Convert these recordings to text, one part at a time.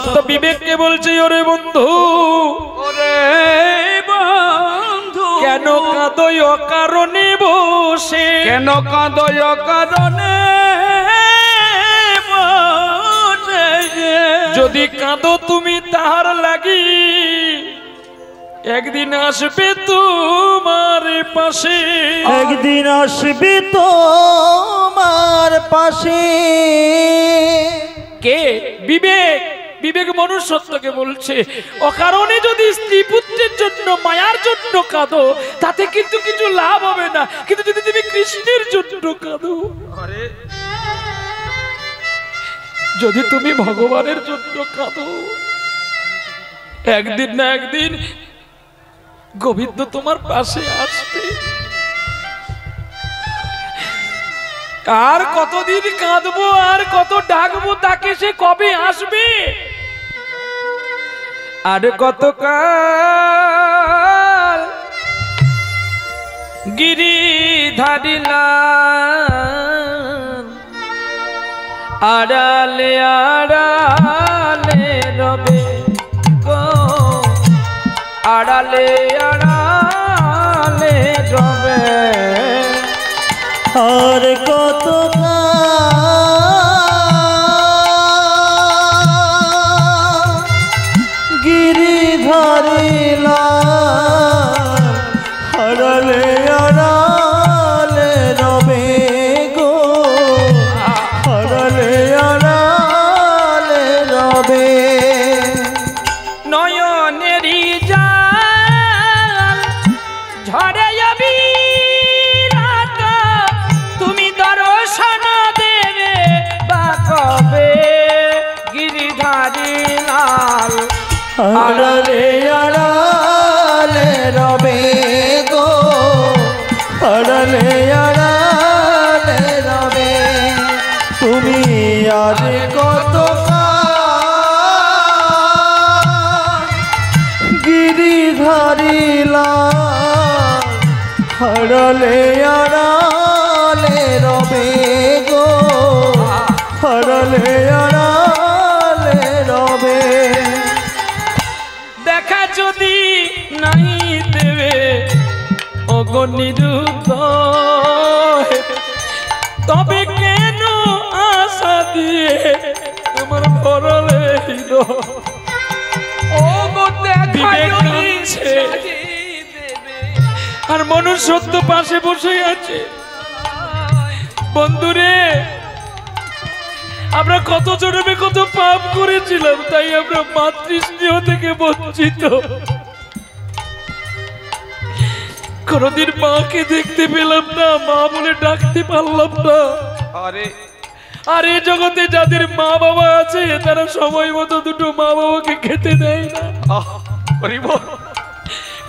তো বিবেককে বলছে, ওরে বন্ধু, ওরে বন্ধু, কেন কাঁদোই অকারণে বসে? কেন কাঁদোই অকারণে বসে? যদি কাঁদো তুমি তাহার লাগি, একদিন আসবে তোমার পাশে। একদিন আসবে তোমার পাশে। কে? বিবেক। বিবেক মনুষ্যত্বকে বলছে, অকারণে যদি স্ত্রী পুত্রের জন্য, মায়ার জন্য কাঁদো, তাতে কিন্তু কিছু লাভ হবে না। কিন্তু যদি তুমি কৃষ্ণের জন্য কাঁদো, যদি তুমি ভগবানের জন্য কাঁদো, একদিন না একদিন গোবিন্দ তোমার পাশে আসবে। আর কতদিন কাঁদবো, আর কত ডাকবো তাকে, সে কবে আসবে? আর কতকাল গিরিধারিলাম, আড়ালে আড়ালে রবে গো, আড়ালে আড়ালে রবে। আর কত গিরিধারিলা, আড়ালে আড়ালে রবে গো, আড়ালে আড়ালে রবে। নয়নেরই জাল ঝরে যাবি, তুমি দর্শন দেবে বা কবে? গিরিধারী লাল, আড়ালে আড়ালে রবে গো, আড়ালে আড়ালে রবে। তুমি আর কত গিরিধারিলা, আড়ালে আড়ালে রবে গো, আড়ালে আড়ালে রবে। দেখা যদি নাই দেবে ওগো নিরুদয়, তবে কেন আশা দিয়ে তোমার ভরলে হৃদয়? বিবেক কাঁদছে, আর মনুষ্যত্ব পাশে বসে আছে। বন্ধুরে, আমরা কত জন্মে কত পাপ করেছিলাম, তাই আমরা মাতৃস্নেহ থেকে বঞ্চিত। কোনদিন মাকে দেখতে পেলাম না, মা বলে ডাকতে পারলাম না। আর এই জগতে যাদের মা বাবা আছে, তারা সময় মতো দুটো মা বাবাকে খেতে দেয় না।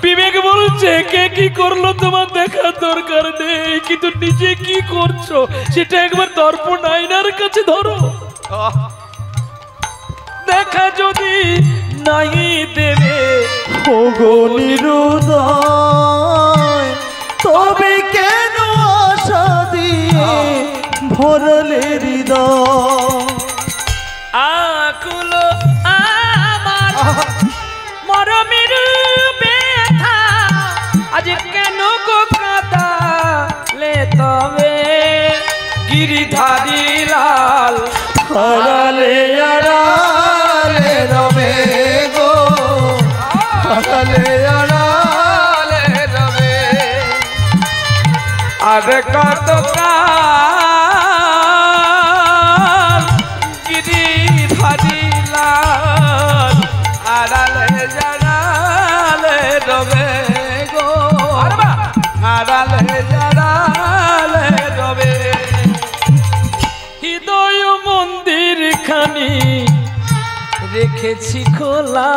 বিবেক বলছে, কে কি করলো তোমার দেখার দরকার নেই, কিন্তু নিজে কি করছো সেটা একবার দর্পণ আয়নার কাছে ধরো। দেখা যদি নাই দেবে ওগো নিরুদয়, তবে কেন আশা দিয়ে ভরলে হৃদয়? আকুল আমার মরমের ব্যথা, আজ কেন গো কাঁদালে তবে? গিরিধারী লাল, আড়ালে আড়ালে রবে গো, আড়ালে আড়ালে রবে। আর কতকাল গিরিধারী লাল, আড়ালে আড়ালে রবে গো, আড়ালে আড়ালে রবে। হৃদয় মন্দির খানি রেখেছি খোলা,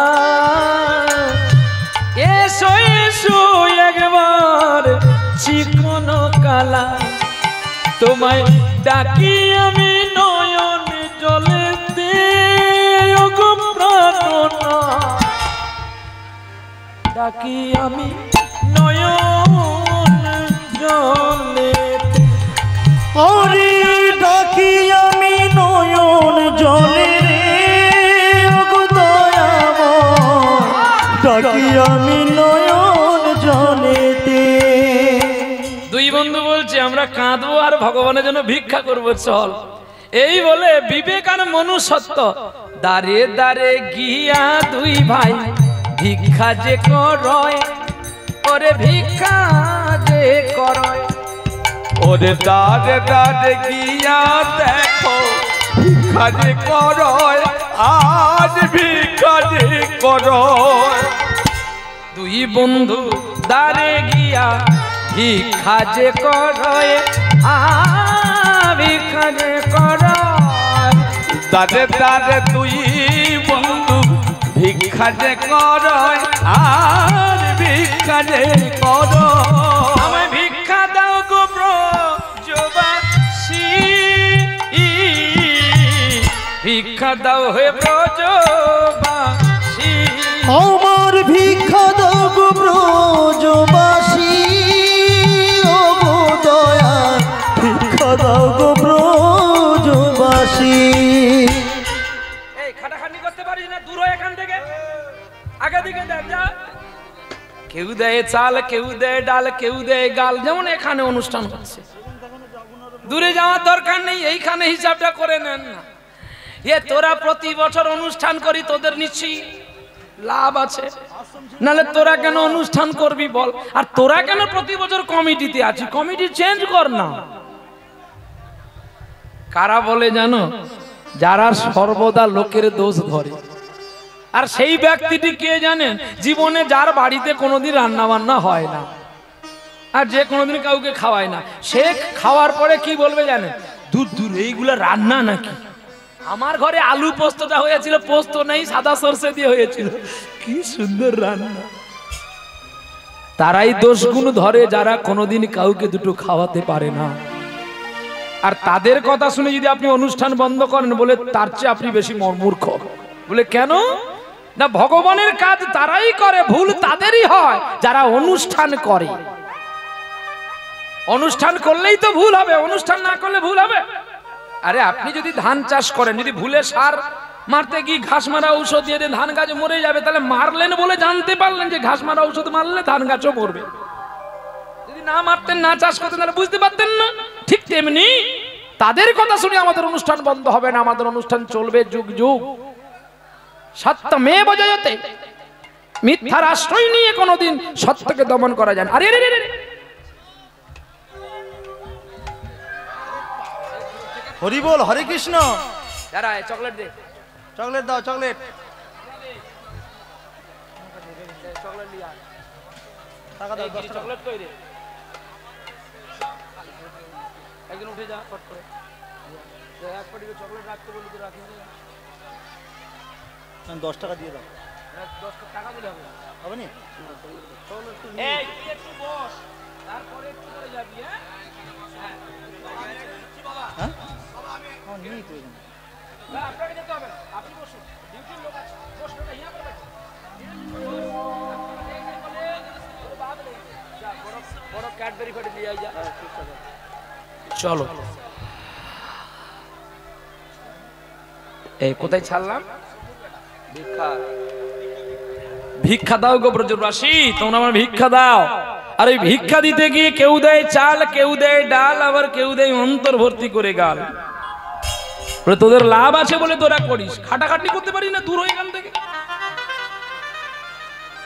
এসো এসো একবার চিকন কালা, তোমায় ডাকি আমি নয়ন জলেতে, ওগো প্রাণনা ডাকি আমি নয়ন জলেতে। ওরে ডাকি আমি নয়ন জলে রে, ওগো ডাকি আমি নয়ন জলেতে। দুই বন্ধু বলছে আমরা কাঁদবো আর ভগবানের জন্য ভিক্ষা করব, চল। এই বলে বিবেক আর মনুষ্যত্ব দাঁড়ে দাঁড়ে গিয়া দুই ভাই ভিক্ষা যে করয়, ওরে ভিক্ষা যে করয়। ওরে দাঁড়ে দাঁড়ে গিয়া দেখো ভিক্ষা যে করয়, আজ ভিক্ষা যে করয়। দুই বন্ধু দাঁড়ে গিয়া ভিক্ষা যে করয়, ভিক্ষা যে করয়। দাঁড়ে দাঁড়ে দুই বন্ধু ভিক্ষা যে করয়, আর ভিক্ষা যে করয়। আমায় ভিক্ষা দাও গো ব্রজবাসী, ভিক্ষা দাও হে ব্রজবাসী। আমার ভিক্ষা দাও গো ব্রজবাসী, ও গো দয়া ভিক্ষা দাও গো ব্রজবাসী। এই খাটাখাটি করতে পারিস না, দূর হয় এখান থেকে, আগে দিকে দেখ যা। কেউ দেয় চাল, কেউ দেয় ডাল, কেউ দেয় গাল, যেমন এখানে অনুষ্ঠান হচ্ছে। দূরে যাওয়ার দরকার নেই, এইখানে হিসাবটা করে নেন না। এ তোরা প্রতি বছর অনুষ্ঠান করি, তোদের নিশ্চয়ই লাভ আছে, নাহলে তোরা কেন অনুষ্ঠান করবি বল? আর তোরা কেন প্রতি বছর কমিটিতে আছিস? কমিটি চেঞ্জ কর না। কারা বলে জানো? যারা সর্বদা লোকের দোষ ধরে। আর সেই ব্যক্তিটি কে জানেন? জীবনে যার বাড়িতে কোনোদিন রান্না বান্না হয় না, আর যে কোনোদিন কাউকে খাওয়ায় না, সে খাওয়ার পরে কি বলবে জানেন? দূর দূর, এইগুলা রান্না নাকি? আমার ঘরে আলু পোস্তটা হয়েছিল, পোস্ত নেই, সাদা সরষে দিয়ে হয়েছিল, কি সুন্দর রান্না। তারাই দোষগুণ ধরে যারা কোনোদিন কাউকে দুটো খাওয়াতে পারে না। আর তাদের কথা শুনে যদি আপনি অনুষ্ঠান বন্ধ করেন, বলে তার চেয়ে আপনি বেশি মূর্খ। বলে কেন না? ভগবানের কাজ তারাই করে, ভুল তাদেরই হয় যারা অনুষ্ঠান করে। অনুষ্ঠান করলেই তো ভুল হবে, অনুষ্ঠান না করলে ভুল হবে? আরে আপনি যদি ধান চাষ করেন, যদি ভুলে সার মারতে গিয়ে ঘাস মারা ঔষধ দিয়ে ধান গাছ মরে যাবে, তাহলে মারলেন বলে জানতে পারলেন যে ঘাস মারা ঔষধ মারলে ধান গাছও মরবে। যদি না মারতেন, না চাষ করতেন, তাহলে বুঝতে পারতেন না। ঠিক তেমনি তাদের কথা শুনে আমাদের অনুষ্ঠান বন্ধ হবে না, আমাদের অনুষ্ঠান চলবে যুগ যুগ। সত্যমেব জয়তে, মিথ্যার আশ্রয় নিয়ে কোনোদিন সত্যকে দমন করা যায় না। আরে হরি বল, হরে কৃষ্ণ। যারা চকলেট দে, চকলেট দাও, চকলেট। চকলেট নিয়ে আয়, টাকা দাও, 10 টাকা। চকলেট কই রে? একদিন উঠে যা ফট করে, এক পাটিকে চকলেট রাখতে বলি তো রাখি, 10 টাকা দিয়ে দাও। 10 টাকা দিলে হবে? হবে নি? এই তুই একটু বস, তারপরে একটু করে যাবি। হ্যাঁ হ্যাঁ, ও নেই তো এখানে। না, আপনাকে যেতে হবে না, আপনি বসুন, ডিউটির লোক আছে, বসুন না, ইয়া করে বসুন। বড় ক্যাডবেরি ফেটে নিয়ে যা। চলো, এই কোথায় ছাড়লাম? ভিক্ষা দাও গো ব্রজবাসী, তোমরা আমার ভিক্ষা দাও। আর এই ভিক্ষা দিতে গিয়ে কেউ দেয় চাল, কেউ দেয় ডাল, আবার কেউ দেয় অন্তর ভর্তি করে গাল। তোদের লাভ আছে বলে তোরা করিস, খাটাখাটি করতে পারিস না, দূর হয়ে এখান থেকে।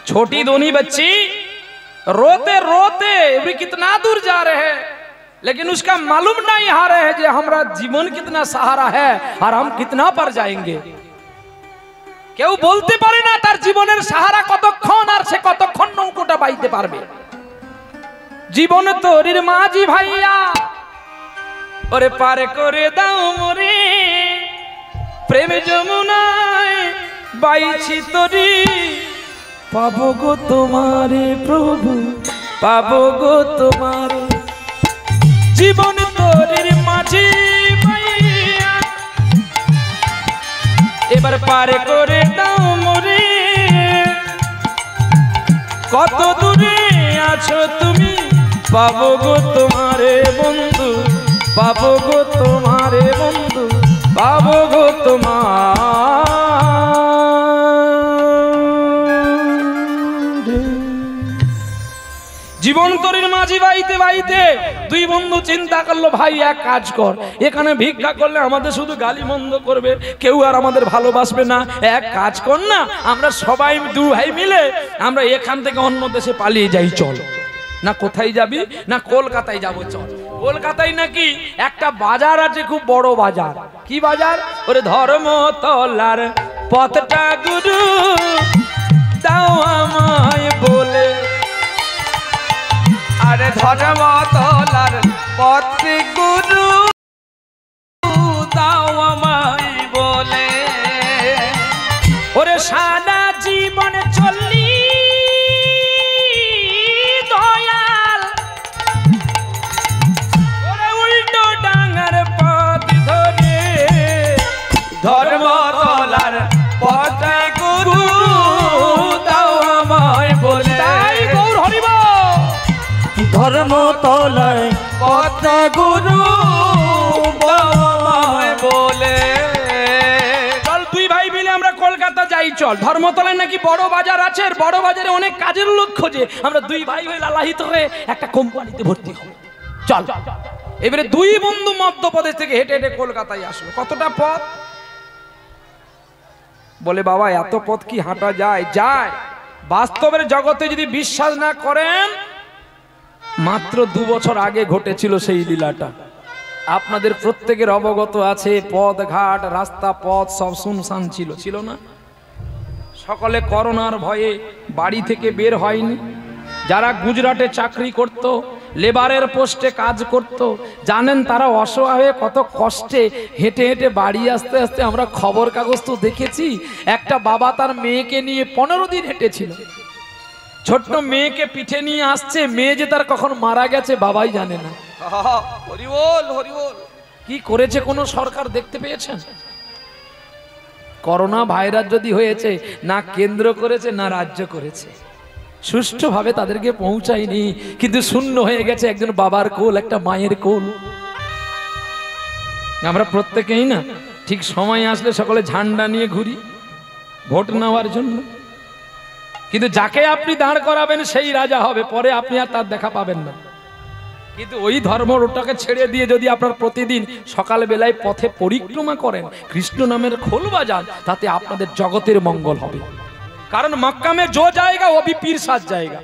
छोटी दोनी बच्ची रोते रोते भी कितना दूर जा रहे हैं, लेकिन उसका मालूम नहीं आ रहे है कि हमारा जीवन कितना सहारा है और हम कितना पर जाएंगे। কেউ বলতে পারে না তার জীবনের সাহারা কতক্ষণ, আর সে কতক্ষণ নৌকোটা বাইতে পারবে। জীবন তোরির মাঝি ভাইয়া, ওরে পার করে দাও মোরে, প্রেম যমুনায় বাইছি তোরি, পাবো গো তোমারে প্রভু, পাবো গো তোমারে। জীবন তোরির মাঝি ভাইয়া, এবার পার করে দাও মোরে, কত দূরে আছো তুমি, পাবো গো তোমারে বন্ধু, পাবো গো তোমারে বন্ধু, পাবো গো তোমার। জীবন্তরীর মাঝি বাইতে বাইতে দুই বন্ধু চিন্তা করলো, ভাই এক কাজ কর, এখানে ভিক্ষা করলে আমাদের শুধু গালি মন্দ করবে, কেউ আর আমাদের ভালোবাসবে না। এক কাজ কর না, আমরা সবাই দু ভাই মিলে আমরা এখান থেকে অন্য দেশে পালিয়ে যাই, চল। না কোথায় যাবি? না কলকাতায় যাবো, চল। কলকাতায় নাকি একটা বাজার আছে, খুব বড় বাজার। কি বাজার? ওরে ধর্মতলার পথটা গুরু দাও আমায় বলে, আরে ধর্মতলার পথে গুরু দাও আমায় বলে। ওরে সারা জীবন চললি দয়াল, ওরে উল্টো ডাঙার পথ ধরে, ধর্মতলার পথে গুরু দাও আমায় বলে। তাই গৌর হরিব ধর্মতলায় পথে গুরু দাও আমায় বলে। চল দুই ভাই মিলে আমরা কলকাতা যাই, চল। ধর্মতলায় নাকি বড় বাজার আছে, আর বড় বাজারে অনেক কাজের লোক খোঁজে। আমরা দুই ভাই হয়ে লালাহিত হয়ে একটা কোম্পানিতে ভর্তি হব, চল। এবারে দুই বন্ধু মধ্যপ্রদেশ থেকে হেঁটে হেঁটে কলকাতায় আসলো। কতটা পথ? বলে বাবা এত পথ কি হাঁটা যায়? যায়। বাস্তবের জগতে যদি বিশ্বাস না করেন, মাত্র 2 বছর আগে ঘটেছিল সেই লীলাটা। আপনাদের প্রত্যেকের অবগত আছে, পথ ঘাট রাস্তা পথ সব শুনশান ছিল, ছিল না? সকলে করোনার ভয়ে বাড়ি থেকে বের হয়নি। যারা গুজরাটে চাকরি করত, লেবারের পোস্টে কাজ করত, জানেন তারা অসহায় কত কষ্টে হেঁটে হেঁটে বাড়ি আসতে আসতে আমরা খবর কাগজ তো দেখেছি। একটা বাবা তার মেয়েকে নিয়ে 15 দিন হেঁটেছিল। ছোট্ট মেয়েকে পিঠে নিয়ে আসছে, মেয়ে যে তার কখন মারা গেছে বাবাই জানে না। হরি বল, হরি বল। কি করেছে কোনো সরকার দেখতে পেয়েছেন? করোনা ভাইরাস যদি হয়েছে, না কেন্দ্র করেছে না রাজ্য করেছে, সুষ্ঠুভাবে তাদেরকে পৌঁছায়নি, কিন্তু শূন্য হয়ে গেছে একজন বাবার কোল, একটা মায়ের কোল। আমরা প্রত্যেকেই না ঠিক সময় আসলে সকলে ঝান্ডা নিয়ে ঘুরি ভোট নেওয়ার জন্য, কিন্তু যাকে আপনি দাঁড় করাবেন সেই রাজা হবে, পরে আপনি আর তার দেখা পাবেন না। কিন্তু ওই ধর্মটাকে ছেড়ে দিয়ে যদি আপনার প্রতিদিন সকাল বেলায় পথে পরিক্রমা করেন, কৃষ্ণ নামের খোল বাজান, তাতে আপনাদের জগতের মঙ্গল হবে। कारण मक्का में जो जाएगा वो भी पीर साथ जाएगा।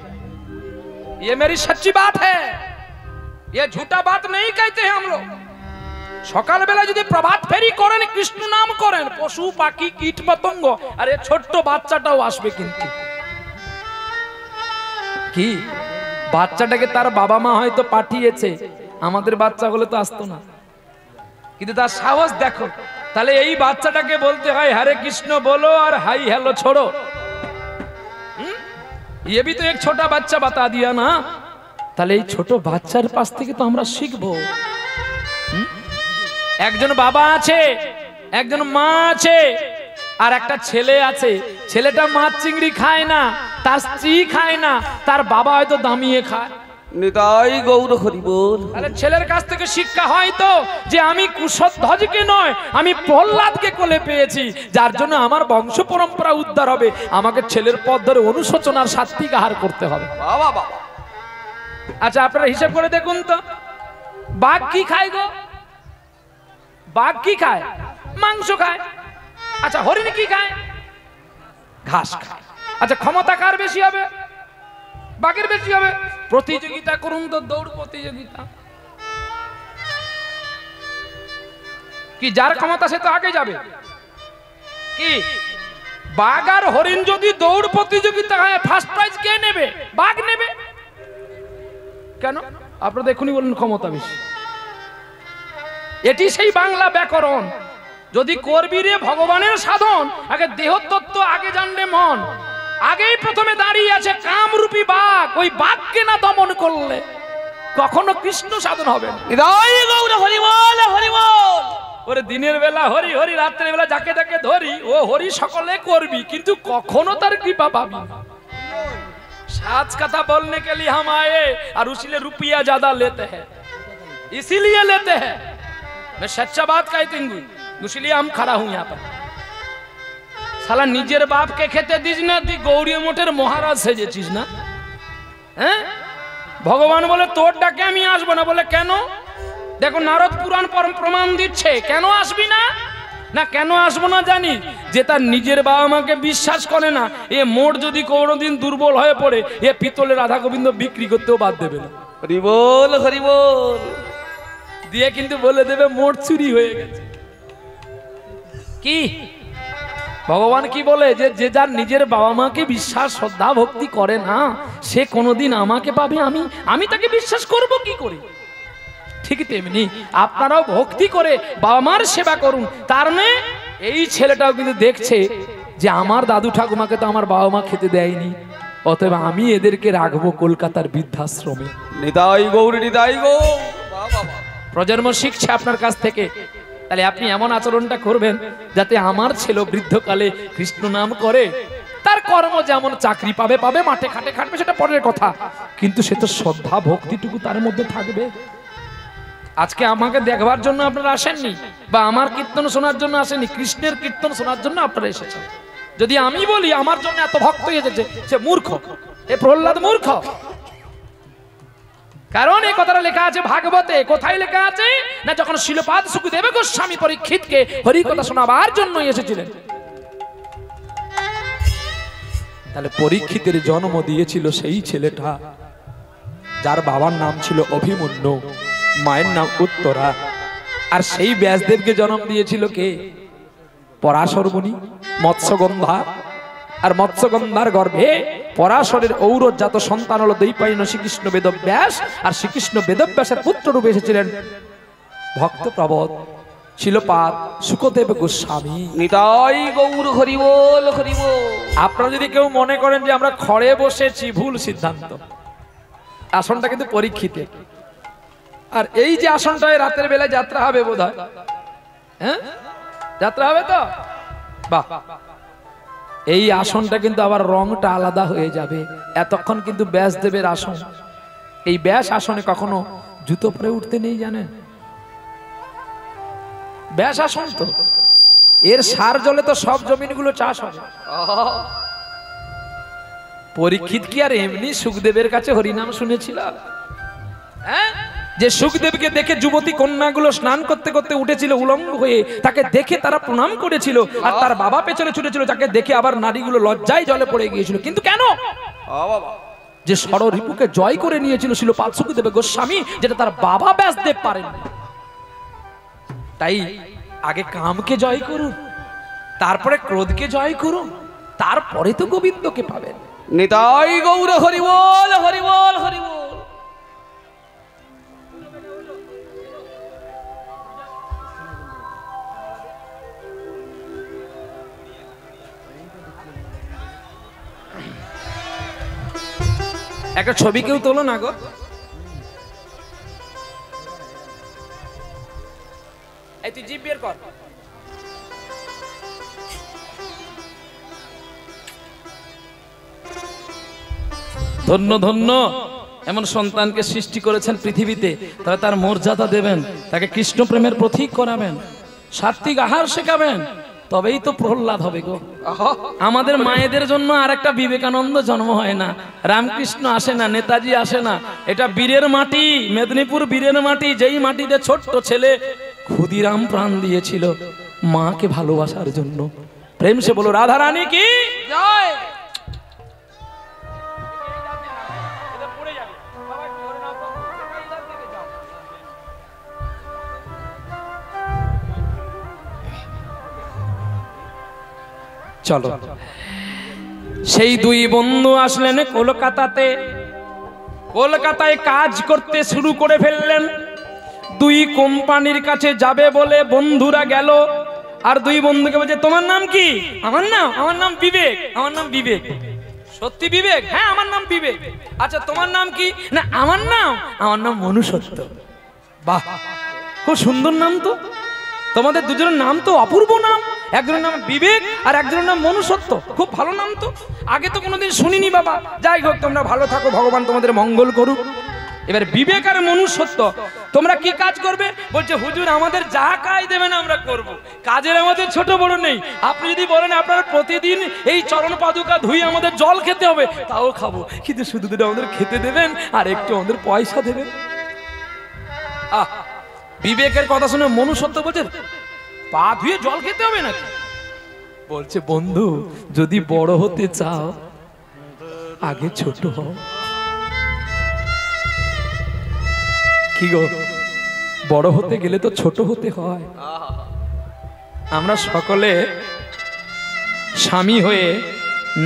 ये मेरी सच्ची बात है, ये झूठा बात नहीं कहते हैं हम लोग। সকাল বেলা যদি প্রভাত ফেরি করেন, কৃষ্ণ নাম করেন, পশু পাখি কীট পতঙ্গ আর এই ছোট্ট বাচ্চাটাও আসবে। কিন্তু কি বাচ্চাটাকে তার বাবা মা হয়তো পাঠিয়েছে, আমাদের বাচ্চাগুলো তো আসতো না, কিন্তু তার সাহস দেখো। তাহলে এই বাচ্চাটাকে বলতে হয় হরে কৃষ্ণ বলো আর হাই হ্যালো छोड़ो। ये भी तो एक छोटा बच्चा बता दिया ना। তাহলে এই ছোট বাচ্চার পাশ থেকে তো আমরা শিখবো। একজন বাবা আছে, একজন মা আছে, আর একটা ছেলে আছে। ছেলেটা মাছ চিংড়ি খায় না, তার স্ত্রী খায় না, তার বাবা হয়তো দামিয়ে খায়। নিতাই গৌর হরি বল। তাহলে ছেলের কাছ থেকে শিক্ষা হয় তো যে আমি কুশধ্বজকে নয়, আমি প্রহ্লাদকে কোলে পেয়েছি, যার জন্য আমার বংশ পরম্পরা উদ্ধার হবে। আমাকে ছেলের পথ ধরে অনুশোচনার সাত্বিক আহার করতে হবে। বাবা বাবা। আচ্ছা আপনারা হিসাব করে দেখুন তো, বাঘ কি খায় গো? বাঘ কি খায়? মাংস খায়। আচ্ছা হরিণ কি খায়? ঘাস খায়। আচ্ছা ক্ষমতা কার বেশি হবে? বাঘের বেশি হবে। প্রতিযোগিতা করুন তো, দৌড় প্রতিযোগিতা। কি যার ক্ষমতা সে তো আগে যাবে। কি বাঘ আর হরিণ যদি দৌড় প্রতিযোগিতা হয়, ফার্স্ট প্রাইজ কে নেবে? বাঘ নেবে। কেন? আপনারা এখনই বলুন ক্ষমতা বেশি। এটি সেই বাংলা ব্যাকরণ। যদি করবি রে ভগবানের সাধন, আগে দেহতত্ত্ব আগে জানলে মন। আগেই প্রথমে দাঁড়িয়ে আছে কামরূপী বাঘ। ওই বাঘকে না দমন করলে কখনো কৃষ্ণ সাধন হবে না। হরি বল, হরি বল। ওরে দিনের বেলা হরি হরি, রাত্রের বেলা যাকে যাকে ধরি ও হরি সকলে করবি, কিন্তু কখনো তার কৃপা পাবি না। साच कथा बोलने के लिए हम आए और उसलिए रुपया ज्यादा लेते हैं, इसीलिए लेते हैं। मैं सच्चा बात कहती हूँ, इसलिए हम खड़ा हूं यहाँ पर। साला निजेर बाप के खेते दीज ना, दी गौरी मोटर महाराज से जे चीज ना, हैं ভগবান বলে তোর ডাকে আমি আসবো না। বলে কেন? দেখো নারদ পুরাণ প্রমাণ দিচ্ছে। কেন আসবি না? না কেন আসবো না জানি, যে তার নিজের বাবা মাকে বিশ্বাস করে না, এ মোড় যদি কোনোদিন দুর্বল হয়ে পড়ে, এ পিতলের রাধা গোবিন্দ বিক্রি করতেও বাদ দেবে না। হরি বল, হরি বল। দিয়ে কিন্তু বলে দেবে মোড় চুরি হয়ে গেছে। কি ভগবান কি বলে, যে যে যার নিজের বাবা মাকে বিশ্বাস শ্রদ্ধা ভক্তি করে না, সে কোনোদিন আমাকে পাবে, আমি তাকে বিশ্বাস করব কি করে? ঠিক তেমনি আপনারাও ভক্তি করে বাবা মার সেবা করুন। তার মানে এই ছেলেটাও কিন্তু দেখছে যে আমার দাদু ঠাকুমাকে তো আমার বাবা মা খেতে দেয়নি, অতএব আমি এদেরকে রাখবো কলকাতার বৃদ্ধাশ্রমে। নিতাই গৌর, নিতাই গৌর। বাবা, প্রজন্ম শিখছে আপনার কাছ থেকে। তাহলে আপনি এমন আচরণটা করবেন যাতে আমার ছেলে বৃদ্ধকালে কৃষ্ণ নাম করে, তার কর্ম যেমন চাকরি পাবে পাবে, মাঠে খাটে খাটবে, সেটা পরের কথা, কিন্তু সে তো শ্রদ্ধা ভক্তিটুকু তার মধ্যে থাকবে। আজকে আমাকে দেখবার জন্য আপনারা আসেননি, বা আমার কীর্তন শোনার জন্য আসেননি, কৃষ্ণের কীর্তন শোনার জন্য আপনারা এসেছেন। যদি আমি বলি আমার জন্য এত ভক্ত এসেছে, সে মূর্খ, এ প্রহ্লাদ মূর্খ। কারণ এই কথাটা লেখা আছে ভাগবতে। কোথায় লেখা আছে? না যখন শিলপাদ সুখদেব গোস্বামী পরীক্ষিতকে হরি কথা শোনাবার জন্য এসেছিলেন। তাহলে পরীক্ষিতের জন্ম দিয়েছিল সেই ছেলেটা যার বাবার নাম ছিল অভিমন্যু, মায়ের নাম উত্তরা। আর সেই ব্যাসদেবকে জন্ম দিয়েছিল কে? পরাশর মুনি, মৎস্যগন্ধা। আর মৎস্যগন্ধার গর্ভে পরাশরের ঔরজাত সন্তান হলো দৈপায়ন শ্রীকৃষ্ণ বেদব্যাস। আর শ্রীকৃষ্ণ বেদব্যাসের পুত্র রূপে এসেছিলেন ভক্ত প্রবদ শিলপাদ সুখদেব গোস্বামী। নিতাই গৌর, হরি বল, হরি বল। আপনারা যদি কেউ মনে করেন যে আমরা খড়ে বসেছি, ভুল সিদ্ধান্ত। আসনটা কিন্তু পরীক্ষিতে। আর এই যে আসনটায় রাতের বেলায় যাত্রা হবে বোধহয়, হ্যাঁ যাত্রা হবে তো, বাহ। এই আসনটা কিন্তু আবার রংটা আলাদা হয়ে যাবে। এতক্ষণ কিন্তু ব্যাসদেবের আসন। এই ব্যাস আসনে কখনো জুতো পরে উঠতে নেই, জানেন? ব্যাস আসন তো, এর সার জলে তো সব জমিনগুলো চাষ হবে। পরীক্ষিত কি আর এমনি সুখদেবের কাছে হরিনাম শুনেছিল? হ্যাঁ, যে সুখদেবকে দেখে যুবতী কন্যাগুলো স্নান করতে করতে উঠেছিল উলঙ্গ হয়ে, তাকে দেখে তারা প্রণাম করেছিল। আর তার বাবা পেছনে ছুটেছিল, তাকে দেখে আবার নারীগুলো লজ্জায় জলে পড়ে গিয়েছিল। কিন্তু কেন? যে ষড়রিপুকে জয় করে নিয়েছিল শিলপাদ সুখদেব গোস্বামী, যেটা তার বাবা ব্যাসদেব পারেন। তাই আগে কামকে জয় করুন, তারপরে ক্রোধকে জয় করুন, তারপরে তো গোবিন্দকে পাবেন। নিতাই গৌর, হরি বল, হরি বল, হরি বল। একটা ছবি কেউ তোলো না গো। এই তুই জিভ বের কর। ধন্য ধন্য এমন সন্তানকে সৃষ্টি করেছেন পৃথিবীতে, তবে তার মর্যাদা দেবেন, তাকে কৃষ্ণ প্রেমের প্রতীক করাবেন, সাত্বিক আহার শেখাবেন, তবেই তো প্রহ্লাদ হবে গো। আমাদের মায়েদের জন্য আর একটা বিবেকানন্দ জন্ম হয় না, রামকৃষ্ণ আসে না, নেতাজি আসে না। এটা বীরের মাটি, মেদিনীপুর বীরের মাটি, যেই মাটিতে ছোট্ট ছেলে ক্ষুদিরাম প্রাণ দিয়েছিল মাকে ভালোবাসার জন্য। প্রেম সে বলো রাধা রানী কি জয়। চলো, সেই দুই বন্ধু আসলেন কলকাতাতে। কলকাতায় কাজ করতে শুরু করে ফেললেন। দুই কোম্পানির কাছে যাবে বলে বন্ধুরা গেল। আর দুই বন্ধুকে বলছে তোমার নাম কি? আমার নাম বিবেক। আমার নাম বিবেক। সত্যি বিবেক? হ্যাঁ আমার নাম বিবেক। আচ্ছা তোমার নাম কি? না আমার নাম মনুসত্য। বাহ, খুব সুন্দর নাম তো। তোমাদের দুজনের নাম তো অপূর্ব নাম। একজনের নাম বিবেক আর একজনের নাম মনুসত্য। খুব ভালো নাম তো, আগে তো কোনোদিন শুনিনি বাবা। যাই হোক, তোমরা ভালো থাকো, ভগবান তোমাদের মঙ্গল করুক। এবার বিবেক আর মনুষ্যত্ব, তোমরা কি কাজ করবে? বলছে হুজুর আমাদের যা কাজ দেবেন আমরা করব, কাজের আমাদের ছোট বড় নেই। আপনি যদি বলেন আপনারা প্রতিদিন এই চরণ পাদুকা ধুই আমাদের জল খেতে হবে, তাও খাবো, কিন্তু শুধু দুটো আমাদের খেতে দেবেন আর একটু আমাদের পয়সা দেবেন। বিবেকের কথা শুনে মনুষ্যত্ব বলছে পা ধুয়ে জল খেতে হবে নাকি? বলছে বন্ধু যদি বড় হতে চাও আগে ছোট হও। কি গো, বড় হতে গেলে তো ছোট হতে হয়। আমরা সকলে স্বামী হয়ে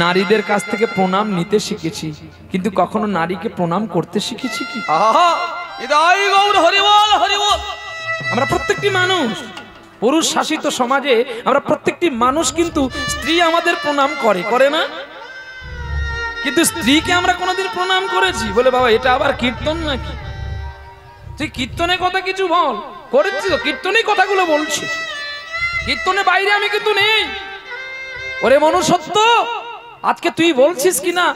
নারীদের কাছ থেকে প্রণাম নিতে শিখেছি, কিন্তু কখনো নারীকে প্রণাম করতে শিখেছি কি? হৃদয় গৌর হরি বল হরি বল। আমরা প্রত্যেকটি মানুষ, পুরুষ শাসিত সমাজে আমরা প্রত্যেকটি মানুষ কিন্তু স্ত্রী আমাদের প্রণাম করে, করে না? কিন্তু স্ত্রীকে আমরা কোনোদিন প্রণাম করেছি? বলে বাবা এটা আবার কীর্তন নাকি? তুই কীর্তনের কথা কিছু বল। করেছি তো, কীর্তনেই কথাগুলো বলছি, কীর্তনের বাইরে আমি কিন্তু নেই। ওরে মনুষ্যত্ব, আজকে তুই বলছিস কিনা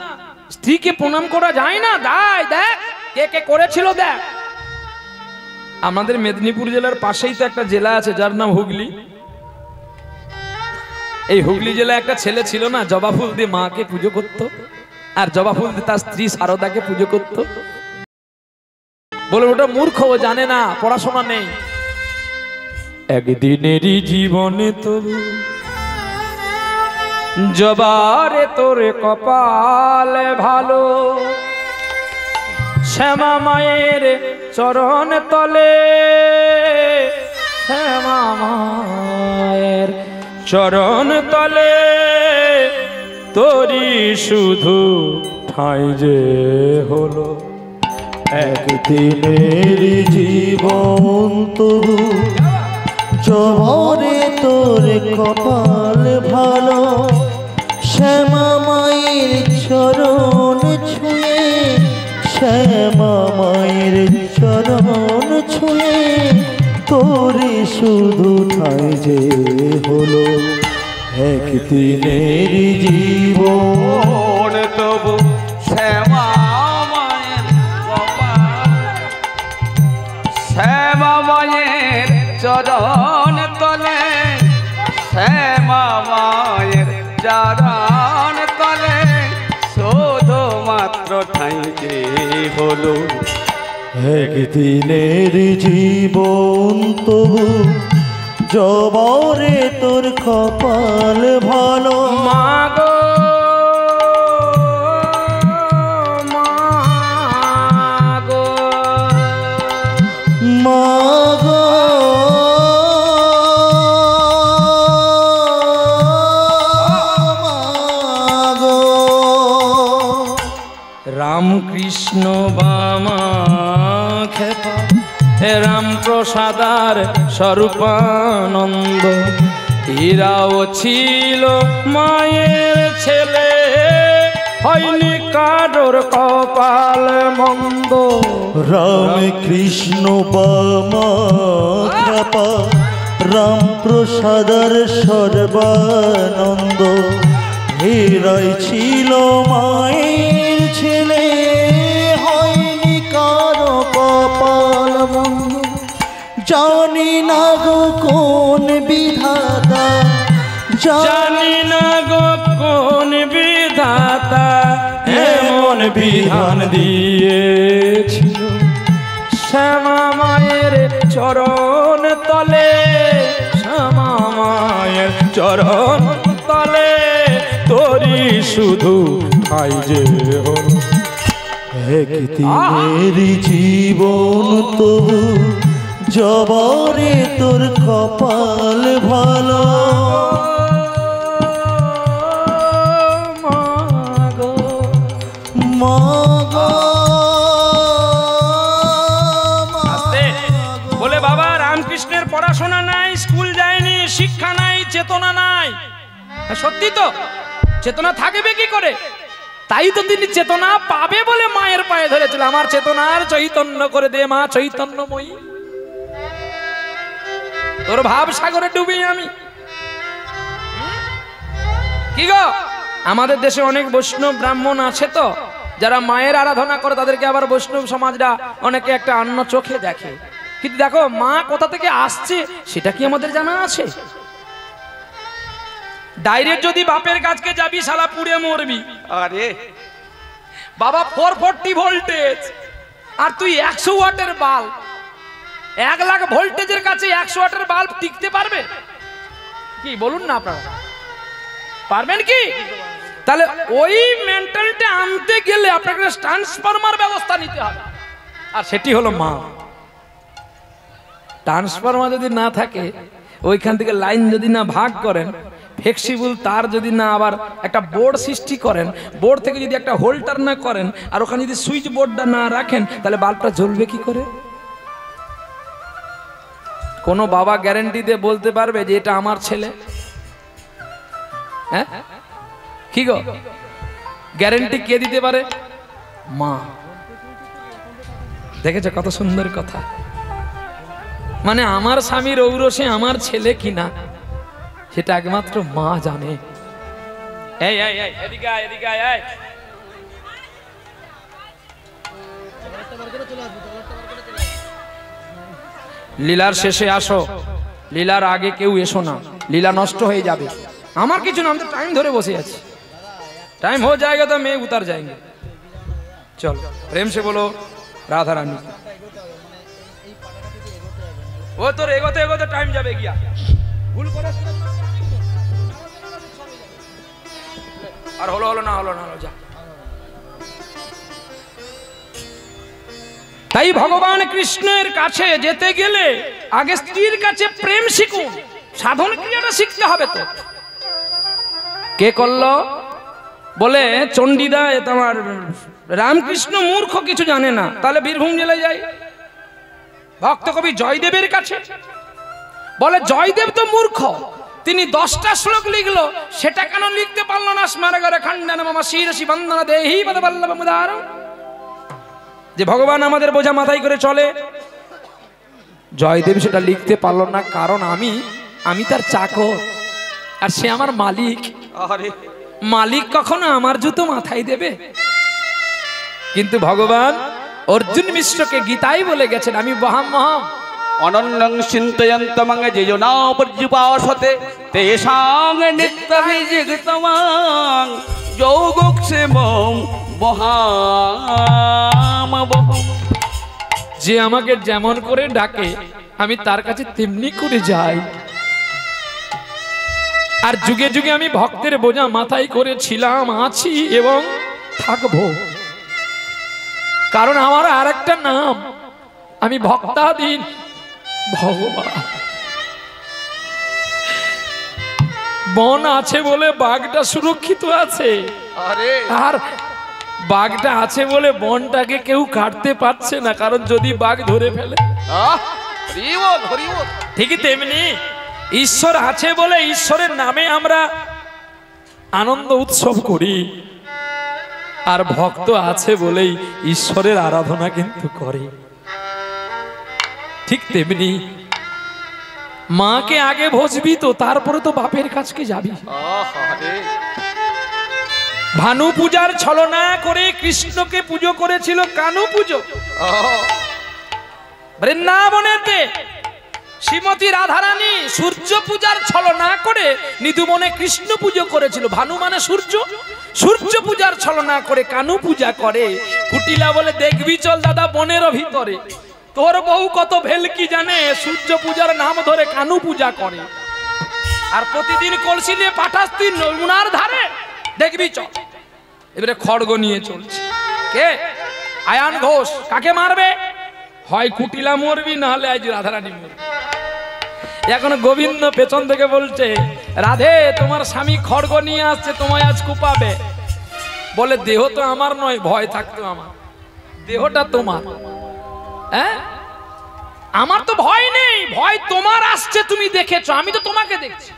স্ত্রীকে প্রণাম করা যায় না? দায় দেখ কে কে করেছিল দেখ। আমাদের মেদিনীপুর জেলার পাশেই তো একটা জেলা আছে যার নাম হুগলি। এই হুগলি জেলায় একটা ছেলে ছিল না, জবা ফুল দিয়ে মাকে পুজো করত, আর জবা ফুল দিয়ে তার স্ত্রী সারদাকে পুজো করত। বলে ওটা মূর্খ, ও জানে না, পড়াশোনা নেই। একদিনেরই জীবনে তবু জবারে তোরে কপাল ভালো, শ্যামা মায়ের চরণ তলে, শ্যামা মায়ের চরণ তলে তোরি শুধু ঠাঁই যে হলো। একদিনের জীবন তবু জবরে তোর কপাল ভালো, শ্যামা মায়ের চরণ ছুঁয়ে, শ্যামা মায়ের চরণ ছুঁয়ে তোরে শুধু ঠাঁই যে হলো। একদিনের জীবন তবু শ্যামা মায়ের কপাল, শ্যামা মায়ের চরণ তলে, শ্যামা মায়ের চরণ তলে শুধুমাত্র ঠাঁই যে হলো। একদিনের জীবন তবু জবরে তোর কপাল ভালো। মাগো মাগো মাগো মাগো রামকৃষ্ণ বামা খেপা রাম প্রসাদার স্বরূপানন্দ, এরাও ছিল মায়ের ছেলে, হয়নি কারোর কপাল মন্দ। রাম কৃষ্ণ বামা খেপা রাম প্রসাদার সর্বানন্দ, এরাই ছিল মায়ের ছেলে, হয়নি কারো কপাল মন্দ। জানি না গো কোন বিধাতা, জানি না গো কোন বিধাতা এমন বিধান দিয়েছিল, শ্যামা মায়ের চরণ তলে, শ্যামা মায়ের চরণ তলে তোরি শুধু ঠাঁই যে হলো। একদিনের জীবন তবু জবরে তোর কপাল ভালো। মাগো মাগো আস্তে বলে বাবা রামকৃষ্ণের পড়াশোনা নাই, স্কুল যায়নি, শিক্ষা নাই, চেতনা নাই। সত্যি তো, চেতনা থাকবে কি করে? তাই তো তিনি চেতনা পাবে বলে মায়ের পায়ে ধরেছিল, আমার চেতনার চৈতন্য করে দে মা চৈতন্যময়ী। তোর ভাব সাগরে ডুবি আমি। কি গো, আমাদের দেশে অনেক বৈষ্ণব ব্রাহ্মণ আছে তো, যারা মায়ের আরাধনা করে তাদেরকে আবার বৈষ্ণব সমাজরা অনেকে একটা অন্য চোখে দেখে, কিন্তু দেখো মা কোথা থেকে আসছে সেটা কি আমাদের জানা আছে? ডাইরেক্ট যদি বাপের কাছকে যাবি শালা পুড়ে মরবি। আরে বাবা 440 ভোল্টেজ আর তুই 100 ওয়াটের বাল্ব, 1 লাখ ভোল্টেজের কাছে 100 ওয়াটের বাল্ব টিকতে পারবে কি বলুন না আপনারা? পারবেন কি? তাহলে ওই মেন্টালটা আনতে গেলে আপনাকে ট্রান্সফরমার ব্যবস্থা নিতে হবে, আর সেটি হলো মা। ট্রান্সফরমার যদি না থাকে, ওইখান থেকে লাইন যদি না ভাগ করেন, ফ্লেক্সিবল তার যদি না আবার একটা বোর্ড সৃষ্টি করেন, বোর্ড থেকে যদি একটা হোল্ডার না করেন, আর ওখানে যদি সুইচ বোর্ডটা না রাখেন, তাহলে বাল্বটা জ্বলবে কি করে? কোনো বাবা গ্যারান্টি দিয়ে বলতে পারবে যে এটা আমার ছেলে? হ্যাঁ কি গো, গ্যারান্টি কে দিতে পারে? মা। দেখেছো কত সুন্দর কথা? মানে আমার স্বামীর ঔরসে আমার ছেলে কিনা সেটা একমাত্র মা জানে। এই এই এই এদিকে আয়, এদিকে আয়, আয়। লীলার শেষে আসো, লীলার আগে কেউ এসো না, লীলা নষ্ট হয়ে যাবে। আমার কিছু না, আমি তো টাইম ধরে বসে আছি। টাইম हो जाएगा तो मैं उतर जाएंगे। चलो प्रेम से बोलो राधा रानी। वो तो एगोते एगोते टाइम जाबे गया, भूल করে আর হলো হলো না হলো না হলো যা। তাই ভগবান কৃষ্ণের কাছে যেতে গেলে আগে স্ত্রীর কাছে প্রেম শিখুন, সাধন ক্রিয়াটা শিখতে হবে। তো কে করলো? বলে চণ্ডীদা তোমার রামকৃষ্ণ মূর্খ, কিছু জানে না। তাহলে বীরভূম জেলায় যাই, ভক্ত কবি জয়দেবের কাছে। বলে জয়দেব তো মূর্খ, তিনি 10টা শ্লোক লিখলো, সেটা কেন লিখতে পারলো না? স্মারগরে খণ্ডন মম শিরসি বন্দনা দেহি পদ বল্লভ মুদার। যে ভগবান আমাদের বোঝা মাথায় করে চলে, জয়দেব সেটা লিখতে পারলো না, কারণ আমি তার চাকর আর সে আমার মালিক। আরে মালিক কখনো আমার জুতো মাথায় দেবে? কিন্তু ভগবান অর্জুন মিশ্রকে গীতায় বলে গেছেন, আমি মহাম অনন্যং চিন্তয়ন্তমং যেজনা পর্যুপাসতে তেষাং নিত্যভিজিগতমাং যোগক্ষেমং মহামবহম। যে আমাকে যেমন করে ডাকে আমি তার কাছে তেমনি করে যাই। আর যুগে যুগে আমি ভক্তের বোঝা মাথায় করেছিলাম, আছি এবং থাকবো, কারণ আমার আর একটা নাম, আমি ভক্তাধীন ভগবান। বন আছে বলে বাঘটা সুরক্ষিত আছে, আর বাঘটা আছে বলে বনটাকে কেউ কাটতে পারছে না, কারণ যদি বাঘ ধরে ফেলে। ঠিকই তেমনি ঈশ্বর আছে বলে ঈশ্বরের নামে আমরা আনন্দ উৎসব করি, আর ভক্ত আছে বলেই ঈশ্বরের আরাধনা কিন্তু করে। ঠিক তেমনি মাকে আগে ভজবি তো তারপরে তো বাপের কাছকে যাবি। ভানু পূজার ছলনা করে কৃষ্ণকে পুজো করেছিল কানু পুজো। বৃন্দাবনেতে শ্রীমতী রাধারানী সূর্য পূজার ছলনা করে নিধুবনে কৃষ্ণ পুজো করেছিল। ভানু মানে সূর্য, সূর্য পূজার ছলনা করে কানু পূজা করে। কুটিলা বলে দেখবি চল দাদা বনের ভিতরে, তোর বউ কত ভেলকি জানে, সূর্য পূজার নাম ধরে কানু পূজা করে। আর প্রতিদিন কলসি নিয়ে পাঠাস তুই নমুনার ধারে, দেখবি চল। এবারে খড়গ নিয়ে চলছে কে? আয়ান ঘোষ। কাকে মারবে? হয় কুটিলা মরবি, না হলে আজ রাধারানী মরবি। এখন গোবিন্দ পেছন থেকে বলছে, রাধে তোমার স্বামী খড়গ নিয়ে আসছে, তোমায় আজ কুপাবে। বলে দেহ তো আমার নয়, ভয় থাকতো আমার, দেহটা তোমার। হ্যাঁ আমার তো ভয় নেই, ভয় তোমার আসছে, তুমি দেখেছো, আমি তো তোমাকে দেখছি।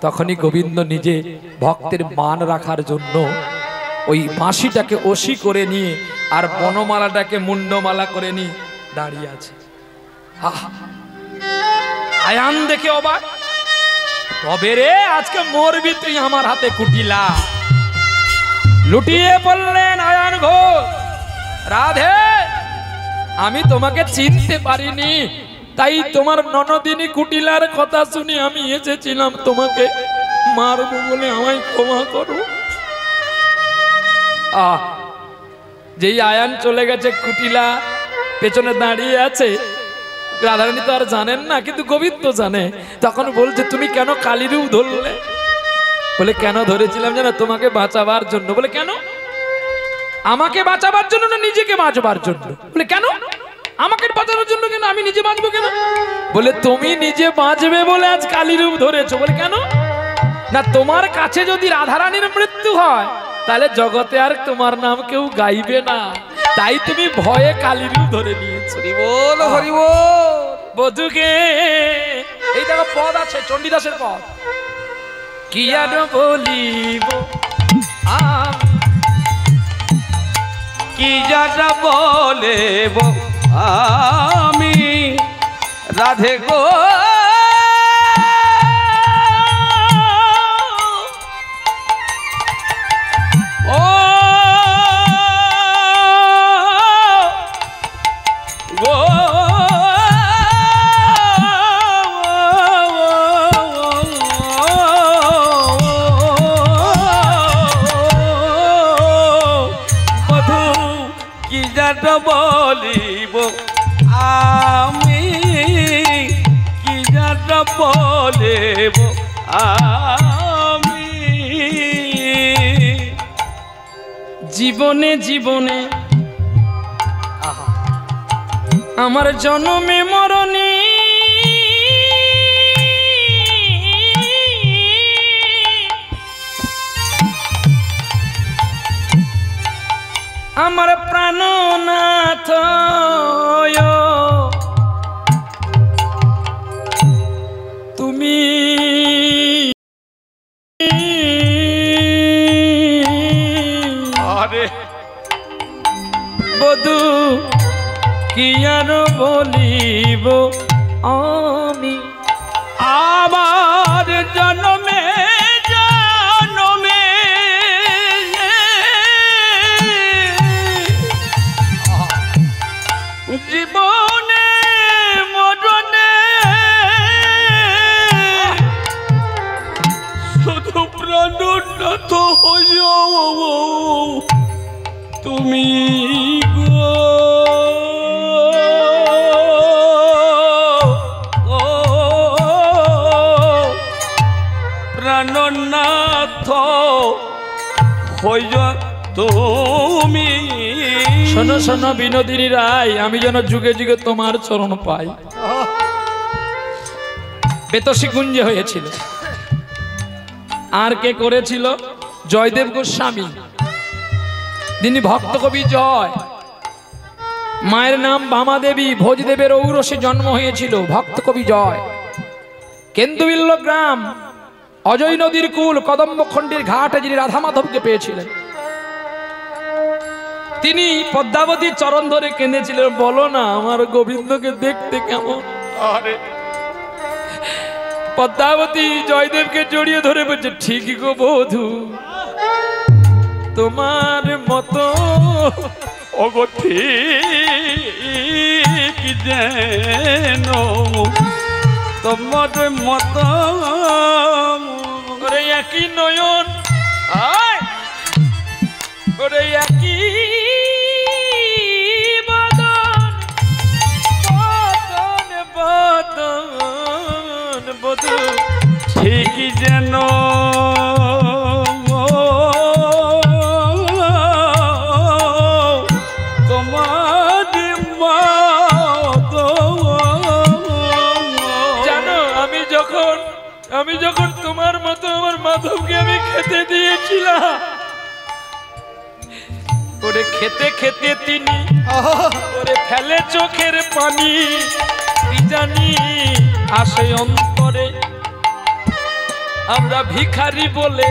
তখনই গোবিন্দ নিজে ভক্তের মান রাখার জন্য ওই বাঁশিটাকে ওসি করে নিয়ে আর বনমালাটাকে মুন্ডমালা করে নিয়ে দাঁড়িয়ে আছে। আয়ান দেখে অবাক, তবে রে আজকে মরবি তুই আমার হাতে কুটিলা। লুটিয়ে পড়লেন আয়ান ঘোষ। রাধে, আমি তোমাকে চিনতে পারিনি, তাই তোমার ননদিনী কুটিলার কথা শুনে আমি এসেছিলাম তোমাকে মারবো বলে, আমায় ক্ষমা করো। যেই আয়ান চলে গেছে, কুটিলা পেছনে দাঁড়িয়ে আছে। রাধারানী তো আর জানেন না, কিন্তু গোবিন্দ জানে। তখন বলছে, তুমি কেন কালী রূপ ধরলে? বলে, কেন ধরেছিলাম জানো? তোমাকে বাঁচাবার জন্য। বলে, কেন? আমাকে বাঁচাবার জন্য না নিজেকে বাঁচবার জন্য? বলে, কেন? আমাকে বাঁচানোর জন্য কেন? আমি নিজে বাঁচবো কেন? বলে, তুমি নিজে বাঁচবে বলে আজ কালী রূপ ধরেছো। বলে, কেন? না, তোমার কাছে যদি রাধারানীর মৃত্যু হয় তাহলে জগতে আর তোমার নাম কেউ গাইবে না, তাই তুমি ভয়ে কালী রূপ ধরে নিয়েছো। হরি বল, হরি বল। বধুকে এই দেখো পদ আছে, চণ্ডীদাসের পদ। কি আর বলিব কি যাটা বলেব আমি রাধে গো, ও গো বলিব আমি, কি যাটা বলিব আমি। জীবনে জীবনে আমার জন্মে মরণে আমার প্রাণনাথ তুমি আরে বধু কি আর বলিব আমি, আমার জন্মে জন্মে জীবনে মরণে শুধু প্রাণনাথ হইও তুমি গো, প্রাণনাথ হইও তুমি। শোনো শোনো বিনোদিনী রায়, আমি যেন যুগে যুগে তোমার চরণ পাই। বেতসী কুঞ্জে হয়েছিল। আর কে করেছিল? জয়দেব গোস্বামী, তিনি ভক্ত কবি জয়। মায়ের নাম বামাদেবী, ভোজদেবের ঔরসে জন্ম হয়েছিল। ভক্ত কবি জয় কেন্দুবিল্ল গ্রাম, অজয় নদীর কুল, কদম্বখণ্ডের ঘাটে যিনি রাধা মাধবকে পেয়েছিলেন, তিনি পদ্মাবতীর চরণ ধরে কেঁদেছিলেন, বলো না আমার গোবিন্দকে দেখতে কেমন? আরে পদ্মাবতী জয়দেবকে জড়িয়ে ধরে বলছে, ঠিক গো বধূ, তোমার মতো অগঠিক যেন তোমার মত ওরে একই নয়ন, ওরে একই বদন, বদন বদন বধূ ঠিক যেন তোমার মত। জানো, আমি যখন তোমার মতো আমার মাধবকে আমি খেতে দিয়েছিলাম, ওরে খেতে খেতে তিনি ওরে ফেলে চোখের পানি, কি জানি আসে অন্তরে, আমরা ভিখারি বলে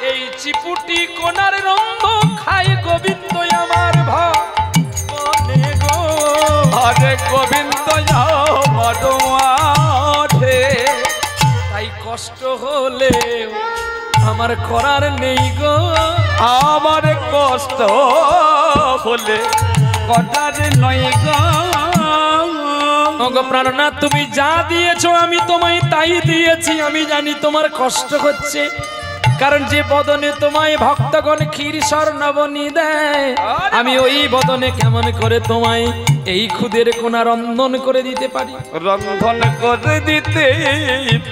এই চিপুটি কোনার রন্ধ খাই, গোবিন্দ আমার ভনে গো। আরে গোবিন্দ আমার মাঠে কষ্ট হলে আমার করার নেই গো, আমার কষ্ট হলে কটার নয় গো। ওগো প্রাণনাথ, তুমি যা দিয়েছো আমি তোমায় তাই দিয়েছি। আমি জানি তোমার কষ্ট হচ্ছে, কারণ যে বদনে তোমায় ভক্তগণ ক্ষীর স্বর্ণবনী দেয়, আমি ওই বদনে কেমন করে তোমায় এই খুদের কোনা রন্ধন করে দিতে পারি? রন্ধন করে দিতে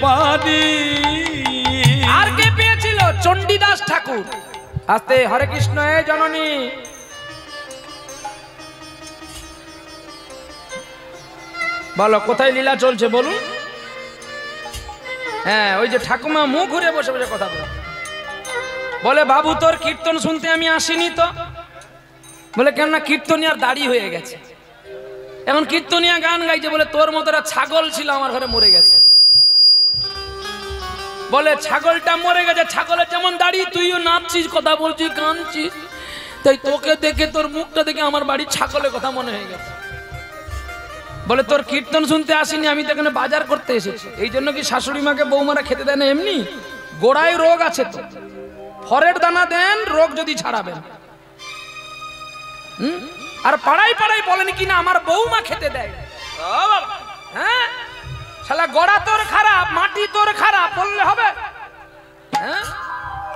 পারি। আর কে পেয়েছিল? চণ্ডীদাস ঠাকুর। আস্তে হরে কৃষ্ণ। হে জননী, বলো কোথায় লীলা চলছে বলুন। হ্যাঁ, ওই যে ঠাকুমা মুখ ঘুরে বসে বসে কথা বলে, বলে বাবু তোর কীর্তন শুনতে আমি আসিনি তো। বলে কেন না? কীর্তনিয়ার দাড়ি হয়ে গেছে, এখন কীর্তনিয়া গান গাইছে। বলে তোর মতো একটা ছাগল ছিল আমার ঘরে, মরে গেছে। বলে ছাগলটা মরে গেছে, ছাগলের যেমন দাড়ি, তুইও নাচছিস, কথা বলছিস, কাঁদছিস, তাই তোকে দেখে, তোর মুখটা দেখে আমার বাড়ির ছাগলের কথা মনে হয়ে গেছে। বলে তোর কীর্তন শুনতে আসিনি, আমি তো এখানে বাজার করতে এসেছি। এই জন্য কি শাশুড়ি মাকে বৌমারা খেতে দেয় না? এমনি গোড়ায় রোগ আছে তো, ফরের দানা দেন রোগ যদি ছাড়াবেন। আর পাড়ায় পাড়ায় বলেন কিনা আমার বৌমা খেতে দেয়। হ্যাঁ, শালা গোড়া তোর খারাপ, মাটি তোর খারাপ, বললে হবে? হ্যাঁ,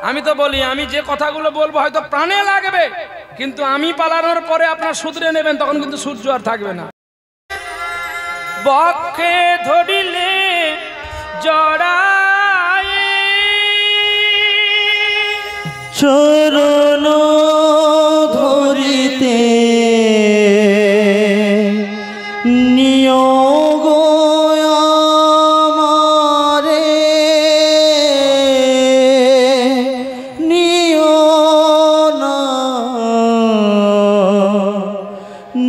আমি তো বলি, আমি যে কথাগুলো বলবো হয়তো প্রাণে লাগবে, কিন্তু আমি পালানোর পরে আপনার শুধরে নেবেন, তখন কিন্তু সূর্য আর থাকবে না। বক্ষে ধরিলে জড়ায়, চরণ ধরিতে নিয়োগ আমারে, নিয় না,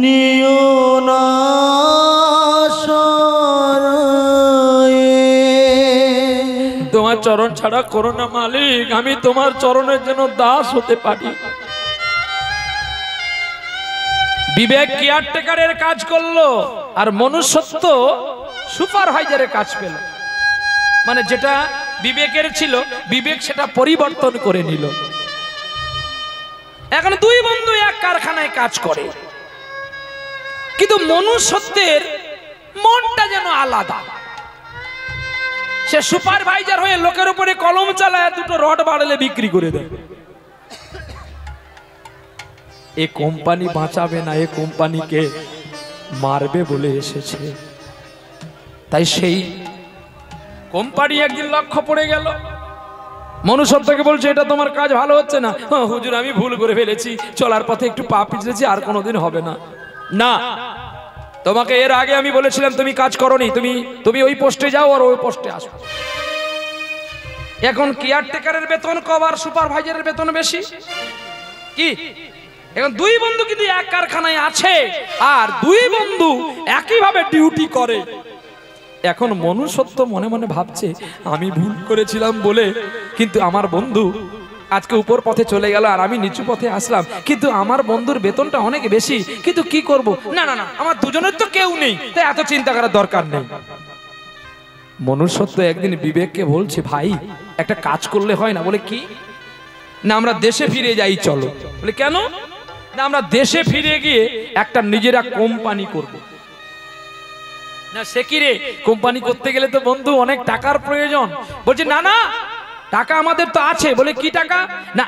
নিয় না তোমার চরণ ছাড়া করো না মালিক, আমি তোমার চরণের জন্য দাস হতে পারি। বিবেক কেয়ারটেকারের কাজ করলো, আর মনুষ্যত্ব সুপারভাইজারের কাজ পেল। মানে যেটা বিবেকের ছিল, বিবেক সেটা পরিবর্তন করে নিল। এখন দুই বন্ধু এক কারখানায় কাজ করে, কিন্তু মনুষ্যত্বের মনটা যেন আলাদা। সে সুপারভাইজার হয়ে লোকের উপরে কলম চালায়, দুটো রড বাড়লে বিক্রি করে দেয়। এ কোম্পানি বাঁচাবে না, এ কোম্পানিকে মারবে বলে এসেছে। তাই সেই কোম্পানি একদিন লক্ষ্য পড়ে গেল, মনুষ্যত্বকে বলছে এটা তোমার কাজ ভালো হচ্ছে না। হুজুর আমি ভুল করে ফেলেছি, চলার পথে একটু পা পিছলেছি, আর কোনোদিন হবে না। না, তোমাকে এর আগে আমি বলেছিলাম তুমি কাজ করোনি, তুমি ওই পোস্টে যাও আর ওই পোস্টে আসো। এখন কেয়ারটেকারের বেতন কম আর সুপারভাইজারের বেতন বেশি। কি এখন দুই বন্ধু কিন্তু এক কারখানায় আছে, আর দুই বন্ধু একইভাবে ডিউটি করে। এখন মনুষ্যত্ব মনে মনে ভাবছে আমি ভুল করেছিলাম বলে, কিন্তু আমার বন্ধু আজকে উপর পথে চলে গেল আর আমি নিচু পথে আসলাম, কিন্তু আমার বন্ধুর বেতনটা অনেক বেশি, কিন্তু কি করব? না না না, আমার দুজনের তো কেউ নেই, তাই এত চিন্তা করার দরকার নেই। মনুষ্যত্ব একদিন বিবেককে বলছে, ভাই একটা কাজ করলে হয় না? বলে কি? না আমরা দেশে ফিরে যাই চলো। বলে কেন? না আমরা দেশে ফিরে গিয়ে একটা নিজেরা কোম্পানি করব। না সে কি রে, কোম্পানি করতে গেলে তো বন্ধু অনেক টাকার প্রয়োজন। বলছে না না, টাকা আমাদের তো আছে। বলে কি টাকা? না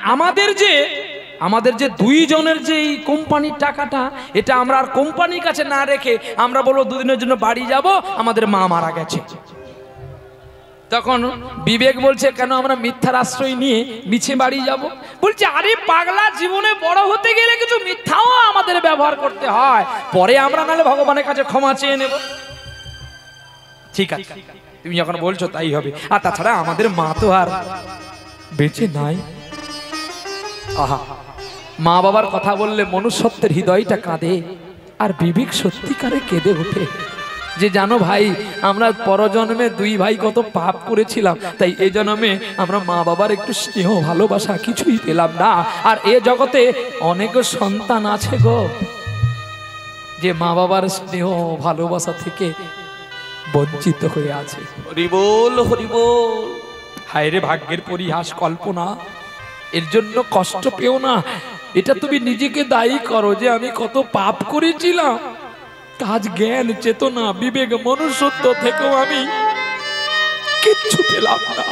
আমাদের যে দুইজনের যে এই কোম্পানির টাকাটা, এটা আমরা আর কোম্পানির কাছে না রেখে আমরা বলবো দুদিনের জন্য বাড়ি যাব, আমাদের মা মারা গেছে। তখন বিবেক বলছে কেন আমরা মিথ্যার আশ্রয় নিয়ে মিছে বাড়ি যাব? বলছে আরে পাগলা, জীবনে বড় হতে গেলে কিছু মিথ্যাও আমাদের ব্যবহার করতে হয়, পরে আমরা নাহলে ভগবানের কাছে ক্ষমা চেয়ে নেব। ঠিক আছে, তুমি যখন বলছো তাই হবে। আর তাছাড়া আমাদের মা তো আর বেঁচে নাই। আহা, মা বাবার কথা বললে মনুষ্যত্বের হৃদয়টা কাঁদে, আর বিবেক সত্যিকারে কেঁদে ওঠে যে জানো ভাই, আমরা পরজন্মে দুই ভাই কত পাপ করেছিলাম, তাই এই জন্মে আমরা মা বাবার একটু স্নেহ ভালোবাসা কিছুই পেলাম না। আর এ জগতে অনেক সন্তান আছে গো, যে মা বাবার স্নেহ ভালোবাসা থেকে বঞ্চিত হয়ে আছে। হরি বল হরি বল। হায় রে ভাগ্যের পরিহাস কল্পনা, এর জন্য কষ্ট পেও না। এটা তুমি নিজেকে দায়ী করো যে আমি কত পাপ করেছিলাম। কাজ জ্ঞান চেতনা বিবেক মনুষ্যত্ব থেকেও আমি কিচ্ছু পেলাম না।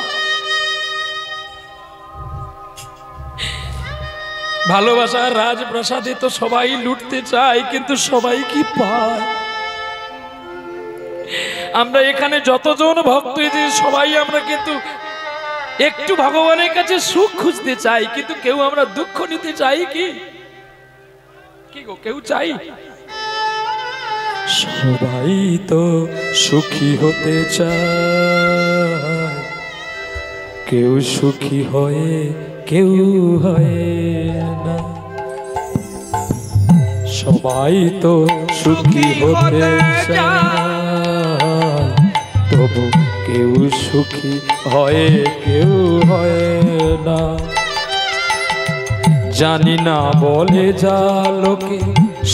ভালোবাসার রাজপ্রাসাদে তো সবাই লুটতে চায়, কিন্তু সবাই কি পায়? আমরা এখানে যতজন ভক্ত এসে সবাই আমরা কিন্তু একটু ভগবানের কাছে সুখ খুঁজতে চাই, কিন্তু কেউ আমরা দুঃখ নিতে চাই কি? কি গো, কেউ চাই? সবাই তো সুখী হতে চায়, কেউ সুখী হয়ে কেউ হয় না। সবাই তো সুখী হতে চায়, তবু কেউ সুখী হয় কেউ হয় না। জানি না বলে যা লোকে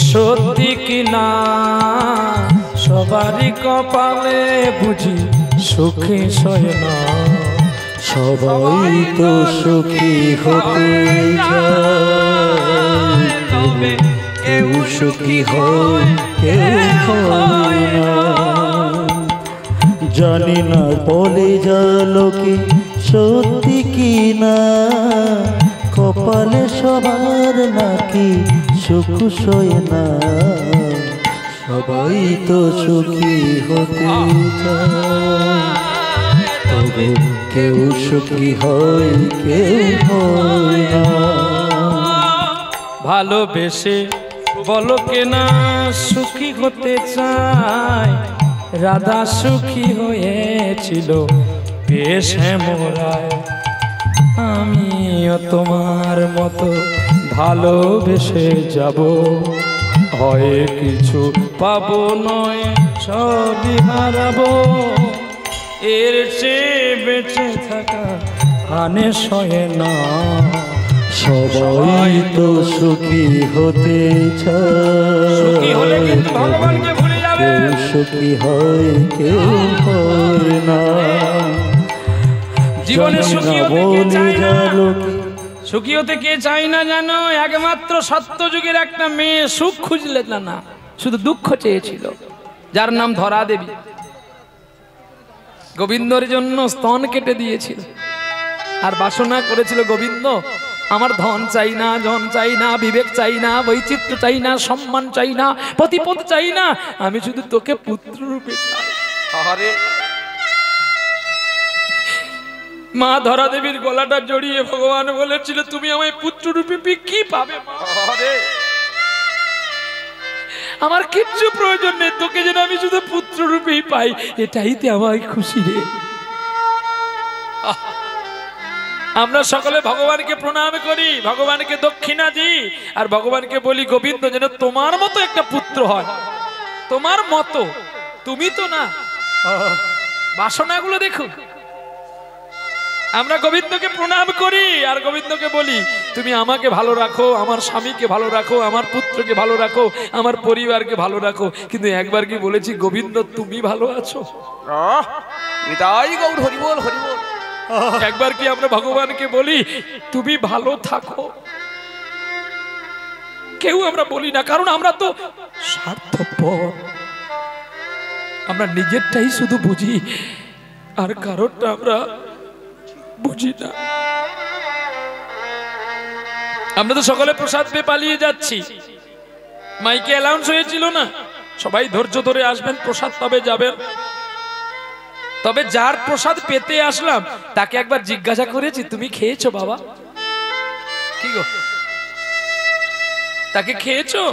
সত্যি কিনা, সবারই কপালে বুঝি সুখে সয় না। সবাই তো সুখী হতে চায়, তবে কেউ সুখী হয় কেউ হয় না। জানি না বলে যা লোকে সত্যি কি না, কপালে সবার নাকি সুখ সয় না। সবাই তো সুখী হতে চায়, তবে কেউ সুখী হয় কেউ হয় না। ভালোবেসে বলো কেনা সুখী হতে চায়, রাধা সুখী হয়েছিল বেশ মোরায়। আমিও তোমার মতো ভালোবেসে যাব, হয় কিছু পাবো নয় সবই হারাবো। এর চেয়ে বেঁচে থাকা আনে সয় না। সবাই তো সুখী হতে সুখী হলে কিন্তু ভগবানকে ভুলে যাবে। কেউ সুখী হয় কেউ হয় না। জীবনে সুখী হতে কে চায় না? সুখী হতে কে চায় না জানো? একমাত্র সত্যযুগের একটা মেয়ে সুখ খুঁজলে না, শুধু দুঃখ চেয়েছিল, যার নাম ধরা দেবী। গোবিন্দর জন্য স্তন কেটে দিয়েছিল আর বাসনা করেছিল, গোবিন্দ আমার ধন চাই না, জন চাই না, বিবেক চাই না, বৈচিত্র্য চাই না, সম্মান চাই না, প্রতিপদ চাই না, আমি শুধু তোকে পুত্র রূপে চাই। আরে মা ধরা দেবীর গলাটা জড়িয়ে ভগবান বলেছিল, তুমি আমায় পুত্র রূপে কি পাবে মা? আরে আমার কিচ্ছু প্রয়োজন নেই, তোকে যেন আমি শুধু পুত্র রূপেই পাই, এটাইতে আমার খুশি রে। আমরা সকলে ভগবানকে প্রণাম করি, ভগবানকে দক্ষিণা দিই, আর ভগবানকে বলি গোবিন্দ যেন তোমার মতো একটা পুত্র হয়। তোমার মতো, তুমি তো না। বাসনাগুলো দেখো। আমরা গোবিন্দকে প্রণাম করি আর গোবিন্দকে বলি তুমি আমাকে ভালো রাখো, আমার স্বামীকে ভালো রাখো, আমার পুত্রকে ভালো রাখো, আমার পরিবারকে ভালো রাখো। কিন্তু একবার কি বলেছি গোবিন্দ তুমি ভালো আছো? নিতাই গৌর হরি বল হরি বল। একবার কি আমরা ভগবানকে বলি তুমি ভালো থাকো? কেউ আমরা বলি না, কারণ আমরা তো স্বার্থপর। আমরা নিজেরটাই শুধু বুঝি আর কারোরটা আমরা বুঝি না। আমরা তো সকলে প্রসাদ পেয়ে পালিয়ে যাচ্ছি। মাইকে অ্যানাউন্স হয়েছিল না, সবাই ধৈর্য ধরে আসবেন, প্রসাদ পাবে যাবেন। তবে যার প্রসাদ পেতে আসলাম তাকে একবার জিজ্ঞাসা করেছি তুমি খেয়েছো বাবা? কি গো, তাকে খেয়েছো?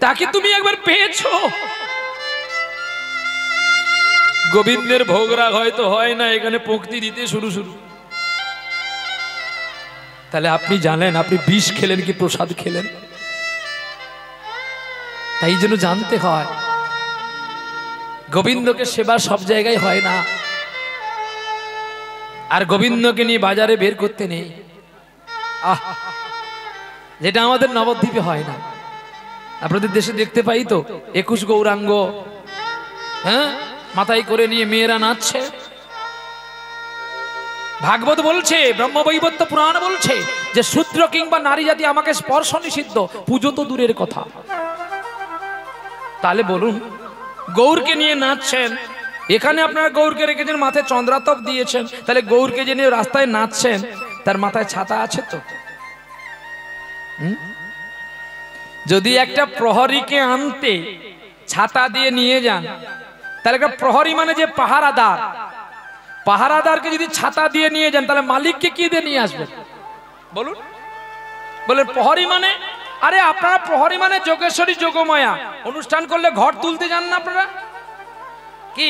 তাকে তুমি একবার পেয়েছো? গোবিন্দের ভোগরাগ হয়তো হয় না, এখানে পঙ্ক্তি দিতে শুরু। তাহলে আপনি জানেন আপনি বিষ খেলেন কি প্রসাদ খেলেন? তাই জন্য জানতে হয় গোবিন্দকে সেবা সব জায়গায় হয় না, আর গোবিন্দকে নিয়ে বাজারে বের করতে নেই। যেটা আমাদের নবদ্বীপে হয় না। আপনাদের দেশে দেখতে পাই তো 21 গৌরাঙ্গ, হ্যাঁ, মাথায় করে নিয়ে মেয়েরা নাচছে। ভাগবত বলছে, ব্রহ্মবৈবর্ত পুরাণ বলছে যে শূদ্র কিংবা নারী জাতি আমাকে স্পর্শ নিষিদ্ধ, পুজো তো দূরের কথা। তাহলে বলুন, গৌরকে নিয়ে নাচছেন, এখানে আপনারা গৌরকে রেখেছেন, মাথায় চন্দ্রাতপ দিয়েছেন, তাহলে গৌরকে যে নিয়ে রাস্তায় নাচছেন তার মাথায় ছাতা আছে তো? যদি একটা প্রহরীকে আনতে ছাতা দিয়ে নিয়ে যান, তাহলে একটা প্রহরী মানে যে পাহারাদার, পাহারাদারকে যদি ছাতা দিয়ে নিয়ে যান তাহলে মালিককে কি দিয়ে নিয়ে আসবেন বলুন? বলে প্রহরী মানে, আরে আপনারা প্রহরী মানে যোগেশ্বরী যোগমায়া অনুষ্ঠান করলে ঘর তুলতে যান না আপনারা? কি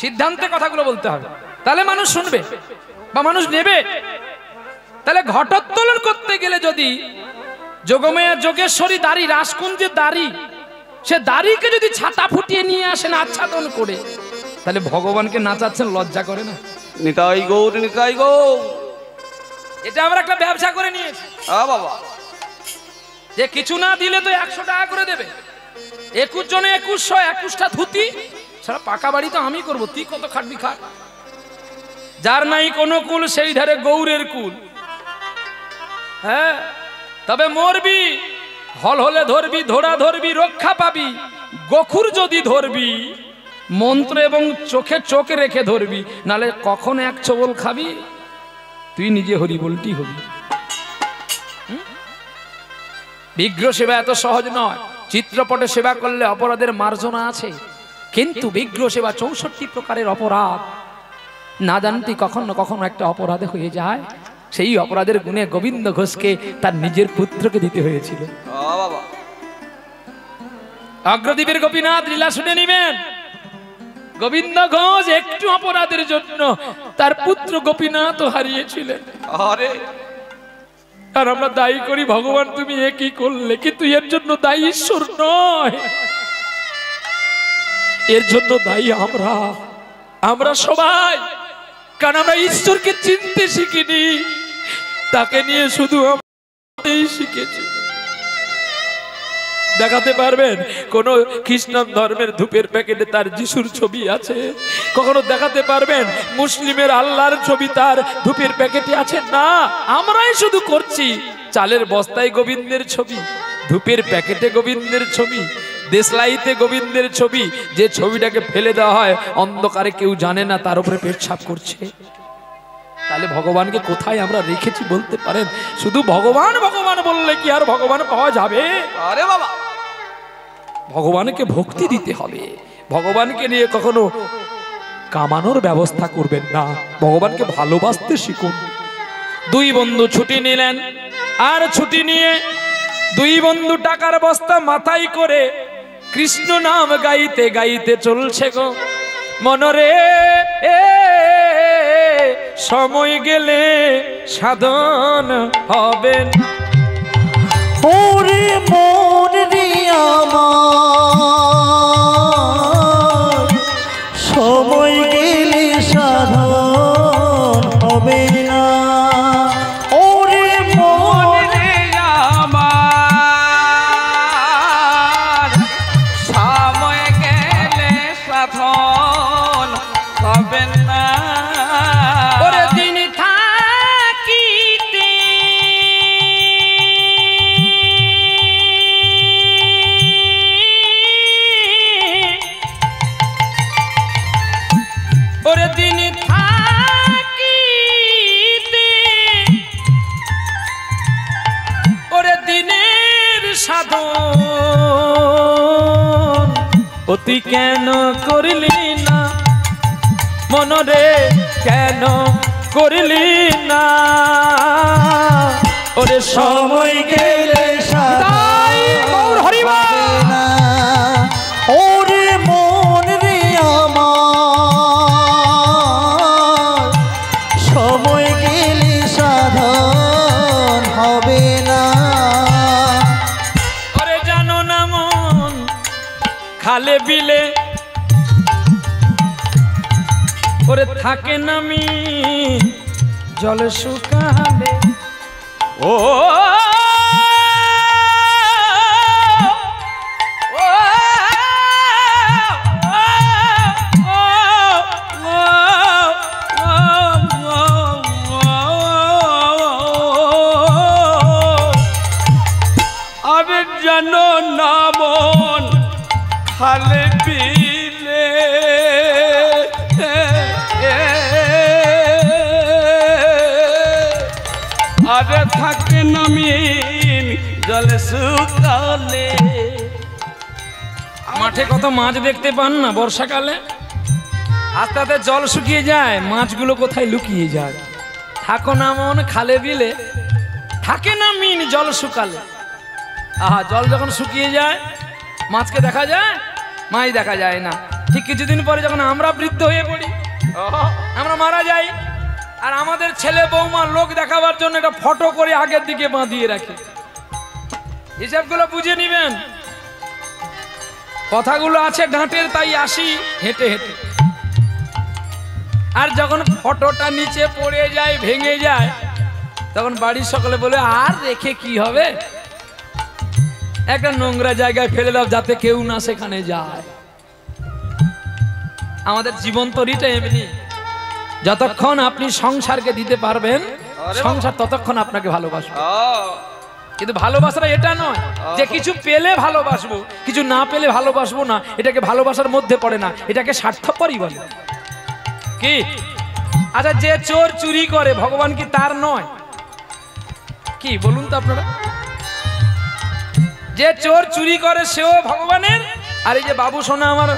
সিদ্ধান্তে কথাগুলো বলতে হবে, তাহলে মানুষ শুনবে বা মানুষ নেবে। তাহলে ঘটোত্তোলন করতে গেলে যদি যোগমায়া যোগেশ্বরী দাড়ি, রাসকুঞ্জের দাড়ি, সে দাড়িকে যদি ছাতা ফুটিয়ে নিয়ে আসেন আচ্ছাদন করে, তাহলে ভগবানকে নাচাচ্ছেন, লজ্জা করে না? নিতাই গৌর, নিতাই গৌর। এটা আমরা একটা ব্যবসা করে নিয়েছি বাবা, যে কিছু না দিলে তো 100 টাকা করে দেবে। 21 জনে 2100, 21টা ধুতি, সারা পাকা বাড়ি তো আমি করবো, তুই কত খাটবি খাট। যার নাই কোনো কুল সেই ধারে গৌরের কুল। হ্যাঁ, তবে মরবি, হল হলে ধরবি, ধরা ধরবি, রক্ষা পাবি। গোখুর যদি ধরবি, মন্ত্র এবং চোখে চোখ রেখে ধরবি, নালে কখন এক চবল খাবি, তুই নিজে হরি বলটি হবি। বিগ্রহ সেবা এত সহজ নয়। চিত্রপটে সেবা করলে অপরাধের মার্জনা আছে, কিন্তু বিগ্রহ সেবা 64 প্রকারের অপরাধ না জানতে কখনো কখনো একটা অপরাধ হয়ে যায়। সেই অপরাধের গুণে গোবিন্দ ঘোষকে তার নিজের পুত্রকে দিতে হয়েছিল। অগ্রদ্বীপের গোপীনাথ লীলা শুনে নিবেন। গোবিন্দ ঘোষ একটু অপরাধের জন্য তার পুত্র গোপীনাথ হারিয়েছিলেন। আরে, আর আমরা দায়ী করি ভগবান তুমি এ কি করলে, কিন্তু এর জন্য দায়ী ঈশ্বর নয়, এর জন্য দায়ী আমরা সবাই। কারণ আমরা ঈশ্বরকে চিনতে শিখিনি, তাকে নিয়ে শুধু আমরাই শিখেছি। দেখাতে পারবেন কোন খ্রিস্টান ধর্মের ধূপের প্যাকেটে তার যিশুর ছবি আছে? কখনো দেখাতে পারবেন মুসলিমের আল্লাহর ছবি তার ধূপের প্যাকেটে আছে? না, আমরাই শুধু করছি। চালের বস্তায় গোবিন্দের ছবি, ধূপের প্যাকেটে গোবিন্দের ছবি, দেশলাইতে গোবিন্দের ছবি। যে ছবিটাকে ফেলে দেওয়া হয় অন্ধকারে, কেউ জানে না তার উপরে পেটছাপ করছে। তাহলে ভগবানকে কোথায় আমরা রেখেছি বলতে পারেন? শুধু ভগবান ভগবান বললে কি আর ভগবান পাওয়া যাবে? আরে বাবা, ভগবানকে ভক্তি দিতে হবে। ভগবানকে নিয়ে কখনো কামানোর ব্যবস্থা করবেন না, ভগবানকে ভালোবাসতে শিখুন। দুই বন্ধু ছুটি নিলেন, আর ছুটি নিয়ে দুই বন্ধু টাকার বস্তা মাথায় করে কৃষ্ণ নাম গাইতে গাইতে চলছে গো। মনরে সময় গেলে সাধন হবেন। ওরে মন রে আমার, সময় গেলে সাধন হবে না। ওরে মন রে আমার, সময় গেলে সাধন হবে না। ওরে দিন থাকিতে ওরে দিন থাকিতে ওরে দিনের সাধন অতি কেন করলি না মনরে, কেন করলি না? ওরে সময় গেলে সাধন হবে না। ওরে মন রে আমার, সময় গেলে সাধন হবে না। ওরে জানো না মন খালে বিলে ওরে থাকে নামি জলে শুকালে। ও খালে বিলে আরে থাকে নামিন জলে শুকালে। মাঠে কত মাছ দেখতে পান না বর্ষাকালে, আস্তে আস্তে জল শুকিয়ে যায়, মাছগুলো কোথায় লুকিয়ে যায়। থাকো না মন খালে বিলে, থাকে না মিন জল শুকালে। আহা, জল যখন শুকিয়ে যায় মাছকে দেখা যায়, মাছ দেখা যায় না। ঠিক কিছুদিন পরে যখন আমরা বৃদ্ধ হয়ে পড়ি, আমরা মারা যাই, আর আমাদের ছেলে বৌমা লোক দেখাবার জন্য একটা ফটো করে আগের দিকে বাঁধিয়ে রাখে। হিসাবগুলো বুঝে নিবেন, কথাগুলো আছে ডাঁটের, তাই আসি হেঁটে হেঁটে। আর যখন ফটোটা নিচে পড়ে যায়, ভেঙে যায়, তখন বাড়ির সকলে বলে আর রেখে কি হবে, একটা নোংরা জায়গায় ফেলে দাও যাতে কেউ না সেখানে যায়। আমাদের জীবন তরিটা এমনি, যতক্ষণ আপনি সংসারকে দিতে পারবেন সংসার ততক্ষণ আপনাকে ভালোবাসবে। কিন্তু ভালোবাসাটা এটা নয় যে কিছু পেলে ভালোবাসবো, কিছু না পেলে ভালোবাসবো না, এটাকে ভালোবাসার মধ্যে পড়ে না, এটাকে স্বার্থপরই বলে। কি আচ্ছা, যে চোর চুরি করে ভগবান কি তার নয়? কি বলুন তো আপনারা? যে চোর চুরি করে সেও ভগবানের, আর এই যে বাবু সোনা আমার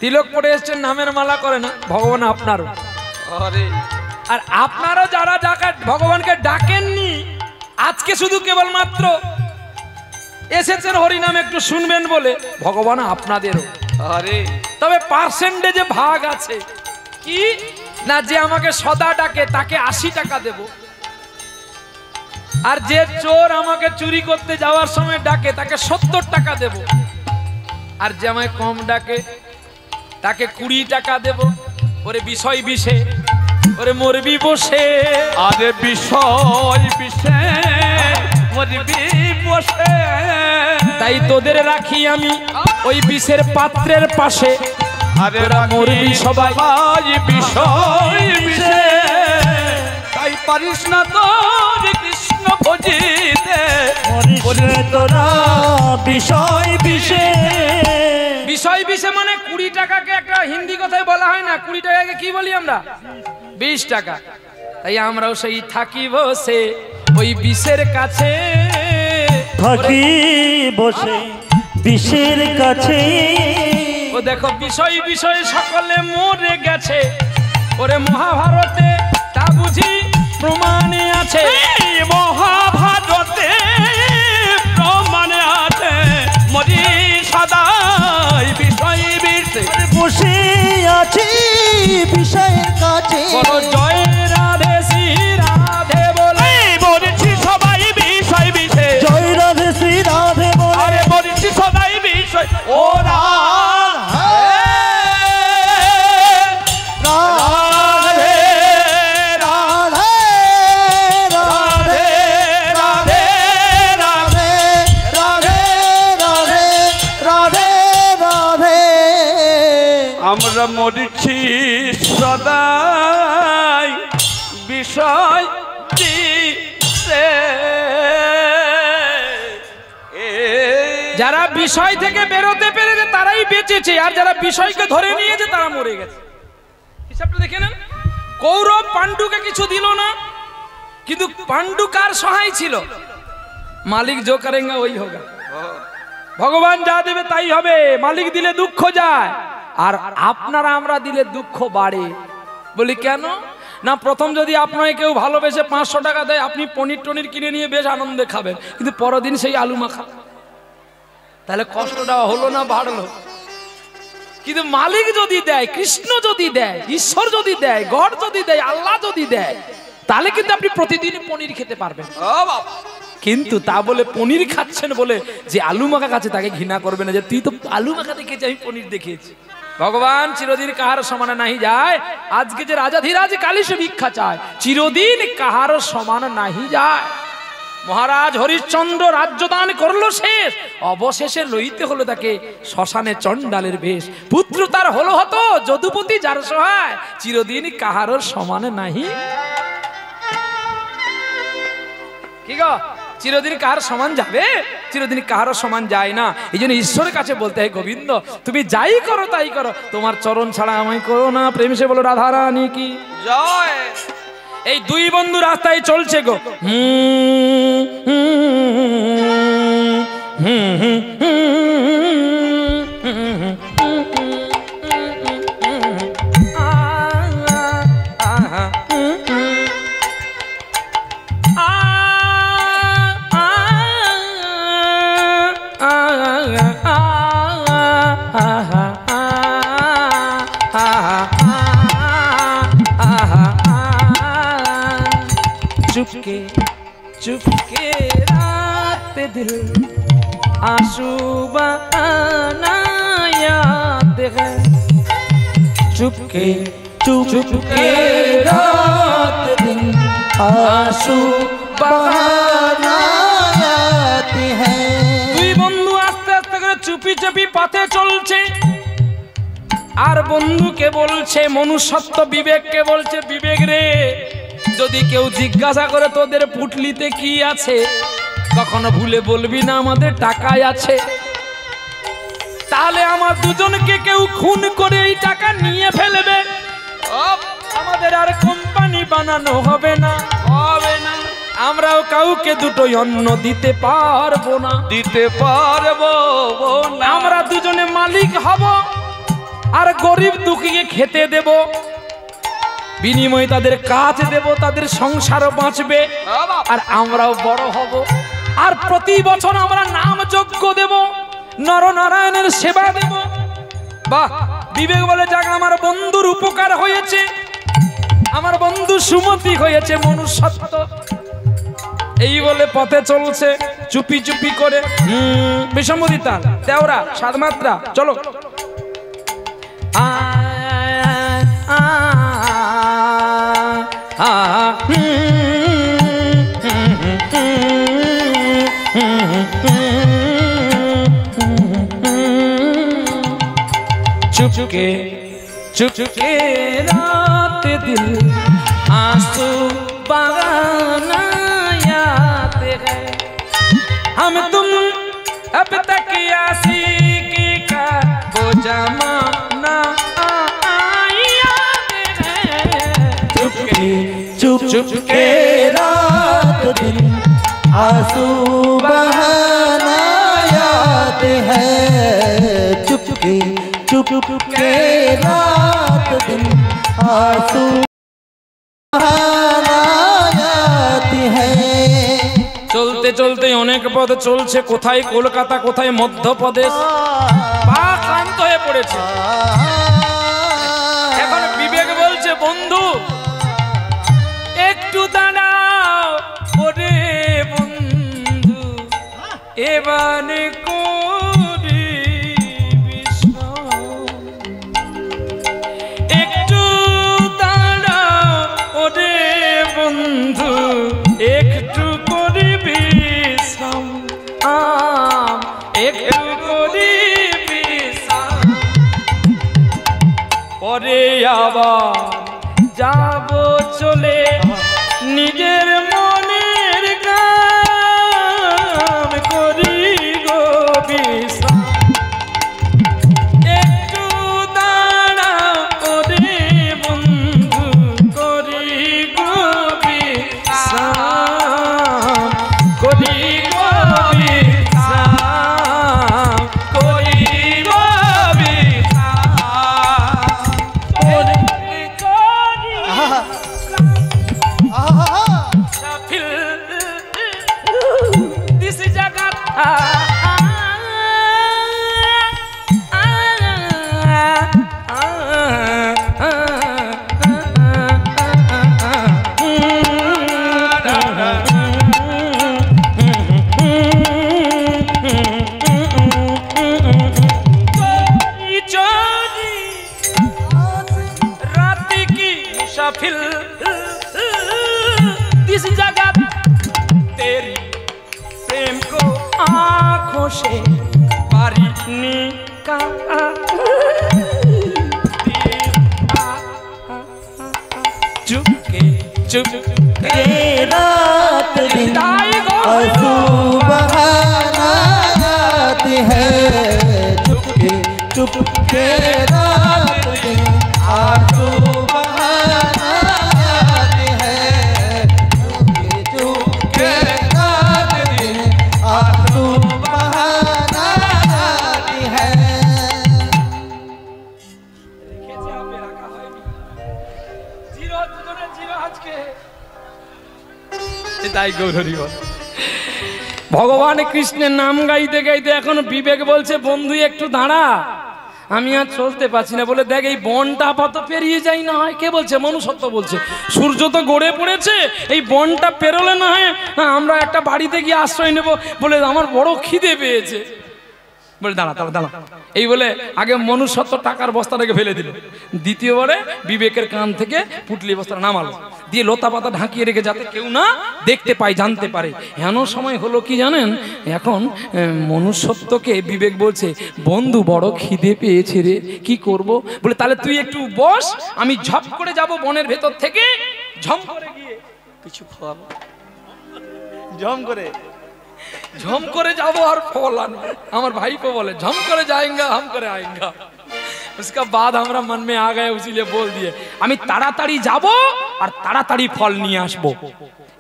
তিলক পড়ে এসছেন, নামের মালা করে না, ভগবান আপনারও। আর আপনারা যারা ভগবানকে ডাকেননি, আজকে শুধু কেবলমাত্র এসেছেন হরিনাম একটু শুনবেন বলে, ভগবান আপনাদেরও। তবে পার্সেন্টেজে ভাগ আছে, কি না যে আমাকে সদা ডাকে তাকে 80 টাকা দেব, আর যে চোর আমাকে চুরি করতে যাওয়ার সময় ডাকে তাকে 70 টাকা দেব, আর যে আমায় কম ডাকে তাকে 20 টাকা দেব। ওরে বিষয় বিষে, ওরে মরবি বসে, আরে বিষয় বিষে মরবি বসে। তাই তোদের রাখি আমি ওই বিষের পাত্রের পাশে, আরে মরবি সবাই বিষয় বিষে। তাই পারিস না তোর কৃষ্ণ ভজিতে, তোরা বিষয় বিষে। বিষয় বিষে মানে 20 টাকাকে একটা হিন্দি কথায় বলা হয় না, 20 টাকাকে কি বলি আমরা? 20 টাকা। তাই আমরাও সেই থাকি বসে ওই বিষের কাছে, থাকি বসে বিষের কাছে। ও দেখো বিষয় বিষয় সকলে মরে গেছে, ওরে মহাভারতে তা বুঝি প্রমাণে আছে। মহাভারতে প্রমাণে আছে, মরি সদাই বিষয় বিষে বসে আছি বিষয়ের কাছে। বলো জয় রাধে শ্রী রাধে বলে, মরেছি সবাই বিষয় বিষে। জয় রাধে শ্রী রাধে বলে, আরে মরেছি সবাই বিষয়। ও আমরা মরেছি সদাই বিষয় দিতে। যারা বিষয় থেকে বেরোতে পেরেছে তারাই বেঁচেছে, আর যারা বিষয়কে ধরে নিয়েছে তারা মরে গেছে। হিসাবটা দেখে নেন, কৌরব পাণ্ডুকে কিছু দিল না, কিন্তু পাণ্ডু কার সহায় ছিল? মালিক জো করেঙ্গা ওই হোগা। ভগবান যা দেবে তাই হবে, মালিক দিলে দুঃখ যায়, আর আপনারা আমরা দিলে দুঃখ বাড়ে। বলি কেন না, প্রথম যদি আপনাকে কেউ ভালোবেসে 500 টাকা দেয়, আপনি পনির টনির কিনে নিয়ে বেশ আনন্দে খাবেন, কিন্তু পরের দিন সেই আলু মাখা, তাহলে কষ্টটা হলো না বাড়লো? কিন্তু মালিক যদি দেয়, কৃষ্ণ যদি দেয়, ঈশ্বর যদি দেয়, গড যদি দেয়, আল্লাহ যদি দেয়, তাহলে কিন্তু আপনি প্রতিদিন পনির খেতে পারবেন। কিন্তু তা বলে পনির খাচ্ছেন বলে যে আলু মাখা খাচ্ছে তাকে ঘৃণা করবে না, যে তুই তো আলু মাখা দেখেছি, আমি পনির দেখেছি। ভগবান চিরদিন কাহার সমান নাহি যায়, আজকে যে রাজাধিরাজ কালী সে ভিক্ষা চায়, চিরদিন কাহার সমান নাহি যায়। মহারাজ হরিশ্চন্দ্র রাজ্যদান করলো শেষ, অবশেষে লইতে হলো তাকে শ্মশানে চণ্ডালের বেশ। পুত্র তার হলো হতো যদুপতি যার সহায়, চিরদিন কাহার সমান নাহি। কি গো, চিরদিন কার সমান যাবে? চিরদিন কারো সমান যায় না। এই জন্য ঈশ্বরের কাছে বলতে হয়, গোবিন্দ তুমি যাই করো তাই করো, তোমার চরণ ছাড়া আমায় করো না। প্রেম সে বলো রাধারানী কি জয়। এই দুই বন্ধু রাস্তায় চলছে গো, चुपके चुपके रात दिल आंसू बहाना याद है। चुपके चुपके रात दिल आंसू बहाना याद है। দুই বন্ধু আস্তে আস্তে করে চুপি চুপি পথে চলছে, আর বন্ধুকে বলছে, মনুষ্যত্ব বিবেককে বলছে, বিবেক রে, যদি কেউ জিজ্ঞাসা করে তোদের পুটলিতে কি আছে, কখনো ভুলে বলবি না আমাদের টাকায় আছে। তাহলে আমার দুজনকে কেউ খুন করে এই টাকা নিয়ে ফেলবে, আমাদের আর কোম্পানি বানানো হবে না, হবে না। আমরাও কাউকে দুটোই অন্ন দিতে পারবো না, দিতে পারবো না। আমরা দুজনে মালিক হব আর গরিব দুঃখীকে খেতে দেব, বিনিময়ে তাদের কাজ দেব, তাদের সংসারও বাঁচবে আর আমরাও বড় হব। আর প্রতি বছর আমরা নাম যজ্ঞ দেব, নরনারায়ণের সেবা দেব। বাহ, বিবেক বলে যাক আমার বন্ধুর উপকার হয়েছে, আমার বন্ধু সুমতি হয়েছে, মনুষ্যত্ব। এই বলে পথে চলছে চুপি চুপি করে। বিষম্বদী তাল, তেওরা, সাতমাত্রা, চলো। चुपके चुपके रात दिल आंसू बहाना याद है। हम तुम अब तक आशिकी का वो जमाना याद है। चुपके चुपके रात दिल आंसू बहाना याद है। चुपके चुपके रात दिन आंसू बहाना याद है। চলতে চলতে অনেক পথ চলছে, কোথায় কলকাতা কোথায় মধ্যপ্রদেশ, পা ক্লান্ত হয়ে পড়েছে। এখন বিবেক বলছে, বন্ধু একটু দাঁড়াও, ওরে বন্ধু এবারে করি বিশ্রাম। একটু দাঁড়াও ওরে বন্ধু একটু করি বিশ্রাম, একটু করি বিশ্রাম, পরে আবার যাব চলে নিজের মনের গান করি গো বিশ্রাম। একটু দাঁড়াও ওরে বন্ধু করি গো বিশ্রাম, করি গো বিশ্রাম, করি গো से पारी निकाल चुपके चुपके रात दिन आंसू बहाना चुप के रात दिन आंसू बहाना है, चुप के रात दिन आंसू बहाना है। ভগবান কৃষ্ণের নাম গাইতে গাইতে এখন বিবেক বলছে বন্ধু একটু দাঁড়া, আমি আর চলতে পারছি না। বলে দেখ এই বনটা আপাতত পেরিয়ে যাই না হয়। কে বলছে? মনুষ্যত্ব বলছে। সূর্য তো গড়ে পড়েছে, এই বনটা পেরোলে না হয় আমরা একটা বাড়িতে গিয়ে আশ্রয় নেব। বলে আমার বড় খিদে পেয়েছে। বলে দাঁড়া দাঁড়া দাঁড়া, এই বলে আগে মনুষ্যত্ব টাকার বস্তাটাকে ফেলে দিল। দ্বিতীয়বারে বিবেকের কান থেকে পুটলি বস্তা নামালো, দিয়ে লতা পাতা ঢাকিয়ে রেখে যাতে কেউ না দেখতে পায়, জানতে পারে। এমন সময় হলো কি জানেন, এখন মনুষ্যত্বকে বিবেক বলছে বন্ধু বড় খিদে পেয়েছে রে, কি করব? বলে তাহলে তুই একটু বস, আমি ঝপ করে যাব বনের ভেতর থেকে, ঝম করে গিয়ে কিছু খাওয়াবো। झम करे जाबो और फल आने। हमार भाई को बोले झम करे जाएंगे हम करे आएंगे। उसका बाद हमारा मन में आ गया, इसीलिए बोल दिए आमी ताड़ाताड़ी जाबो और ताड़ाताड़ी फल निये आसबो।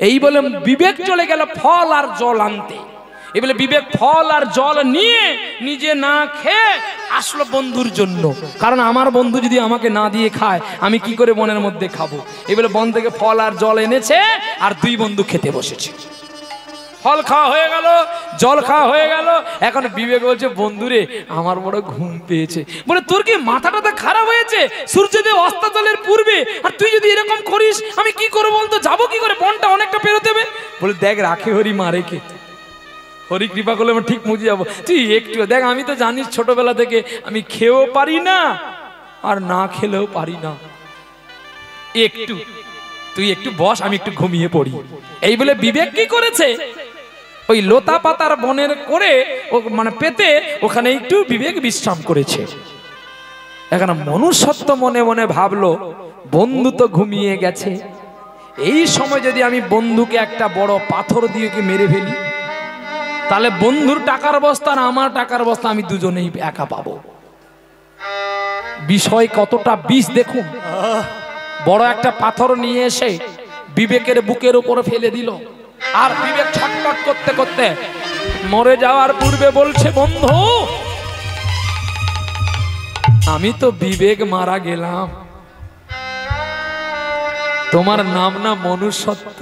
এই বলে বিবেক চলে গেল ফল আর জল আনতে। এই বলে বিবেক ফল আর জল নিয়ে নিজে না খেয়ে আসলো বন্ধুর জন্য, কারণ আমার বন্ধু যদি আমাকে না দিয়ে খায় আমি কি করে বনের মধ্যে খাবো। এই বলে বন থেকে ফল আর জল এনেছে, আর দুই বন্ধু খেতে বসেছে। ফল খাওয়া হয়ে গেল, জল খাওয়া হয়ে গেল। এখন বিবেক বলছে বন্ধুরে আমার বড় ঘুম পেয়েছে। বলে তোর কি মাথাটা খারাপ হয়েছে? সূর্যদেব অস্তাচলের পূর্বে আর তুই যদি এরকম করিস আমি কি করবো বলতো? যাবো কি করে? বনটা অনেকটা পেরোতে হবে। বলে দেখ রাখে হরি মারে কে, হরি কৃপা করলে আমি ঠিক মুছে যাবো। তুই একটু দেখ, আমি তো জানিস ছোটবেলা থেকে আমি খেয়েও পারি না আর না খেলেও পারি না, একটু তুই একটু বস, আমি একটু ঘুমিয়ে পড়ি। এই বলে বিবেক কি করেছে, ওই লতা পাতার বনের করে মানে পেতে ওখানে একটু বিবেক বিশ্রাম করেছে। এখন মনুষ্যত্ব মনে মনে ভাবলো বন্ধু তো ঘুমিয়ে গেছে, এই সময় যদি আমি বন্ধুকে একটা বড় পাথর দিয়ে কি মেরে ফেলি, তাহলে বন্ধুর টাকার বস্তা আর আমার টাকার বস্তা আমি দুজনেই একা পাবো। বিষয় কতটা বিষ দেখুন। বড় একটা পাথর নিয়ে এসে বিবেকের বুকের উপরে ফেলে দিল, আর বিবেক ছটফট করতে করতে মরে যাওয়ার পূর্বে বলছে বন্ধু আমি তো বিবেক মারা গেলাম, তোমার নাম না মনুষ্যত্ব,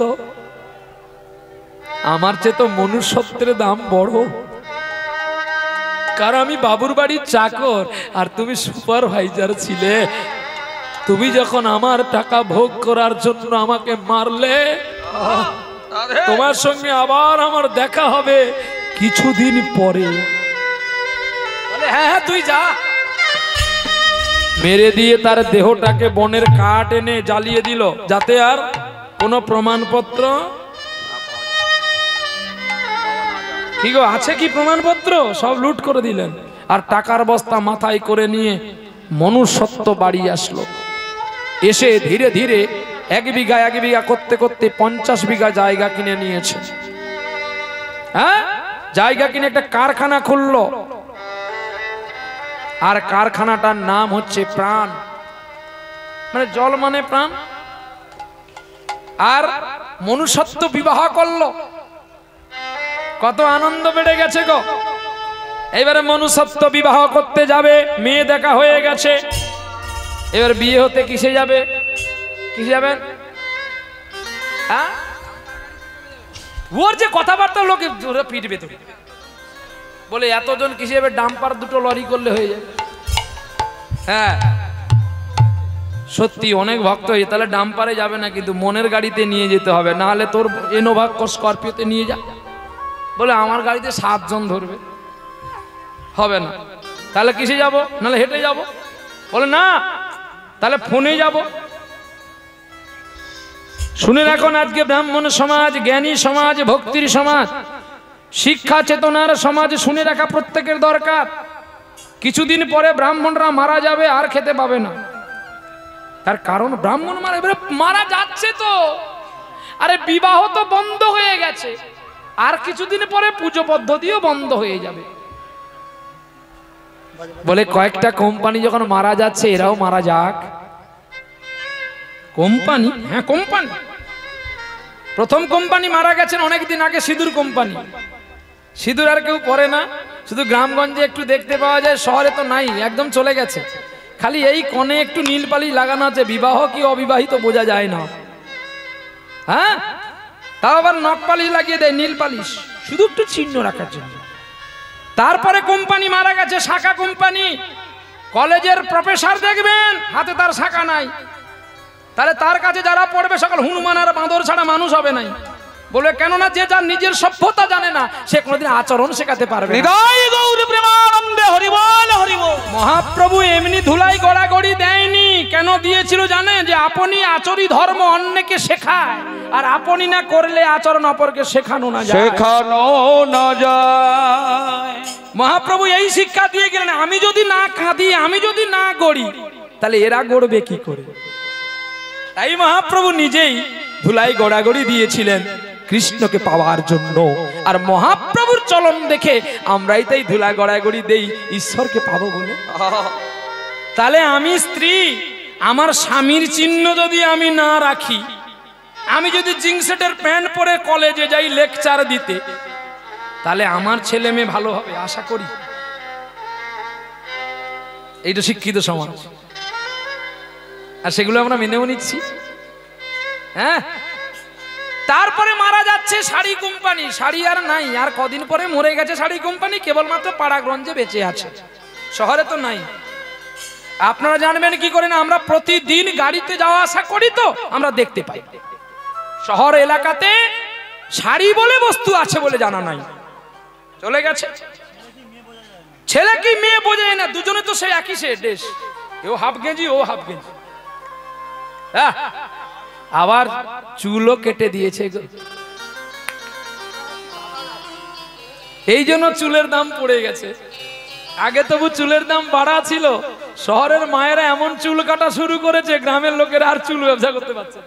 আমার চেয়ে তো মনুষ্যত্বের দাম বড়, কারণ আমি বাবুর বাড়ির চাকর আর তুমি সুপারভাইজার ছিলে। তুমি যখন আমার টাকা ভোগ করার জন্য আমাকে মারলে, তোমার সঙ্গে আবার আমার দেখা হবে কিছুদিন পরে। হ্যাঁ হ্যাঁ তুই যা। মেরে দিয়ে তার দেহটাকে বনের কাঠ এনে জ্বালিয়ে দিল, যাতে আর কোনো প্রমাণপত্র কি গো আছে কি প্রমাণপত্র সব লুট করে দিলেন। আর টাকার বস্তা মাথায় করে নিয়ে মনুষ্যত্ব বাড়ি আসলো। এসে ধীরে ধীরে এক বিঘা করতে করতে 50 বিঘা জায়গা কিনে নিয়েছে। হ্যাঁ, জায়গা কিনে একটা কারখানা খুললো, আর কারখানাটার নাম হচ্ছে প্রাণ, মানে জল মানে প্রাণ। আর মনুষ্যত্ব বিবাহ করলো, কত আনন্দ বেড়ে গেছে গো। এবারে মনুষ্যত্ব বিবাহ করতে যাবে, মেয়ে দেখা হয়ে গেছে, এবার বিয়ে হতে কিসে যাবে? কিসে যাবেন? হ্যাঁ, ওর যে কথাবার্তা লোকে পিটবে তো, বলে এতজন কিসে যাবে? ডাম্পার দুটো লরি করলে হয়ে যাবে। হ্যাঁ সত্যি অনেক ভক্ত হয়ে, তাহলে ডাম্পারে যাবে না, কিন্তু মনের গাড়িতে নিয়ে যেতে হবে, না হলে তোর ইনোভা স্করপিওতে নিয়ে যা। বলে আমার গাড়িতে 7 জন ধরবে, হবে না, তাহলে কিসে যাব? নাহলে হেঁটে যাব। বলে না, তাহলে ফোনে যাব। শুনে রাখুন, আজকে ব্রাহ্মণ সমাজ, জ্ঞানী সমাজ, ভক্তির সমাজ, শিক্ষা চেতনার সমাজ শুনে রাখা প্রত্যেকের দরকার। কিছুদিন পরে ব্রাহ্মণরা মারা যাবে, আর খেতে পাবে না। তার কারণ ব্রাহ্মণ মারা যাচ্ছে তো, আরে বিবাহ তো বন্ধ হয়ে গেছে, আর কিছুদিন পরে পুজো পদ্ধতিও বন্ধ হয়ে যাবে। বলে কয়েকটা কোম্পানি যখন মারা যাচ্ছে এরাও মারা যাক। কোম্পানি? হ্যাঁ কোম্পানি। প্রথম কোম্পানি মারা গেছেন অনেকদিন আগে, সিঁদুর কোম্পানি। সিঁদুর আর কেউ পরে না, শুধু গ্রামগঞ্জে একটু দেখতে পাওয়া যায়, শহরে তো নাই, একদম চলে গেছে। খালি এই কনে একটু নীল পালিশ লাগানো আছে, বিবাহ কি অবিবাহিত বোঝা যায় না। হ্যাঁ, তাও আবার নখ পালিশ লাগিয়ে দেয়, নীল পালিশ, শুধু একটু চিহ্ন রাখার জন্য। তারপরে কোম্পানি মারা গেছে, শাখা কোম্পানি। কলেজের প্রফেসর দেখবেন হাতে তার শাখা নাই, তাহলে তার কাছে যারা পড়বে সকল হনুমান আর বাঁদর ছাড়া মানুষ হবে নাই। বলে কেননা যে যার নিজের সভ্যতা জানে না সে কোনোদিন আচরণ শেখাতে পারবে না। মহাপ্রভু এমনি ধুলাই গড়াগড়ি দেয়নি, কেন দিয়েছিল জানেন? যে আপনি আচরি ধর্ম অন্যকে শেখায়, আর আপনি না করলে আচরণ অপরকে শেখানো না যায়, শেখানো না যায়। মহাপ্রভু এই শিক্ষা দিয়ে গেলেন, আমি যদি না কাঁদি, আমি যদি না গড়ি, তাহলে এরা গড়বে কি করে? তাই মহাপ্রভু নিজেই ধুলাই গড়াগড়ি দিয়েছিলেন কৃষ্ণকে পাওয়ার জন্য। আর মহাপ্রভুর চলন দেখে আমরাই তাই ধুলা গড়াগড়ি দেই ঈশ্বরকে পাবো বলে। তাহলে আমি স্ত্রী, আমার স্বামীর চিহ্ন যদি আমি না রাখি, আমি যদি জিন্সেটের প্যান্ট পরে কলেজে যাই লেকচার দিতে, তাহলে আমার ছেলে মেয়ে ভালো হবে আশা করি। এইটা শিক্ষিত সমাজ, আর সেগুলো আমরা মেনেও নিচ্ছি। হ্যাঁ, তারপরে মারা যাচ্ছে শাড়ি কোম্পানি। শাড়ি আর নাই, আর কদিন পরে মরে গেছে শাড়ি কোম্পানি, কেবলমাত্র পাড়াগঞ্জে বেঁচে আছে, শহরে তো নাই। আপনারা জানবেন কি করে না? আমরা প্রতিদিন গাড়িতে যাওয়া আসা করি তো আমরা দেখতে পাই। শহর এলাকাতে শাড়ি বলে বস্তু আছে বলে জানা নাই, চলে গেছে। ছেলে কি মেয়ে বোঝে না, দুজনে তো সে একই সে ড্রেস, ও হাফ গেঞ্জি ও হাফ গেঞ্জি। আবার চুলও কেটে দিয়েছে, এই জন্য চুলের দাম পড়ে গেছে। আগে তবু চুলের দাম বাড়া ছিল, শহরের মায়েরা এমন চুল কাটা শুরু করেছে, গ্রামের লোকেরা আর চুল ব্যবসা করতে পারছে।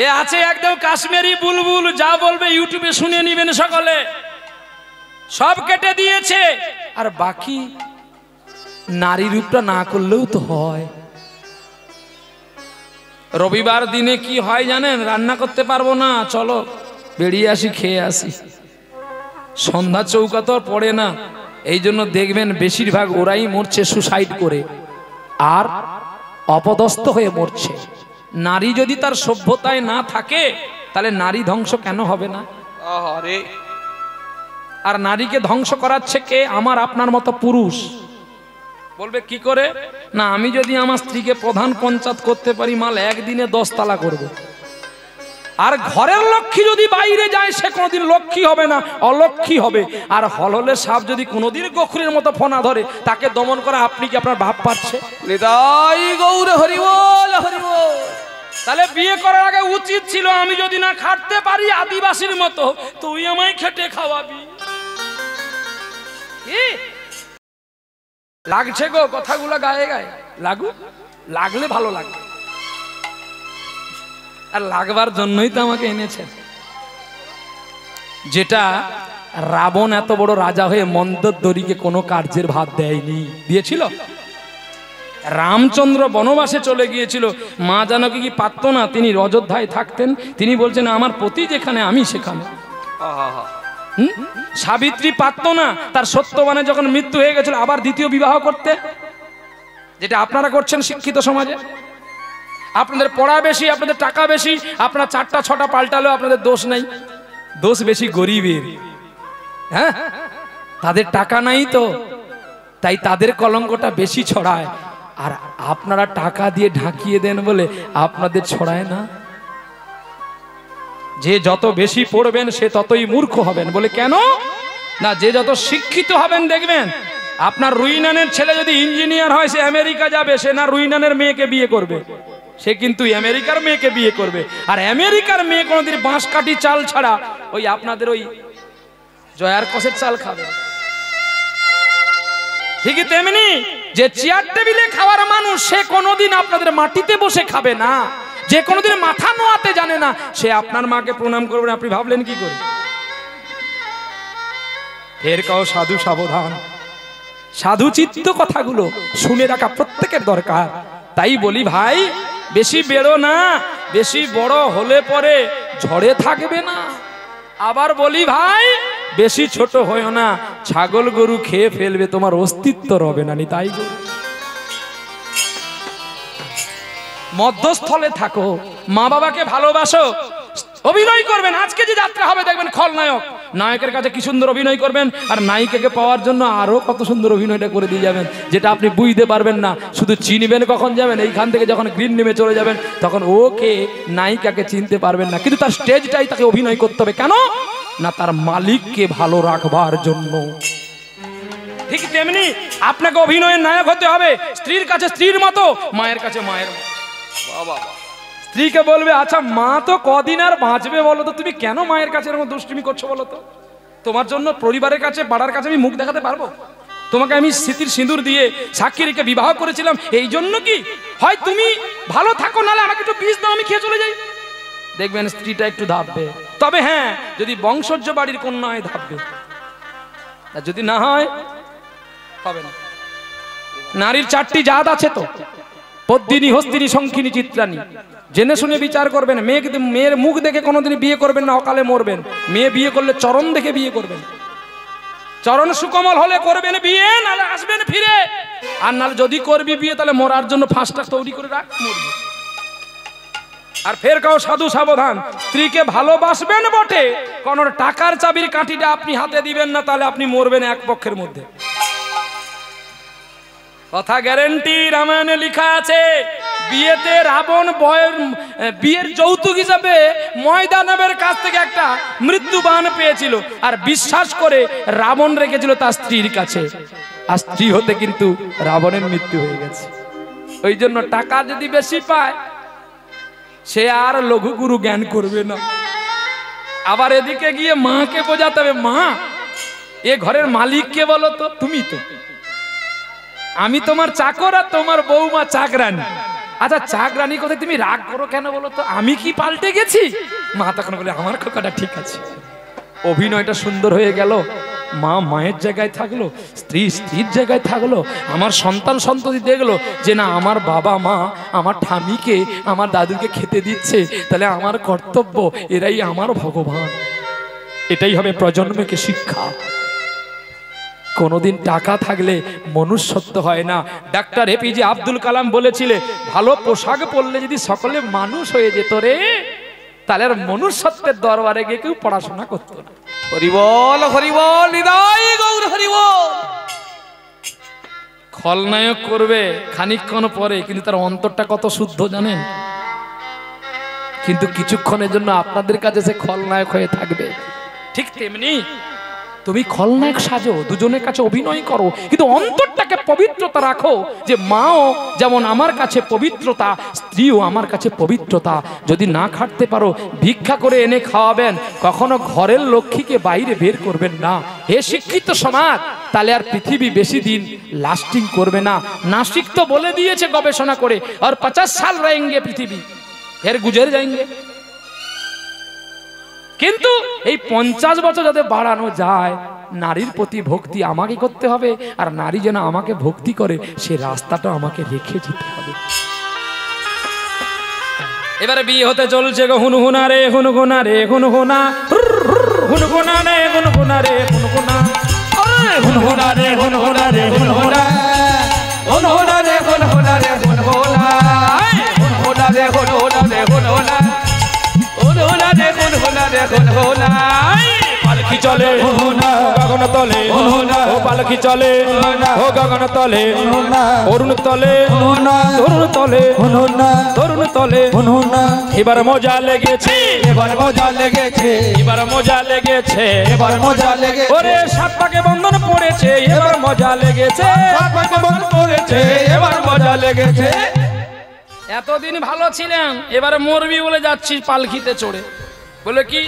এ আছে একদম কাশ্মীরি বুলবুল, যা বলবে ইউটিউবে শুনে নিবেন সকলে, সব কেটে দিয়েছে। আর বাকি নারী রূপটা না করলেও তো হয়। রবিবার দিনে কি হয় জানেন? রান্না করতে পারবো না, চলো বেরিয়ে আসি, খেয়ে আসি। সন্ধ্যা চৌকা তো পড়ে না, এই জন্য দেখবেন বেশিরভাগ ওরাই মরছে সুসাইড করে আর অপদস্থ হয়ে মরছে। নারী যদি তার সভ্যতায় না থাকে তাহলে নারী ধ্বংস কেন হবে না? আর নারীকে ধ্বংস করাচ্ছে কে? আমার আপনার মতো পুরুষ। বলবে কি করে না, আমি যদি আমার স্ত্রীকে প্রধান পঞ্চায়েত করতে পারি, মাল একদিনে 10 তালা করবে। আর ঘরের লক্ষ্মী যদি বাইরে যায় সে কোনোদিন লক্ষ্মী হবে না, অলক্ষ্মী হবে। আর হলহলে সাপ যদি কোনোদিন গোখুরের মতো ফোনা ধরে, তাকে দমন করা আপনি কি আপনার ভাব পাচ্ছে? তাহলে বিয়ে করার আগে উচিত ছিল, আমি যদি না খাটতে পারি আদিবাসীর মতো, তুই আমায় খেটে খাওয়াবি। লাগছে গো কথাগুলো গায়ে গায়ে, লাগুক, লাগলে ভালো লাগবে। আর লাগবার জন্যই তো আমাকে এনেছে। যেটা রাবণ এত বড় রাজা হয়ে মন্দোদরীকে কোনো কার্যের ভাত দেয়নি, দিয়েছিল? রামচন্দ্র বনবাসে চলে গিয়েছিল, মা জানকী কি পারত না? তিনি অযোধ্যায় থাকতেন, তিনি বলছেন আমার পতি যেখানে আমি সেখানে। সাবিত্রী পারত না তার সত্যবানে যখন মৃত্যু হয়ে গেছিল আবার দ্বিতীয় বিবাহ করতে, যেটা আপনারা করছেন শিক্ষিত সমাজে। আপনাদের পড়া বেশি, আপনাদের টাকা বেশি, আপনার 4টা 6টা পাল্টালেও আপনাদের দোষ নাই, দোষ বেশি গরিবের। হ্যাঁ, তাদের টাকা নাই তো, তাই তাদের কলঙ্কটা বেশি ছড়ায়। আর আপনারা টাকা দিয়ে ঢাকিয়ে দেন বলে আপনাদের ছড়ায় না। যে যত বেশি পড়বেন সে ততই মূর্খ হবেন। বলে কেন না, যে যত শিক্ষিত হবেন দেখবেন আপনার রুইনানের ছেলে যদি ইঞ্জিনিয়ার হয় সে আমেরিকা যাবে, সে না রুইনানের মেয়েকে বিয়ে করবে, সে কিন্তু আমেরিকার মেয়েকে বিয়ে করবে। আর আমেরিকার মেয়ে কোনোদিন বাঁশকাঠি চাল ছাড়া ওই আপনাদের ওই জয়ার কষের চাল খাবে। ঠিকই তেমনি যে চেয়ার টেবিলে খাওয়ার মানুষ সে কোনোদিন আপনাদের মাটিতে বসে খাবে না। যে কোনোদিন মাথা নোয়াতে জানে না সে আপনার মাকে প্রণাম করবেন, আপনি ভাবলেন কি করে? ফের কাও সাধু সাবধান। সাধু চিত্ত কথাগুলো শুনে রাখা প্রত্যেকের দরকার। তাই বলি ভাই, বেশি বেরো না, বেশি বড় হলে পরে ঝড়ে থাকবে না। আবার বলি ভাই, বেশি ছোট হয়েও না, ছাগল গরু খেয়ে ফেলবে, তোমার অস্তিত্ব রবে না। তাই মধ্যস্থলে থাকো, মা বাবাকে ভালোবাসো, অভিনয় করবেন। আজকে যে যাত্রা হবে দেখবেন খলনায়ক, নায়কের কাছে কি সুন্দর অভিনয় করবেন, আর নায়িকাকে পাওয়ার জন্য আরো কত সুন্দর অভিনয়টা করে দিয়ে যাবেন, যেটা আপনি বুঝতে পারবেন না। শুধু চিনবেন কখন যাবেন, এইখান থেকে যখন গ্রিন নেমে চলে যাবেন তখন ওকে নায়িকাকে চিনতে পারবেন না। কিন্তু তার স্টেজটাই তাকে অভিনয় করতে হবে। কেন না? তার মালিককে ভালো রাখবার জন্য। ঠিক তেমনি আপনাকে অভিনয়ের নায়ক হতে হবে। স্ত্রীর কাছে স্ত্রীর মতো, মায়ের কাছে মায়ের মতো। স্ত্রীকে বলবে, আচ্ছা মা তো কদিন আর বাঁচবে বলো তো, তুমি কেন মায়ের কাছে এরকম দুষ্টুমি করছো বলো তো? তোমার জন্য পরিবারের কাছে, পাড়ার কাছে আমি মুখ দেখাতে পারবো? তোমাকে আমি স্মৃতির সিঁদুর দিয়ে সাক্ষী রেখে বিবাহ করেছিলাম, এই জন্য কি? হয় তুমি ভালো থাকো, নাহলে আমাকে একটু বিষ দাও, আমি খেয়ে চলে যাই। দেখবেন স্ত্রীটা একটু ধাপবে। তবে হ্যাঁ, যদি বংশজ বাড়ির কন্যা হয় ধাপবে, আর যদি না হয় হবে না। নারীর 4টি জাত আছে তো, পদ্মিনী, হস্তিনী, শঙ্খিনী, চিত্রানী। জেনে শুনে বিচার করবেন। মেয়ের মুখ দেখে কোনোদিন বিয়ে করবেন না, অকালে মরবেন। মেয়ে বিয়ে করলে চরণ দেখে বিয়ে করবেন। চরণ সুকমল হলে করবেন বিয়ে, নাহলে আসবেন ফিরে। আর নাহলে যদি করবি বিয়ে, তাহলে মরার জন্য ফাঁসটা তৈরি করে রাখ, মরবি। আর ফের কাও সাধু সাবধান, স্ত্রীকে ভালোবাসবেন বটে, কোন টাকার চাবির কাঠিটা আপনি হাতে দিবেন না, তাহলে আপনি মরবেন এক পক্ষের মধ্যে। কথা গ্যারেন্টি, রামায়ণে লেখা আছে। বিয়েতে রাবণ বিয়ের যৌতুক হিসাবে ময়দানবের কাছ থেকে একটা মৃত্যুবাণ পেয়েছিল, আর বিশ্বাস করে রাবণ রেখেছিল তার স্ত্রীর কাছে। আর স্ত্রী হতে কিন্তু রাবণের মৃত্যু হয়ে গেছে। ওই জন্য টাকা যদি বেশি পায়, সে আর লঘু গুরু জ্ঞান করবে না। আবার এদিকে গিয়ে মাকে বোঝাতে হবে, মা এ ঘরের মালিক কে বলো তো? তুমি তো। আমি তোমার চাকর, আর তোমার বৌমা চাকরানী। আচ্ছা চাকরানী কোথায়, তুমি রাগ করো কেন বলো তো? আমি কি পাল্টে গেছি? মা তখন বলে, আমার কথাটা ঠিক আছে। অভিনয়টা সুন্দর হয়ে গেল। মা মায়ের জায়গায় থাকলো, স্ত্রী স্ত্রীর জায়গায় থাকলো। আমার সন্তান সন্ততি দেখলো যে না, আমার বাবা মা আমার ঠামিকে, আমার দাদুকে খেতে দিচ্ছে, তাহলে আমার কর্তব্য, এরাই আমার ভগবান। এটাই হবে প্রজন্মকে শিক্ষা। কোনোদিন টাকা থাকলে মনুষ্যত্ব হয় না। ডাক্তার এপিজে আব্দুল কালাম বলেছিলেন, ভালো পোশাক পরলে যদি সকলে মানুষ হয়ে যেত রে, তাহলে আর মনুষ্যত্বের দরবারে গিয়ে কেউ পড়াশোনা করতো না। হরিবল হরিবল, হৃদয় গৌর হরিবল। খলনায়ক করবে খানিকক্ষণ পরে, কিন্তু তার অন্তরটা কত শুদ্ধ জানেন? কিন্তু কিছুক্ষণের জন্য আপনাদের কাছে সে খলনায়ক হয়ে থাকবে। ঠিক তেমনি তুমি খলনায়ক সাজো, দুজনের কাছে অভিনয় করো, কিন্তু অন্তরটাকে পবিত্রতা রাখো। যে মাও যেমন আমার কাছে পবিত্রতা, স্ত্রীও আমার কাছে পবিত্রতা। যদি না খাটতে পারো, ভিক্ষা করে এনে খাওয়াবেন, কখনো ঘরের লক্ষ্মীকে বাইরে বের করবেন না। হে শিক্ষিত সমাজ, তাহলে আর পৃথিবী বেশি দিন লাস্টিং করবে না। নাসিক তো বলে দিয়েছে গবেষণা করে, আর 50 সাল रहेंगे পৃথিবী, ফের গুজর যাएंगे। কিন্তু এই 50 বছর যাতে বাড়ানো যায়, নারীর প্রতি ভক্তি আমাকে করতে হবে, আর নারী যেন আমাকে ভক্তি করে, সে রাস্তাটা আমাকে রেখে যেতে হবে। এবারে বিয়ে হতে চলছে গো, হুনহুনা রে হুনহুনা রে হুনহুনা, হুনহুনা রে হুনহুনা রে হুনহুনা, হুনহুনা রে হুনহুনা রে হুনহুনা, হুনহুনা রে হুনহুনা রে হুনহুনা, হুনহুনা রে হুনহুনা রে হুনহুনা, হুনহুনা রে হুনহুনা রে হুনহুনা। পালকি চলে গগন তলে, ও পালকি চলে ও গগন তলে, অরুণ তলে তরুণ তলে, তরুণ তলে। এবার মজা লেগেছে, এবার মজা লেগেছে, এবার মজা লেগেছে, এবার মজা লেগেছে। ওরে সাত পাকে বন্ধন পড়েছে, এবার মজা লেগেছে, পড়েছে, এবার মজা লেগেছে। এতদিন ভালো ছিলেন, এবারে মরবি বলে যাচ্ছি পালকিতে চড়ে। বলে কি,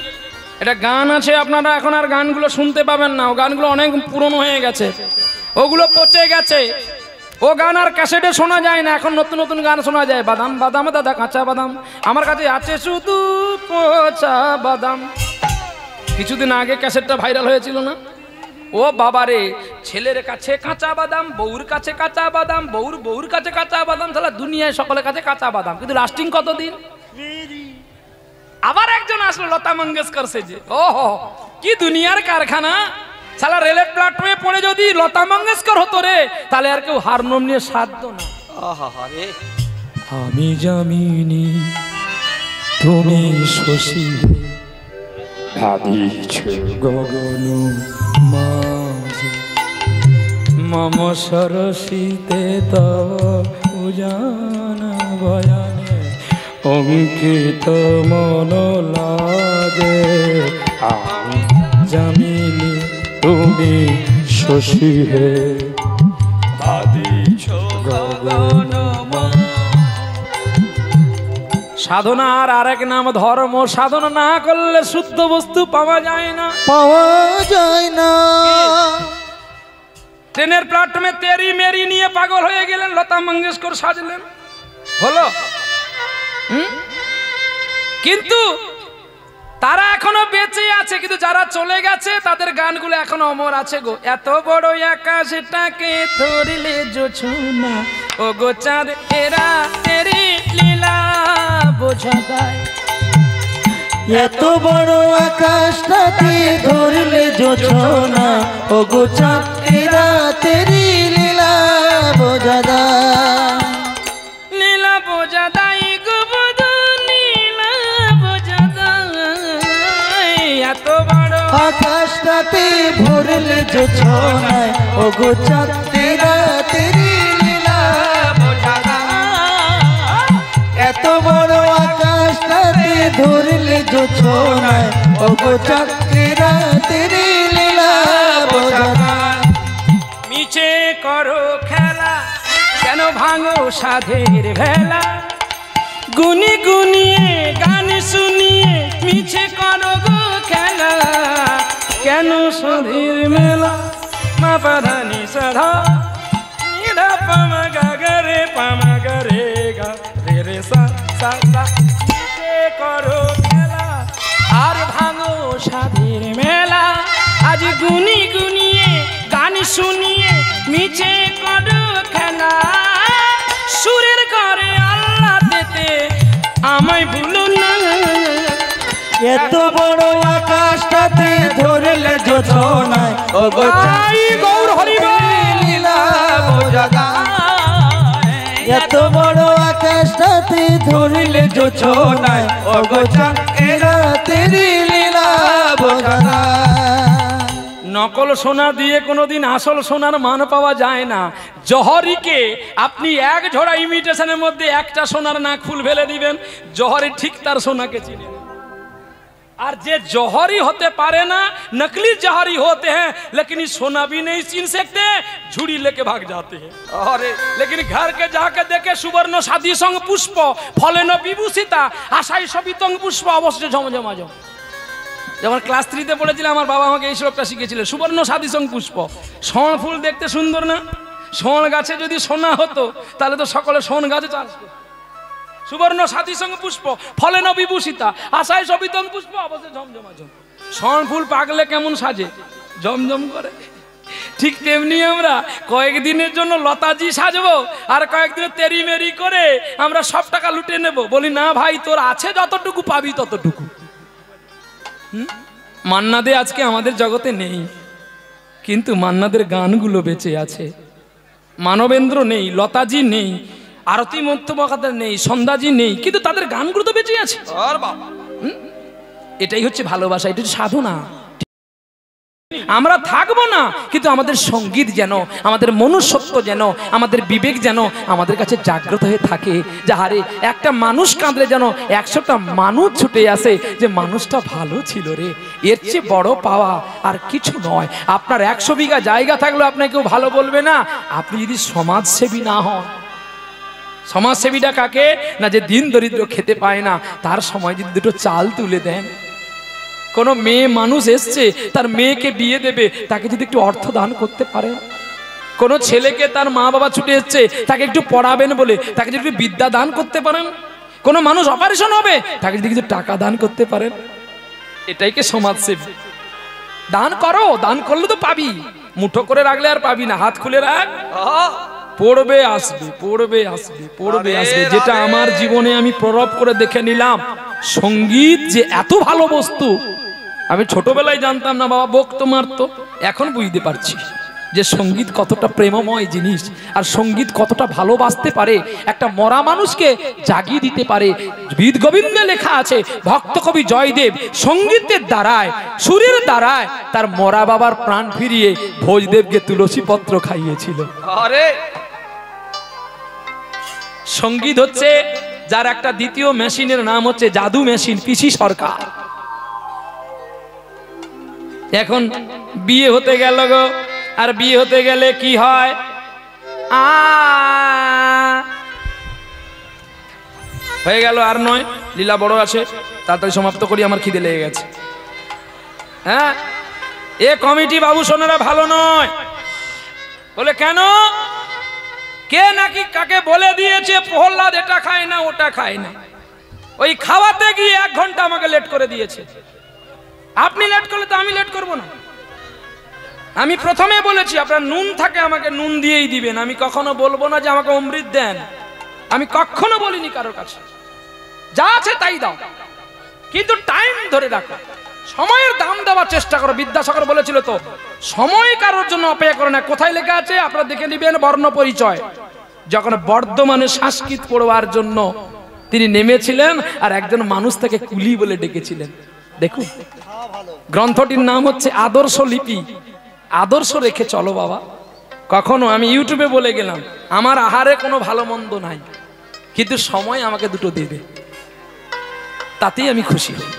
এটা গান আছে, আপনারা এখন আর গানগুলো শুনতে পাবেন না, ও গানগুলো অনেক পুরনো হয়ে গেছে, ওগুলো পচে গেছে। ও গান আর ক্যাসেটে শোনা যায় না, এখন নতুন নতুন গান শোনা যায়। বাদাম বাদাম দাদা কাঁচা বাদাম, আমার কাছে আছে শুধু পচা বাদাম। কিছুদিন আগে ক্যাসেটটা ভাইরাল হয়েছিল না, ও বাবারে, ছেলের কাছে কাঁচা বাদাম, বউর কাছে কাঁচা বাদাম, বউর কাছে কাঁচা বাদাম, তাহলে দুনিয়ায় সকলের কাছে কাঁচা বাদাম, কিন্তু লাস্টিং কতদিন? আবার একজন আসলো লতা মঙ্গেশকর সেজে, ওহো কি দুনিয়ার কারখানা। সালা রেলের প্ল্যাটফর্মে পড়ে যদি লতা মঙ্গেশকর হতো রে, তাহলে আর কেউ হারমোনিয়াম নিয়ে সাধ্য না। আমি জামিনী তুমি শশী, ভাবিছ গগন মাঝে, মম সরসিতে তব উজান বয়ানে, অঙ্কিত মন লাজে। আমি জামিনী তুমি শশী হে, ভাবিছ গগন মাঝে। সাধনার আরেক নাম ধর্ম, সাধনা না করলে শুদ্ধ বস্তু পাওয়া যায় না, পাওয়া যায় না। ট্রেনের প্ল্যাটফর্মে তেরি মেরি নিয়ে পাগল হয়ে গেলেন, লতা মঙ্গেশকর সাজলেন, হলো? কিন্তু তারা এখনো বেঁচে আছে, কিন্তু যারা চলে গেছে তাদের গানগুলো এখনো অমর আছে গো। এত বড় আকাশটাকে ধরিলে জোছনা, ও গো চাঁদ এরা তেরি লীলা বোঝা দেয়। এত বড় আকাশটাকে ধরলে জোছনা, ও গো চাঁদ এরা তেরি লীলা বোঝা দেয়। লীলা বোঝা দেয় গো বধূ, লীলা বোঝা দেয়। এত বড় আকাশটাতে ভরলে জোছনায়, ও গো চাঁদ এরা তেরি লীলা বোঝা দেয়। এত বড় আকাশটাতে ধরলে জোছনায়, ও গো চাঁদ এরা তেরি লীলা বোঝা দেয়। মিছে করো খেলা, কেন ভাঙো সাধের ভেলা, গুনি গুনিয়ে গান শুনিয়ে মিছে করো গো খেলা, কেন সাধের মেলা। মা পাধানি সাধা নিধা পামা গা গা রে, পামা গা রে গা রে রে সা সা সা। মিছে করো খেলা আর ভাঙো সাধের মেলা, আজ গুনি গুনিয়ে গান শুনিয়ে মিছে করো খেলা। সুরের ঘরে আল্লাহ দিতে আমায় ভুলো না। এত বড় আকাশটাতে ধরলে জোছনায়, ও গো চাঁদ গৌর হরি লীলা বোঝা দেয়। এত বড় আকাশটাতে ধরলে জোছনায়, ও গো চাঁদ এরা তেরি লীলা বোঝা দেয়। নকল সোনা দিয়ে কোনোদিন আসল সোনার মান পাওয়া যায় না। জহরিকে আপনি এক ঝোড়া ইমিটেশনের মধ্যে একটা সোনার নাক ফুল ফেলে দিবেন, জহরি ঠিক তার সোনাকে চিনে। আর যে जौहरी होते पारे ना, नकली जौहरी होते हैं, लेकिन सोना भी नहीं छीन सकते, झुड़ी लेके भाग जाते हैं। अरे लेकिन घर के जाके देखे सुवर्ण सादी संग पुष्प फलेन विभूषिता आशाई सबितंग पुष्प अवश्य झमझमाझम। যখন ক্লাস 3 তে পড়েছিলাম আমার বাবা আমাকে এই শ্লোকটা শিখিয়েছিলেন, সুবর্ণ সাদী সং পুষ্প। শণ ফুল দেখতে সুন্দর না? শণ গাছে যদি সোনা হতো তাহলে তো সকলে শণ গাছে চাষ করত। সুবর্ণ সাদী সং পুষ্প ফলেন বিভূষিতা আশায় সবিতং পুষ্প অবশ্যই ঝমঝমাঝম। শণ ফুল পাকলে কেমন সাজে? ঝমঝম করে। ঠিক তেমনি আমরা কয়েকদিনের জন্য লতাজি সাজবো আর কয়েকদিন তেরি মেরি করে আমরা সব টাকা লুটে নেব। বলি না ভাই, তোর আছে যতটুকু পাবি ততটুকু। মান্না দে আজকে আমাদের জগতে নেই, কিন্তু মান্নাদের গানগুলো বেঁচে আছে। মানবেন্দ্র নেই, লতাজি নেই, আরতি মধ্যমাকাদের নেই, সন্ধ্যাজি নেই, কিন্তু তাদের গানগুলো তো বেঁচে আছে। এটাই হচ্ছে ভালোবাসা, এটা হচ্ছে সাধনা। আমরা থাকবো না, কিন্তু আমাদের সঙ্গীত যেন, আমাদের মনুষ্যত্ব যেন, আমাদের বিবেক যেন আমাদের কাছে জাগ্রত হয়ে থাকে। যাহারে একটা মানুষ কাঁদলে যেন 100টা মানুষ ছুটে আসে যে মানুষটা ভালো ছিল রে। এর চেয়ে বড় পাওয়া আর কিছু নয়। আপনার 100 বিঘা জায়গা থাকলেও আপনাকে কেউ ভালো বলবে না, আপনি যদি সমাজসেবী না হন। সমাজসেবীটা কাকে না, যে দিন দরিদ্র খেতে পায় না, তার সময় যদি দুটো চাল তুলে দেন। কোনো মেয়ে মানুষ এসছে, তার মেয়েকে বিয়ে দেবে, তাকে যদি একটু অর্থ দান করতে পারে। কোনো ছেলেকে তার মা বাবা ছুটে এসছে, তাকে একটু পড়াবেন বলে তাকে যদি বিদ্যা দান করতে পারেন। কোনো মানুষ অপারেশন হবে, তাকে যদি কিছু টাকা দান করতে পারেন, এটাই কি সমাজসেবী? দান করো, দান করলে তো পাবি, মুঠো করে রাখলে আর পাবি না, হাত খুলে রাখ, পড়বে আসবে, পড়বে আসবে, পড়বে আসবে। যেটা আমার জীবনে আমি প্ররব করে দেখে নিলাম, সঙ্গীত যে এত ভালো বস্তু আমি ছোটবেলায় জানতাম না বাবা, বকতো মারতো, এখন বুঝতে পারছি যে সঙ্গীত কতটা প্রেমময় জিনিস, আর সঙ্গীত কতটা ভালোবাসতে পারে, একটা মরা মানুষকে জাগিয়ে দিতে পারে। গীত গোবিন্দে লেখা আছে ভক্ত কবি জয়দেব সঙ্গীতের দ্বারায়, সুরের দ্বারায় তার মরা বাবার প্রাণ ফিরিয়ে ভোজদেবকে তুলসী পত্র খাইয়েছিল। আরে সঙ্গীত হচ্ছে যার একটা দ্বিতীয় মেশিনের নাম হচ্ছে জাদু মেশিন, পিসি সরকার। এখন বিয়ে হতে গেল গো, আর বিয়ে হতে গেলে কি হয়, হয়ে গেল, আর নয়, লীলা বড় আছে, তাড়াতাড়ি সমাপ্ত করি, আমার খিদে লেগে গেছে। হ্যাঁ, এ কমিটি বাবু সোনারা ভালো নয়। বলে কেন? কে নাকি কাকে বলে দিয়েছে প্রহ্লাদ এটা খায় না ওটা খায় না, ওই খাওয়াতে গিয়ে 1 ঘন্টা আমাকে লেট করে দিয়েছে। আপনি লেট করলে তো আমি লেট করব না। আমি প্রথমে বলেছি আপনার নুন থাকে আমাকে নুন দিয়েই দিবেন, আমি কখনো বলবো না যে আমাকে অমৃত দেন, আমি কখনো বলিনি কারোর কাছে, যা আছে তাই দাও, কিন্তু টাইম ধরে রাখো, সময়ের দাম দেওয়ার চেষ্টা করো। বিদ্যাসাগর বলেছিল তো, সময় কারোর জন্য অপেক্ষা করে না। কোথায় লেখা আছে আপনারা দেখে নেবেন, বর্ণ পরিচয়, যখন বর্ধমানে সংস্কৃত পড়বার জন্য তিনি নেমেছিলেন, আর একজন মানুষ তাকে কুলি বলে ডেকেছিলেন। দেখুন, গ্রন্থটির নাম হচ্ছে আদর্শ লিপি। আদর্শ রেখে চলো বাবা। কখনো আমি ইউটিউবে বলে গেলাম আমার আহারে কোনো ভালো মন্দ নাই, কিন্তু সময় আমাকে দুটো দেবে, তাতেই আমি খুশি হই।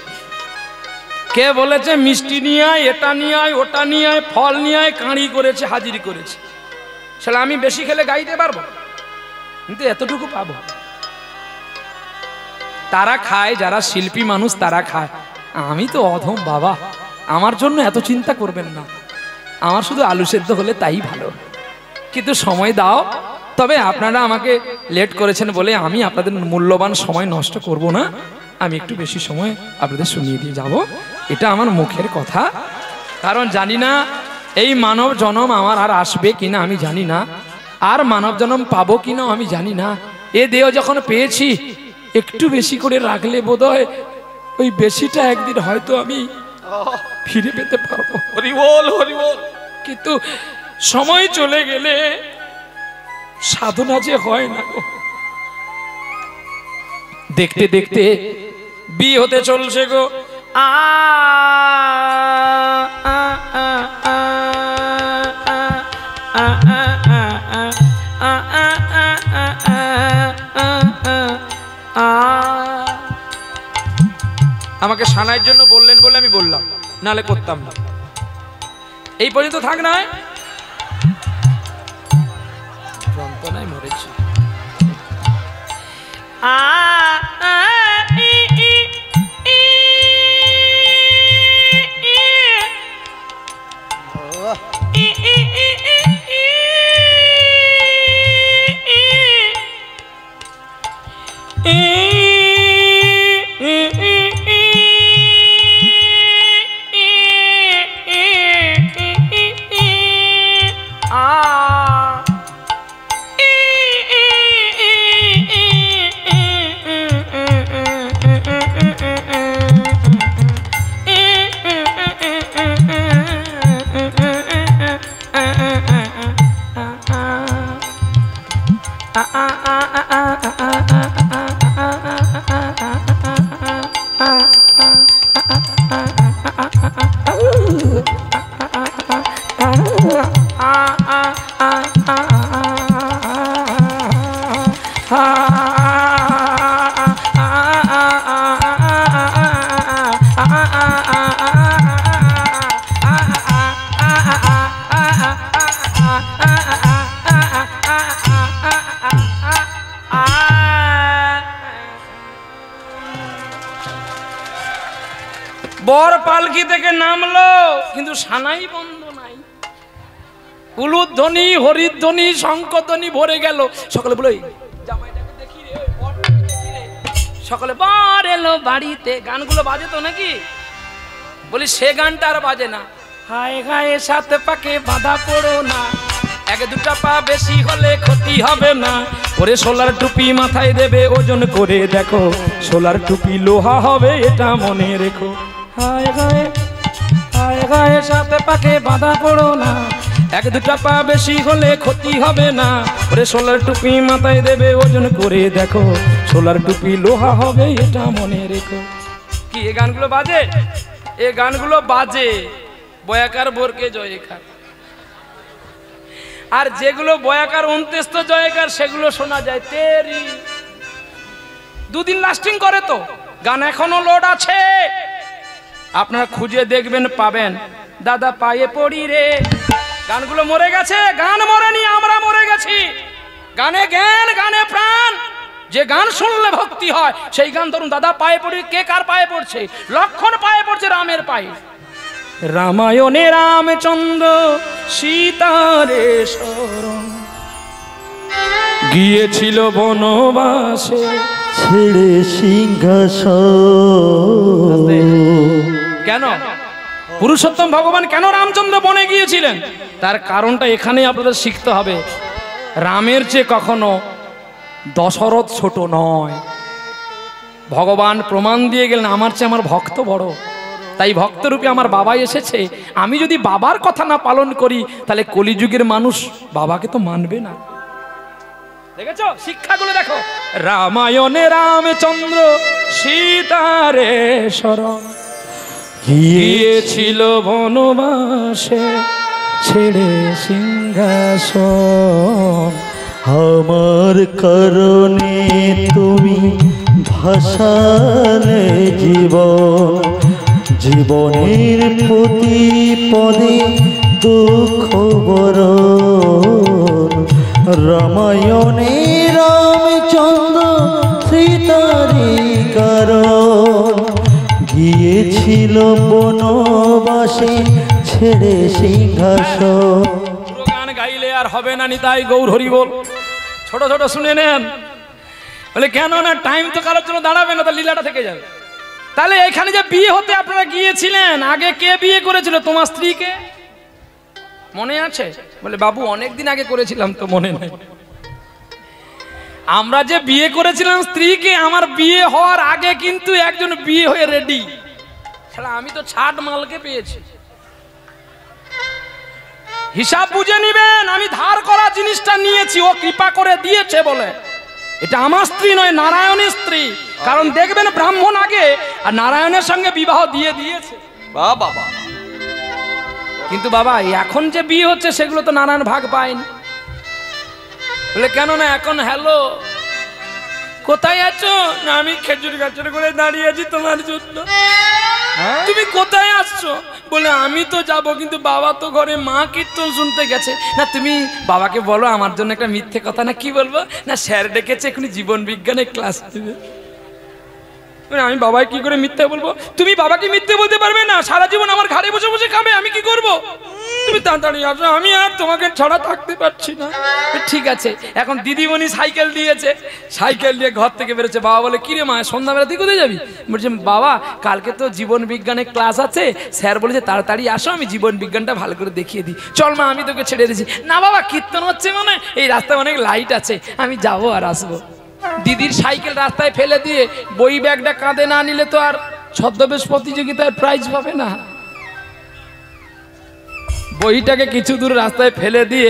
কে বলেছে মিষ্টি নিয়ে আয়, এটা নিয়ে আয়, ওটা নিয়ে আয়, ফল নিয়ে আয়, কাঁড়ি করেছে, হাজিরি করেছে, সেটা আমি বেশি খেলে গাইতে পারবো, কিন্তু এতটুকু পাবো। তারা খায়, যারা শিল্পী মানুষ তারা খায়, আমি তো অধম বাবা, আমার জন্য এত চিন্তা করবেন না, আমার শুধু আলু সেদ্ধ হলে তাই ভালো, কিন্তু সময় দাও। তবে আপনারা আমাকে লেট করেছেন বলে আমি আপনাদের মূল্যবান সময় নষ্ট করব না, আমি একটু বেশি সময় আপনাদের শুনিয়ে দিয়ে যাব, এটা আমার মুখের কথা। কারণ জানি না এই মানব জন্ম আমার আর আসবে কিনা আমি জানি না, আর মানব জন্ম পাবো কিনা আমি জানি না। এ দেহ যখন পেয়েছি একটু বেশি করে রাখলে বোধহয় ওই বেশিটা একদিন হয়তো আমি ফিরে পেতে পারবো। হরি বল, হরি বল। কিন্তু সময় চলে গেলে সাধনা যে হয় না গো। দেখতে দেখতে বিয়ে হতে চলছে গো। আমাকে সানাইয়ের জন্য বললেন বলে আমি বললাম, নালে করতাম না। এই পর্যন্ত থাক না, যন্ত্রণায় মরেছি। বর পালকি থেকে নামলো, কিন্তু সানাই বন্ধ নাই। উলুধ্বনি, হরিধ্বনি, শঙ্খধ্বনি ভরে গেল। সকলে বলে জামাইটাকে দেখি রে, বরটাকে দেখি রে। সকলে বর এলো বাড়িতে, গানগুলো বাজে তো নাকি? বলি সে গানটা আর বাজে না, হায় হায় সাত পাকে বাধা পড়ো না, এক দুটা পা বেশি হলে ক্ষতি হবে না। ওরে সোলার টুপি মাথায় দেবে ওজন করে দেখো, সোলার টুপি লোহা হবে এটা মনে রেখো। হায় হায় হায় হায় সাত পাকে বাধা পড়ো না, এক দুটা পা বেশি হলে ক্ষতি হবে না। ওরে সোলার টুপি মাথায় দেবে ওজন করে দেখো, সোলার টুপি লোহা হবে এটা মনে রেখো। কি এই গানগুলো বাজে? এই গানগুলো বাজে বয়াকার বোরকে জয়কার, আর যেগুলো বয়াকার অন্ত্যেস্ত জয়কার সেগুলো শোনা যায় তেরি। দুদিন লাস্টিং করে তো গান, এখনো লোড আছে, আপনারা খুঁজে দেখবেন পাবেন। দাদা পায়ে পড়ি রে, গানগুলো মরে গেছে, গান মরেনি, আমরা মরে গেছি। গানে জ্ঞান, গানে প্রাণ। যে গান শুনলে ভক্তি হয় সেই গান ধরুন। দাদা পায়ে পড়ি, কে কার পায়ে পড়ছে? লক্ষণ পায়ে পড়ছে রামের পায়ে। রামায়ণে রামচন্দ্র সীতারে শরণ গিয়েছিল বনবাসে, ছেড়ে সিংহাসন। কেন পুরুষোত্তম ভগবান কেন রামচন্দ্র বনে গিয়েছিলেন? তার কারণটা এখানে আপনাদের শিখতে হবে। রামের চেয়ে কখনো দশরথ ছোট নয়। ভগবান প্রমাণ দিয়ে গেলেন আমার চেয়ে আমার ভক্ত বড়। তাই ভক্তরূপে আমার বাবা এসেছে, আমি যদি বাবার কথা না পালন করি তাহলে কলিযুগের মানুষ বাবাকে তো মানবে না। দেখেছো শিক্ষাগুলো দেখো। রামায়ণে রামচন্দ্র সীতারে শরণ গিয়েছিল বনবাসে, ছেড়ে সিংহাসন। আমার কারণে তুমি ভাসালে জীবন, জীবনের প্রতি পদে দুঃখ বরণ। রামায়ণে রামচন্দ্র সীতারি কারণ গিয়েছিল বনবাসে, ছেড়ে সিংহাসন। পুরো গান গাইলে আর হবে না, নিতাই গৌর হরি বল। ছোট ছোট শুনে নেন। বলে কেন না, টাইম তো কারোর জন্য দাঁড়াবে না, তো লীলাটা থেকে যাবে। তাহলে এখানে যে বিয়ে হতে আপনারা গিয়েছিলেন, আগে কে বিয়ে করেছিল? তোমার স্ত্রীকে মনে আছে? বলে বাবু অনেকদিন আগে করেছিলাম, তো মনে নাই। আমরা যে বিয়ে করেছিলাম স্ত্রীকে, আমার বিয়ে হওয়ার আগে কিন্তু একজন বিয়ে হয়ে রেডি। ছাড়া আমি তো ছাট মালকে পেয়েছি। হিসাব বুঝে নিবেন, আমি ধার করা জিনিসটা নিয়েছি, ও কৃপা করে দিয়েছে বলে। এটা আমার স্ত্রী নয়, নারায়ণের স্ত্রী। কারণ দেখবেন ব্রাহ্মণ আগে আর নারায়ণের সঙ্গে বিবাহ দিয়ে দিয়েছে। বাবা কিন্তু বাবা এখন যে বিয়ে হচ্ছে সেগুলো তো নারায়ণ ভাগ পায়নি। বলে কেন না, এখন হ্যালো কোথায় আছো? না আমি খেজুর গাছের করে দাঁড়িয়ে আছি তোমার জন্য। তুমি কোথায় আসছো? বলে আমি তো যাব, কিন্তু বাবা তো ঘরে মা কীর্তন শুনতে গেছে। না তুমি বাবাকে বলো আমার জন্য একটা মিথ্যে কথা। না কি বলবো? না স্যার ডেকেছে এখনই জীবন বিজ্ঞানের ক্লাস দেবে। আমি বাবাকে কি করে মিথ্যে বলবো? তুমি বাবাকে মিথ্যে বলতে পারবে না, সারা জীবন আমার ঘরে বসে বসে খাবে, আমি কি করব? তুমি তাড়াতাড়ি আসো, আমি আর তোমাকে ছাড়া থাকতে পারছি না। ঠিক আছে। এখন দিদিমণি সাইকেল দিয়েছে, সাইকেল নিয়ে ঘর থেকে বেরোচ্ছে। বাবা বলে কিরে মা সন্ধ্যাবেলা তুই কোথায় যাবি? বলছে বাবা কালকে তো জীবন বিজ্ঞানের ক্লাস আছে, স্যার বলেছে তাড়াতাড়ি আসো, আমি জীবন বিজ্ঞানটা ভালো করে দেখিয়ে দিই। চল মা আমি তোকে ছেড়ে দিচ্ছি। না বাবা কীর্তন হচ্ছে মানে, এই রাস্তায় অনেক লাইট আছে, আমি যাবো আর আসবো। দিদির সাইকেল রাস্তায় ফেলে দিয়ে বই ব্যাগটা কাঁধে না নিলে তো আর ছদ্মবেশ প্রতিযোগিতায় প্রাইজ পাবে না। বইটাকে কিছু দূর রাস্তায় ফেলে দিয়ে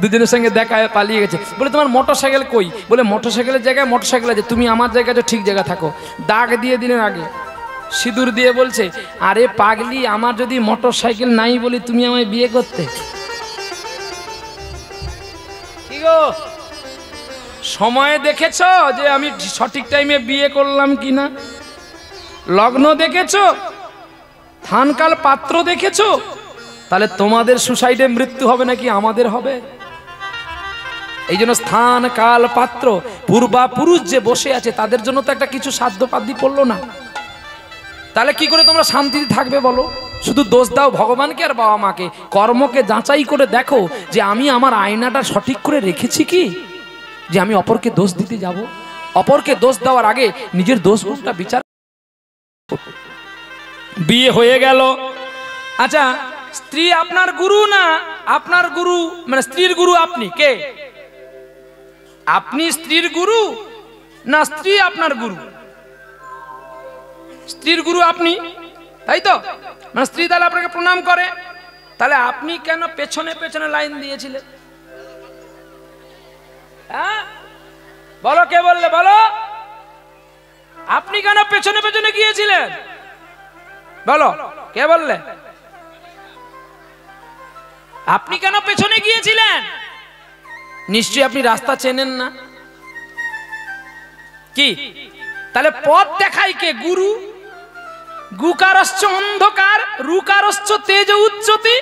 দুজনের সঙ্গে দেখা পালিয়ে গেছে। বলে তোমার মোটরসাইকেল কই? বলে মোটরসাইকেলের জায়গায় মোটরসাইকেল আছে, তুমি আমার জায়গায় ঠিক জায়গা থাকো। দাগ দিয়ে দিলেন আগে, সিঁদুর দিয়ে বলছে আরে পাগলি, আমার যদি মোটরসাইকেল নাই বলি তুমি আমায় বিয়ে করতে? কি গো সময় দেখেছো যে আমি সঠিক টাইমে বিয়ে করলাম কিনা? লগ্ন দেখেছো? থানকাল পাত্র দেখেছো? তাহলে তোমাদের সুসাইডে মৃত্যু হবে নাকি আমাদের হবে? এই জন্য স্থান কাল পাত্র পূর্বা পুরুষ যে বসে আছে তাদের জন্য তো একটা কিছু সাধ্য পাদ্যি পড়লো না। তাহলে কি করে তোমরা শান্তিতে থাকবে বলো? শুধু দোষ দাও ভগবানকে আর বাবা মাকে। কর্মকে যাচাই করে দেখো যে আমি আমার আয়নাটা সঠিক করে রেখেছি কি, যে আমি অপরকে দোষ দিতে যাব? অপরকে দোষ দেওয়ার আগে নিজের দোষগুলোটা বিচার। বিয়ে হয়ে গেল। আচ্ছা স্ত্রী আপনার গুরু না আপনার গুরু, মানে স্ত্রীর গুরু আপনি কে? আপনি স্ত্রীর গুরু না স্ত্রী আপনার গুরু? স্ত্রীর গুরু আপনি, তাই তো? মানে স্ত্রী তাহলে আপনাকে প্রণাম করে, তাহলে আপনি কেন পেছনে পেছনে লাইন দিয়েছিলেন? হ্যাঁ বলো, কে বললে বলো? আপনি কেন পেছনে পেছনে গিয়েছিলেন বলো, কে বললে? আপনি কেন পেছনে গিয়েছিলেন? নিশ্চয়ই আপনি রাস্তা চেনেন না কি? তাহলে পথ দেখায় কে? গুরু। গুকারশ্চ অন্ধকার রুকারশ্চ তেজ উচ্চতি।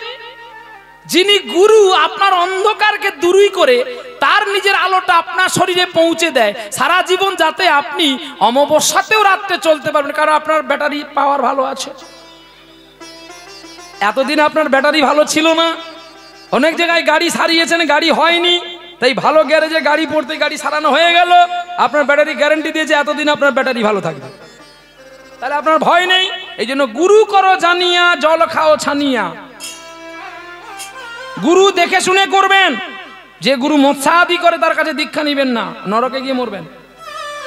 যিনি গুরু আপনার অন্ধকারকে দূরই করে তার নিজের আলোটা আপনার শরীরে পৌঁছে দেয় সারা জীবন, যাতে আপনি অমাবস্যাতেও রাত্রে চলতে পারবেন, কারণ আপনার ব্যাটারি পাওয়ার ভালো আছে। এতদিন আপনার ব্যাটারি ভালো ছিল না, অনেক জায়গায় গাড়ি সারিয়েছেন, গাড়ি হয়নি, তাই ভালো গ্যারেজে গাড়ি পড়তে গাড়ি সারানো হয়ে গেল, আপনার ব্যাটারি গ্যারান্টি দিয়েছে এতদিন আপনার ব্যাটারি ভালো থাকবে, তাহলে আপনার ভয় নেই। এই জন্য গুরু করো জানিয়া জল খাও ছানিয়া। গুরু দেখে শুনে করবেন। যে গুরু মৎস্যাদি করে তার কাছে দীক্ষা নিবেন না, নরকে গিয়ে মরবেন।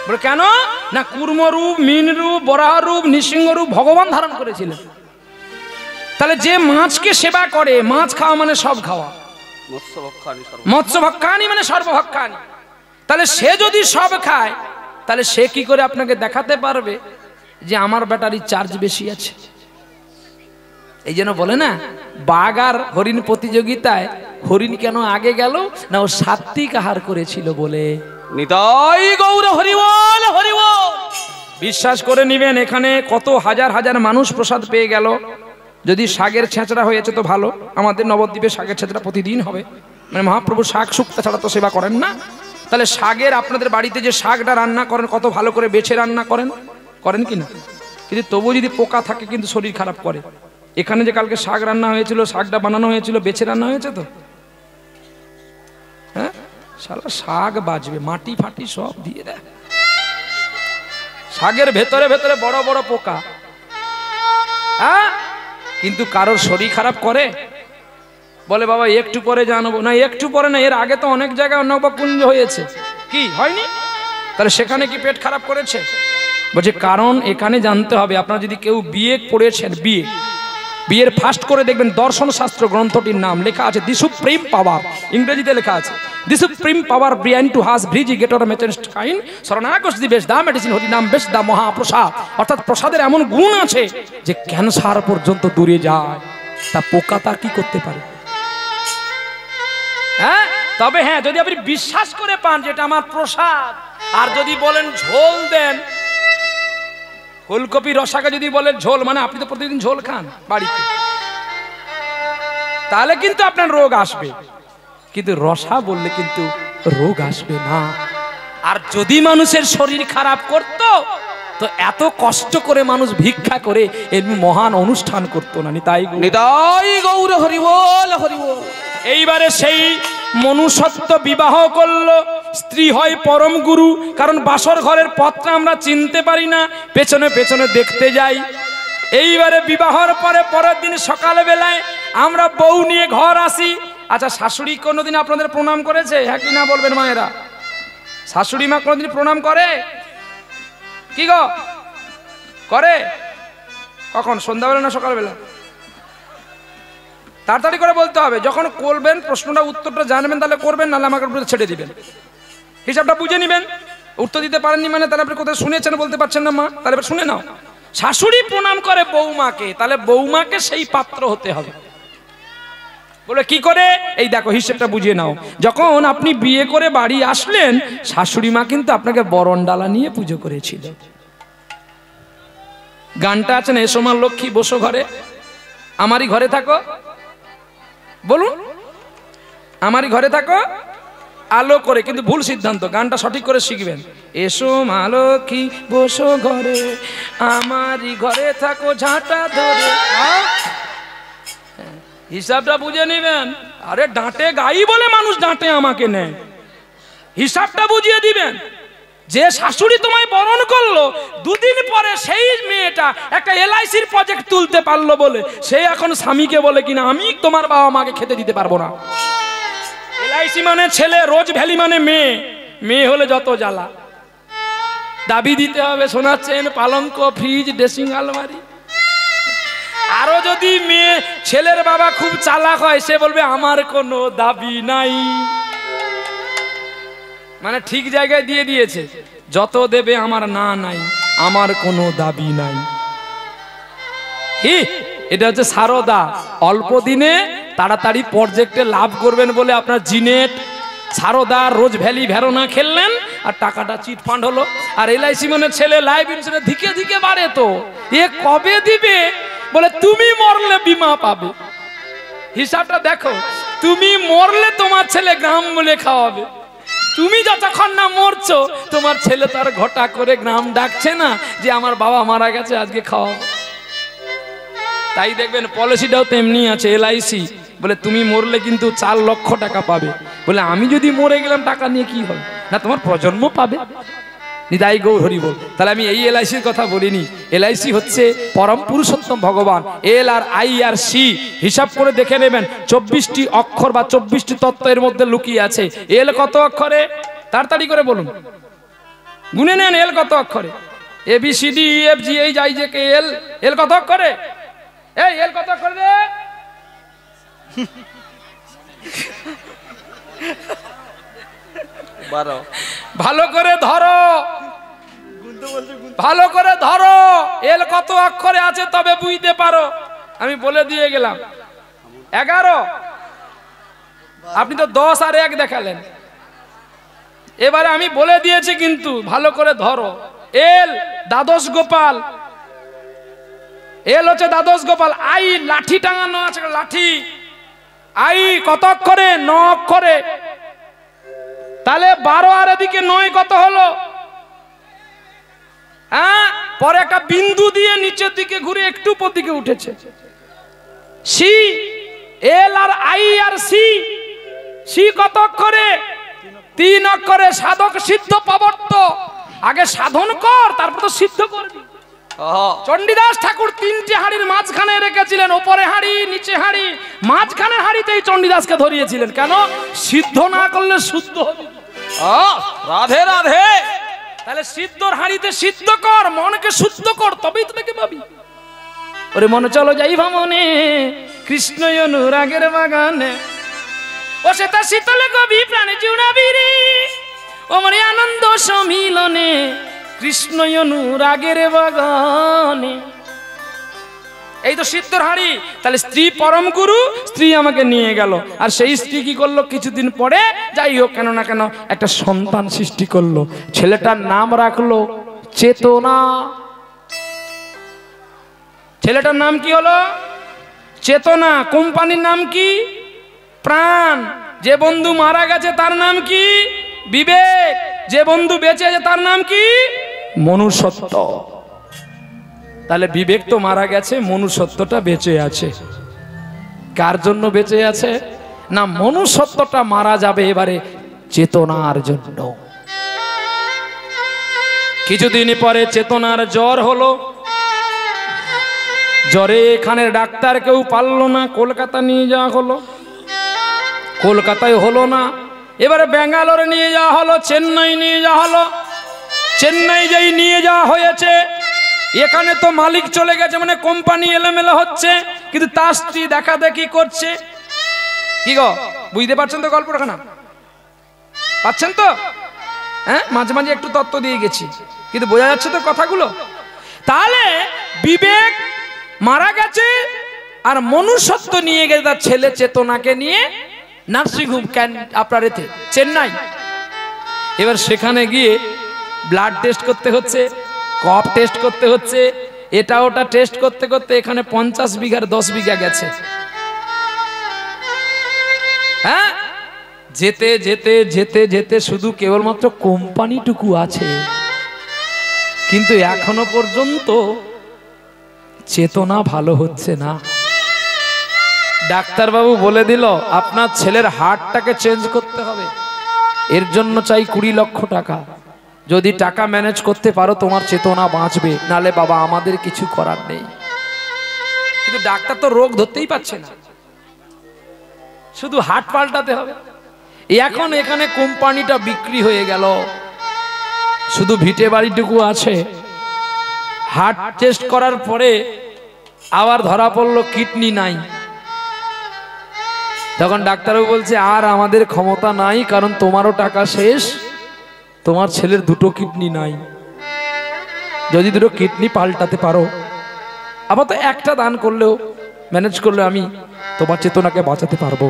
বলে কেন না? কুর্মরূপ, মীনরূপ, বরাহরূপ, নৃসিংহরূপ ভগবান ধারণ করেছিলেন। তাহলে যে মাছকে সেবা করে, মাছ খাওয়া মানে সব খাওয়া, মৎস্যভক্ষানি মানে সর্বভক্ষানি। তাহলে সে যদি সব খায়, তাহলে সে কি করে আপনাকে দেখাতে পারবে যে আমার ব্যাটারির চার্জ বেশি আছে? এই জন্য বলে না, বাঘ আর হরিণ প্রতিযোগিতায় হরিণ কেন আগে গেল না? ও সাত্বিক আহার করেছিল বলে। নিতাই গৌর হরিবল হরিবল। বিশ্বাস করে নিবেন, এখানে কত হাজার হাজার মানুষ প্রসাদ পেয়ে গেল। যদি শাকের ছেঁচড়া হয়েছে তো ভালো, আমাদের নবদ্বীপে শাকের ছেঁচড়া প্রতিদিন হবে, মানে মহাপ্রভু শাক শুক্তা ছাড়া তো সেবা করেন না। তাহলে শাকের আপনাদের বাড়িতে যে শাকটা রান্না করেন কত ভালো করে বেছে রান্না করেন, করেন কি না? কিন্তু তবু যদি পোকা থাকে কিন্তু শরীর খারাপ করে। এখানে যে কালকে শাক রান্না হয়েছিল, শাকটা বানানো হয়েছিল বেছে রান্না হয়েছে তো, হ্যাঁ শালা শাক বাজবে, মাটি ফাটি সব দিয়ে দেয়, শাকের ভেতরে ভেতরে বড় বড় পোকা। হ্যাঁ কিন্তু কারোর শরীর খারাপ করে? বলে বাবা একটু পরে জানাবো না, একটু পরে না, এর আগে তো অনেক জায়গায় নবকুঞ্জ হয়েছে, কি হয়নি? তাহলে সেখানে কি পেট খারাপ করেছে? বলছে কারণ এখানে জানতে হবে। আপনারা যদি কেউ বিয়ে পড়েছেন, বিয়ের ফার্স্ট করে দেখবেন দর্শন শাস্ত্র গ্রন্থটির নাম লেখা আছে দি সুপ্রিম পাওয়ার, ইংরেজিতে লেখা আছে দি সুপ্রিম পাওয়ার ব্রিয়ান টু হাস ব্রিজিগেটর মেচেন্ট কাইন শরণাগত দি বেশ দা মেডিসিন হরি নাম বেশ দা মহাপ্রসাদ। অর্থাৎ প্রসাদের এমন গুণ আছে যে ক্যান্সার পর্যন্ত দূরে যায়, তা পোকা তা কি করতে পারে? হ্যাঁ তবে হ্যাঁ যদি আপনি বিশ্বাস করে পান যেটা আমার প্রসাদ, আর যদি বলেন ঝোল দেন, ফুলকপি রসাকে যদি বলেন ঝোল, মানে আপনি তো প্রতিদিন ঝোল খান বাড়িতে, তাহলে কিন্তু আপনার রোগ আসবে। কিন্তু রসা বললে কিন্তু রোগ আসবে না। আর যদি মানুষের শরীর খারাপ করত তো এত কষ্ট করে মানুষ ভিক্ষা করে এর মহান অনুষ্ঠান করতো না। নিতাই গৌর হরিবল হরিবল। এইবারে সেই মনুষ্যত্ব বিবাহ করলো, স্ত্রী হয় পরম গুরু। কারণ বাসর ঘরের পথটা আমরা চিনতে পারি না, পেছনে পেছনে দেখতে যাই। এইবারে বিবাহর পরে পরের দিন সকালে বেলায় আমরা বউ নিয়ে ঘর আসি। আচ্ছা শাশুড়ি কোনোদিন আপনাদের প্রণাম করেছে? হ্যাঁ কি না বলবেন মায়েরা? শাশুড়ি মা কোনোদিন প্রণাম করে? কি গো করে? কখন, সন্ধ্যাবেলা না সকালবেলা? তাড়াতাড়ি করে বলতে হবে। যখন করবেন প্রশ্নটা উত্তরটা জানবেন তাহলে করবেন, নাহলে আমাকে ছেড়ে দিবেন। হিসাবটা বুঝে নিবেন। উত্তর দিতে পারেননি মানে তাহলে আপনি কোথায় শুনেছেন বলতে পারছেন না মা, তাহলে এবার শুনে নাও। শাশুড়ি প্রণাম করে বৌমাকে, তাহলে বৌমাকে সেই পাত্র হতে হবে। বলে কি করে? এই দেখো হিসেবটা বুঝিয়ে নাও। যখন আপনি বিয়ে করে বাড়ি আসলেন, শাশুড়ি মা কিন্তু আপনাকে বরণডালা নিয়ে পুজো করেছিল। গানটা আছে না, এসো মা লক্ষ্মী বসো ঘরে, আমারই ঘরে থাকো। বলুন, আমারই ঘরে থাকো আলো করে, কিন্তু ভুল সিদ্ধান্ত, গানটা সঠিক করে শিখবেন। এসো মা লক্ষ্মী বসো ঘরে, আমারই ঘরে থাকো ঝাঁটা ধরে। হিসাবটা বুঝে নিবেন। আরে ডাঁটে গাই বলে মানুষ ডাঁটে আমাকে নেয়, হিসাবটা বুঝিয়ে দিবেন যে শাশুড়ি তোমায় বরণ করলো, দুদিন পরে সেই মেয়েটা একটা এলআইসির প্রজেক্ট তুলতে পারলো বলে সে এখন স্বামীকে বলে কিনা আমি তোমার বাবা মাকে খেতে দিতে পারবো না। এলআইসি মানে ছেলে, রোজ ভ্যালি মানে মেয়ে, মেয়ে হলে যত জ্বালা। দাবি দিতে হবে সোনার চেন, পালঙ্ক, ফ্রিজ, ড্রেসিং আলমারি। আরো যদি মেয়ে ছেলের বাবা খুব চালাক হয়, সে বলবে আমার কোনো দাবি নাই। মানে ঠিক জায়গায় দিয়ে দিয়েছে, যত দেবে আমার না নাই, আমার কোনো দাবি নাই। এটা হচ্ছে সারদা। অল্প দিনে তাড়াতাড়ি প্রজেক্টে লাভ করবেন বলে আপনার জিনেট, সারদা, রোজ ভ্যালি, ভেরোনা খেললেন আর টাকাটা চিটফান্ড হলো। আর এলআইসি মানে ছেলে লাইফ ইন্স্যুরেন্স ধিকে ধিকে বাড়ে, তো এ কবে দিবে? বলে তুমি মরলে বিমা পাবে। হিসাবটা দেখো, তুমি মরলে তোমার ছেলে গ্রাম বলে খাওয়াবে। তুমি যতক্ষণ না মরছো তোমার ছেলে তার ঘটা করে গ্রাম ডাকছে না যে আমার বাবা মারা গেছে আজকে খাওয়াবো। তাই দেখবেন পলিসিটাও তেমনি আছে। এলআইসি বলে তুমি মরলে কিন্তু 4 লক্ষ টাকা পাবে। বলে আমি যদি মরে গেলাম টাকা নিয়ে কি হবে? না, তোমার প্রজন্ম পাবে। নিতাই গৌর হরি বল। তাহলে আমি এই এলআইসির কথা বলিনি। এলআইসি হচ্ছে পরম পুরুষোত্তম ভগবান। এল আর আই আর সি হিসাব করে দেখে নেবেন, 24টি অক্ষর বা 24টি তত্ত্ব এর মধ্যে লুকিয়ে আছে। এল কত অক্ষরে? তাড়াতাড়ি করে বলুন, গুনে নেন। এল কত অক্ষরে? A B C D E F G H I J K L. L কত অক্ষরে? এই এল কত অক্ষরে রে? ভালো করে ধরো, ভালো করে ধরো। এল কত অক্ষরে আছে তবে বুঝতে পারো। আমি বলে দিয়ে গেলাম 11। আপনি তো 10 আর 1 দেখালেন। এবারে আমি বলে দিয়েছি কিন্তু ভালো করে ধরো। এল দ্বাদশ গোপাল, এল হচ্ছে দ্বাদশ গোপাল। আই লাঠি টাঙানো আছে, লাঠি। আই কত অক্ষরে? 9 অক্ষরে। তাহলে 12 আর এদিকে 9 কত হলো? হ্যাঁ, পরে একটা বিন্দু দিয়ে নিচের দিকে ঘুরে একটু উপর দিকে উঠেছে। C, L R I R C. C কত অক্ষরে? 3 অক্ষরে। সাধক সিদ্ধ প্রবর্ত। আগে সাধন কর, তারপর তো সিদ্ধ করবি। চণ্ডীদাস ঠাকুর 3টে হাড়ির মাঝখানে রেখেছিলেন, ওপরে হাড়ি, নিচে হাড়ি। মাঝখানের হাড়িতেই চণ্ডীদাসকে ধরিয়েছিলেন। কেন? সিদ্ধ না করলে শুদ্ধ হবে। রাধে রাধে। তাহলে সিদ্ধর হাড়িতে সিদ্ধ কর, মনকে শুদ্ধ কর, তবেই তো তাকে পাবি। ওরে মনে চলো যাই ভ্রমণে, কৃষ্ণ অনুরাগের বাগানে। ও সেটা শীতলে কবি প্রাণে জুড়াবি রে, ও মনে আনন্দ সমিলনে, কৃষ্ণ অনুরাগের বাগানে। এই তো সিদ্ধর হাড়ি। তাহলে স্ত্রী পরম গুরু, স্ত্রী আমাকে নিয়ে গেল। আর সেই স্ত্রী কি করলো? কিছুদিন পরে যাই হোক কেন না কেন একটা সন্তান সৃষ্টি করলো। ছেলেটার নাম রাখলো চেতনা। ছেলেটার নাম কি হলো? চেতনা। কোম্পানির নাম কি? প্রাণ। যে বন্ধু মারা গেছে তার নাম কি? বিবেক। যে বন্ধু বেঁচে আছে তার নাম কি? মনুষ্যত্ব। তাহলে বিবেক তো মারা গেছে, মনুষ্যত্বটা বেঁচে আছে। কার জন্য বেঁচে আছে? না, মনুষ্যত্বটা মারা যাবে এবারে চেতনার জন্য। কিছুদিন পরে চেতনার জ্বর হলো। জ্বরে এখানের ডাক্তার কেউ পারলো না, কলকাতা নিয়ে যাওয়া হলো। কলকাতায় হলো না, এবারে ব্যাঙ্গালোরে নিয়ে যাওয়া হলো, চেন্নাই নিয়ে যাওয়া হলো। চেন্নাই যেই নিয়ে যাওয়া হয়েছে, এখানে তো মালিক চলে গেছে, মানে কোম্পানি এলোমেলো হচ্ছে, কিন্তু তার স্ত্রী দেখা দেখি করছে। কি গো, বুঝতে পারছেন তো গল্পটা? না পাচ্ছেন তো? হ্যাঁ, মাঝে মাঝে একটু তত্ত্ব দিয়ে গেছি, কিন্তু বোঝা যাচ্ছে তো কথাগুলো? তাহলে বিবেক মারা গেছে আর মনুষ্যত্ব নিয়ে গেছে তার ছেলে চেতনাকে নিয়ে নার্সিংহোম আপনার এতে চেন্নাই। এবার সেখানে গিয়ে ব্লাড টেস্ট করতে হচ্ছে, কফ টেস্ট করতে হচ্ছে, এটা ওটা টেস্ট করতে করতে এখানে 50 বিঘার 10 বিঘা গেছে। হ্যাঁ, যেতে যেতে যেতে যেতে শুধু কেবলমাত্র কোম্পানিটুকু আছে, কিন্তু এখনো পর্যন্ত চেতনা ভালো হচ্ছে না। ডাক্তারবাবু বলে দিল আপনার ছেলের হার্টটাকে চেঞ্জ করতে হবে, এর জন্য চাই 20 লক্ষ টাকা। যদি টাকা ম্যানেজ করতে পারো তোমার চেতনা বাঁচবে, নালে বাবা আমাদের কিছু করার নেই। কিন্তু ডাক্তার তো রোগ ধরতেই পারছে না, শুধু হাট পাল্টাতে হবে। এখন এখানে কোম্পানিটা বিক্রি হয়ে গেল, শুধু ভিটে বাড়িটুকু আছে। হার্ট টেস্ট করার পরে আবার ধরা পড়লো কিডনি নাই। তখন ডাক্তারও বলছে আর আমাদের ক্ষমতা নাই, কারণ তোমারও টাকা শেষ, তোমার ছেলের দুটো কিডনি নাই। যদি দুটো কিডনি পাল্টাতে পারো, আবার তো একটা দান করলেও ম্যানেজ করলে আমি তোমার চেতনাকে বাঁচাতে পারবো।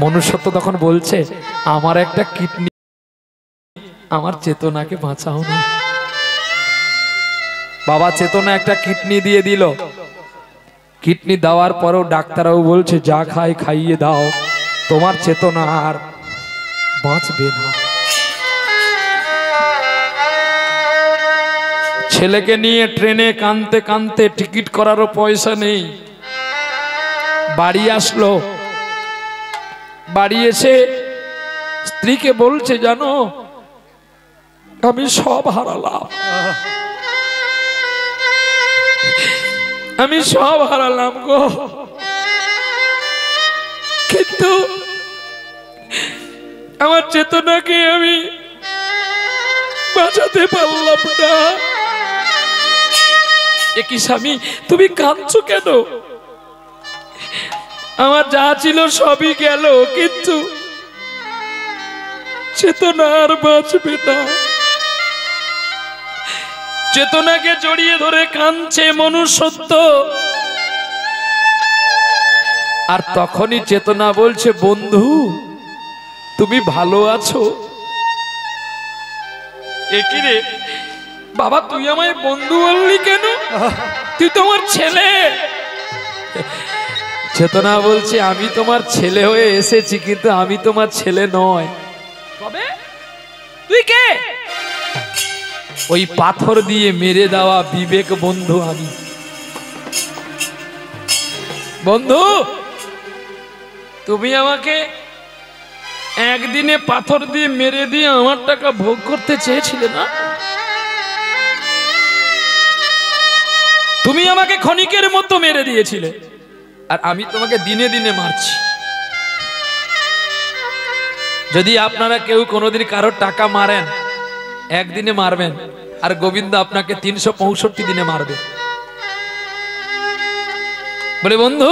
মনুষ্যত্ব তখন বলছে আমার একটা কিডনি, আমার চেতনাকে বাঁচাও না। বাবা চেতনা একটা কিডনি দিয়ে দিল। কিডনি দেওয়ার পরেও ডাক্তারও বলছে যা খায় খাইয়ে দাও, তোমার চেতনা আর বাঁচবে না। ছেলেকে নিয়ে ট্রেনে কানতে কানতে, টিকিট করারও পয়সা নেই, বাড়ি আসলো। বাড়ি এসে স্ত্রীকে বলছে জানো আমি সব হারালাম, আমি সব হারালাম গো, কিন্তু আমার চেতনাকে আমি বাঁচাতে পারলাম না। একই স্বামী তুমি কাঁদছো কেন? আমার যা ছিল সবই গেল, কিন্তু চেতনা আর বাঁচবে না। চেতনাকে জড়িয়ে ধরে কাঁদছে মনুষ্যত্ব। আর তখনই চেতনা বলছে বন্ধু তুমি ভালো আছো? একই রে বাবা, তুই আমায় বন্ধু বললি কেন? তুই তোমার ছেলে। চেতনা বলছে আমি তোমার ছেলে হয়ে এসেছি, কিন্তু আমি তোমার ছেলে নয়। তবে তুই কে? ওই পাথর দিয়ে মেরে দেওয়া বিবেক বন্ধু আমি। বন্ধু তুমি আমাকে একদিনে পাথর দিয়ে মেরে দিয়ে আমার টাকা ভোগ করতে চেয়েছিলে না? তুমি আমাকে ক্ষণিকের মতো মেরে দিয়েছিলে, আর আমি তোমাকে দিনে দিনে মারছি। যদি আপনারা কেউ কোনোদিন কারোর টাকা মারেন, একদিনে মারবেন, আর গোবিন্দ আপনাকে 365 দিনে মারবে। বলে বন্ধু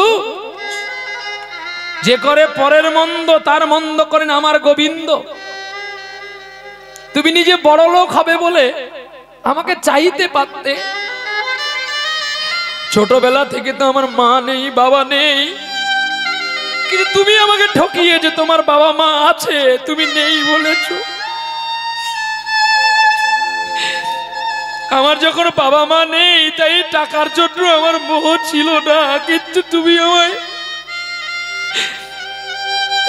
যে করে পরের মন্দ তার মন্দ করেন আমার গোবিন্দ। তুমি নিজে বড় লোক হবে বলে আমাকে চাইতে পারতে। ছোটবেলা থেকে তো আমার মা নেই, বাবা নেই, কিন্তু তুমি আমাকে ঠকিয়ে যে তোমার বাবা মা আছে, তুমি নেই বলেছো। আমার যখন বাবা মা নেই, তাই টাকার জন্য আমার মোহ ছিল না, কিন্তু তুমি আমায়,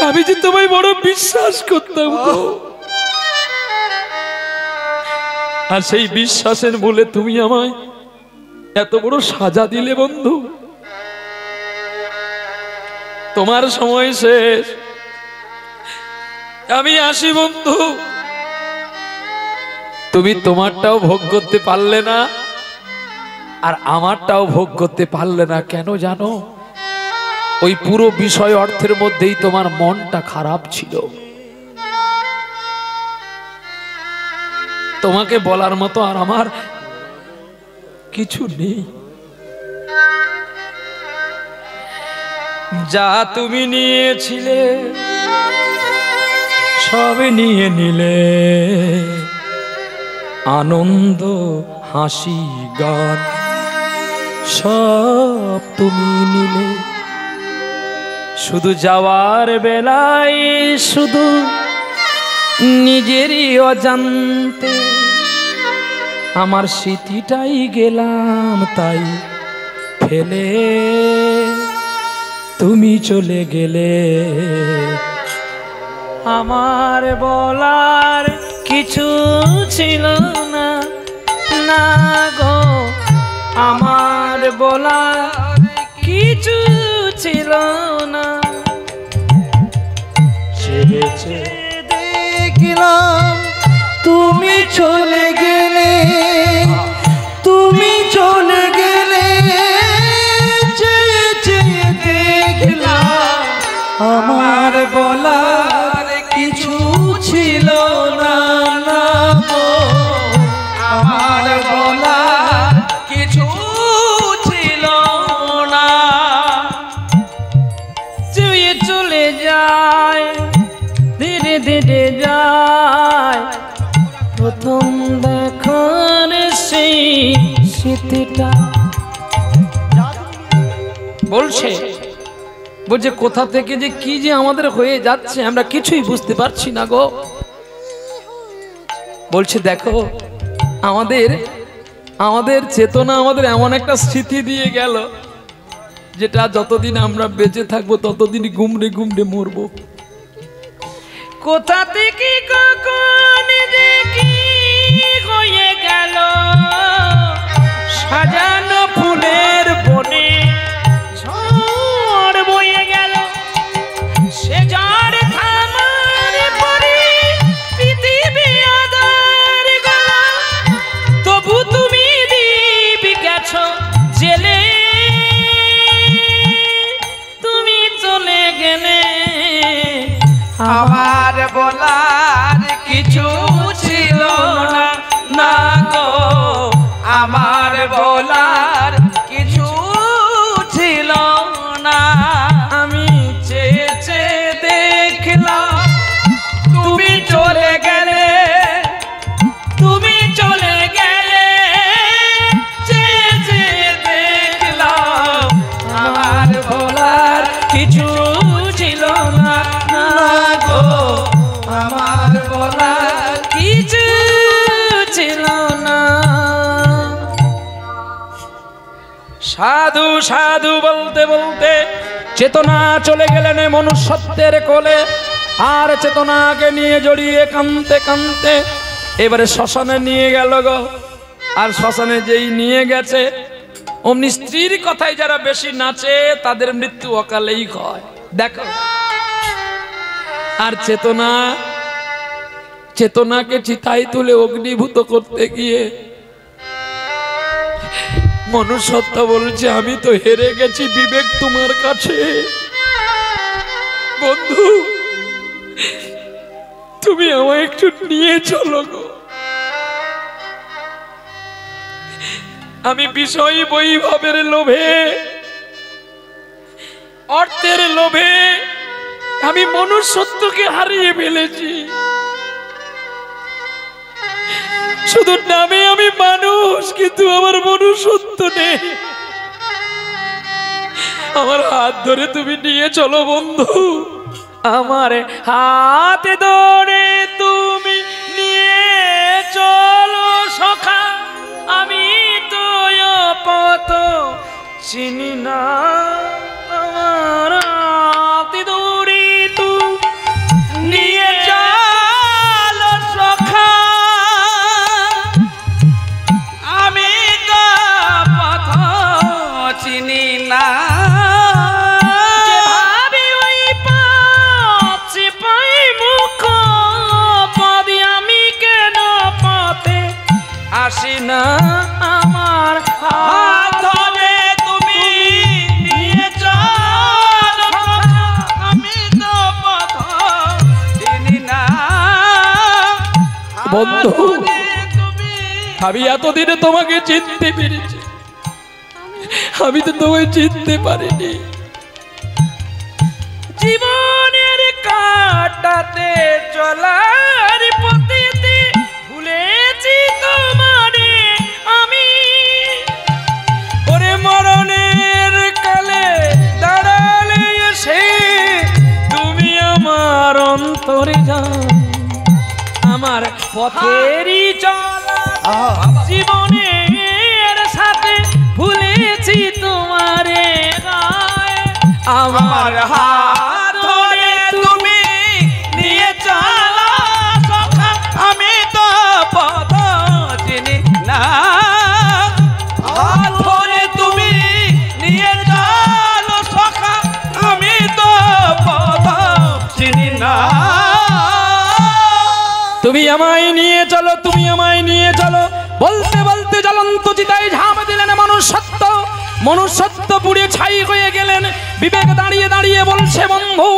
আমি যে তোমায় বড় বিশ্বাস করতাম গো। আর সেই বিশ্বাসের মূলে তুমি আমায় এত বড় সাজা দিলে বন্ধু। তোমার সময় শেষ, আমি আসি বন্ধু। তুমি তোমারটাও ভোগ করতে পারলে না, আর আমারটাও ভোগ করতে পারলে না। কেন জানো? ওই পুরো বিষয় অর্থের মধ্যেই তোমার মনটা খারাপ ছিল। তোমাকে বলার মতো আর আমার কিছু নেই। যা তুমি নিয়েছিলে সব নিয়ে নিলে, আনন্দ হাসি গান সব তুমি নিলে। শুধু যাওয়ার বেলায় শুধু নিজেরই অজান্তে আমার স্মৃতিটাই গেলাম তাই ফেলে, তুমি চলে গেলে। আমার বলার কিছু ছিল না, না গো, আমার বলার কিছু ছিল না। দেখলাম তুমি চলে গেলে, তুমি চলে গেলে, চেয়ে চেয়ে দেখলাম আমার বলার কিছু ছিল না, না গো, আমার বলার কিছু ছিল না। চেয়ে চলে যায়, ধীরে ধীরে যায়, প্রথম দেখার সেই স্মৃতিটা। বলছে কোথা থেকে যে কি যে আমাদের হয়ে যাচ্ছে আমরা কিছুই বুঝতে পারছি না গো। বলছে দেখো আমাদের আমাদের চেতনা আমাদের এমন একটা স্মৃতি দিয়ে গেল, যেটা যতদিন আমরা বেঁচে থাকবো ততদিন গুমড়ে গুমড়ে মরবো। কোথা থেকে কখন যে কি হয়ে গেল, সাজানো ফুলের বনে ঝড় বয়ে গেল, সে ঝড় থামার পরে পৃথিবী আধার গেল, তবু তুমি দিবি গেছো জেলে, তুমি চলে গেলে আমার বলার কিছু ছিল না, না গো, আমার বলার কিছু ছিল না। আমি চেয়ে চেয়ে দেখলাম তুমি চলে গেলে, তুমি চলে গেলে, চেয়ে চেয়ে দেখলাম আমার বলার কিছু ছিল না, না গো, আমার বলার কিছু ছিল না। সাধু সাধু বলতে বলতে চেতনা চলে গেলেন মনুষ্যত্বের কোলে, আর চেতনাকে নিয়ে জড়িয়ে কাঁদতে কাঁদতে এবারে শ্মশানে নিয়ে গেল গো। আর শ্মশানে যেই নিয়ে গেছে, অমনি স্ত্রীর কথায় যারা বেশি নাচে তাদের মৃত্যু অকালেই হয়। দেখো আর চেতনাকে চিতায় তুলে অগ্নিভূত করতে গিয়ে মনুষ্যত্ব বলছে আমি তো হেরে গেছি বিবেক তোমার কাছে। বন্ধু তুমি আমায় একটু নিয়ে চলো গো, আমি বিষয় বৈভবের লোভে, অর্থের লোভে আমি মনুষ্যত্বকে হারিয়ে ফেলেছি। শুধু নামে আমি মানুষ, কিন্তু আমার মনুষ্যত্ব নেই। আমার হাত ধরে তুমি নিয়ে চলো বন্ধু, আমার হাত ধরে তুমি নিয়ে চলো সখা, আমি তো পথ চিনি না। আমার হাত ধরে তুমি নিয়ে চলো সখা, আমি তো পথ চিনি না। আসি না আমার হাত ধরে তুমি নিয়ে চলো, আমি তো পথ চিনি না। বন্ধু তুমি আমি এতদিনে তোমাকে চিনতে পেরেছি, আমি তো তোমায় চিনতে পারিনি। জীবনের কাটাতে চলার পথেতে ভুলেছি তোমারে আমি, ওরে মরণের কালে দাঁড়ালে এসে তুমি আমার অন্তরে যাও, আমার পথেরই চলা জীবনের সাথে ভুলেছি তোমারে গায়, আমার হাত ধরে তুমি নিয়ে চলো সখা, আমি তো পথ চিনি না। হাত ধরে তুমি নিয়ে চলো সখা, আমি তো পথ চিনি না। তুমি আমায় নিয়ে চলো, তুমি আমায় নিয়ে চলো। বলতে বলতে জ্বলন্ত চিতায় ঝাঁপ দিলেন মনুষ্যত্ব। মনুষ্যত্ব পুড়ে ছাই হয়ে গেলেন। বিবেক দাঁড়িয়ে দাঁড়িয়ে বলছে, বন্ধু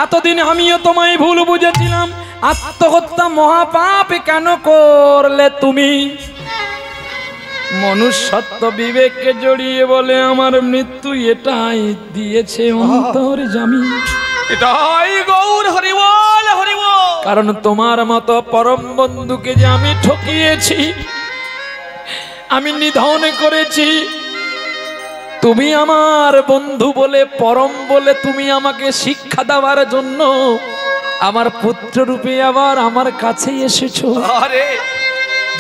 এতদিন আমিও তোমায় ভুল বুঝেছিলাম। আত্মহত্যা মহাপাপ কেন করলে তুমি? মনুষ্যত্ব বিবেককে জড়িয়ে বলে, আমার মৃত্যু এটাই দিয়েছে অন্তর জামিন। এটাই গৌর হরিবল হরিবল। কারণ তোমার মতো পরম বন্ধুকে যে আমি ঠকিয়েছি, আমি নিধন করেছি। তুমি আমার বন্ধু বলে, পরম বলে তুমি আমাকে শিক্ষা দেওয়ার জন্য আমার পুত্র রূপে আবার আমার কাছে এসেছো। আরে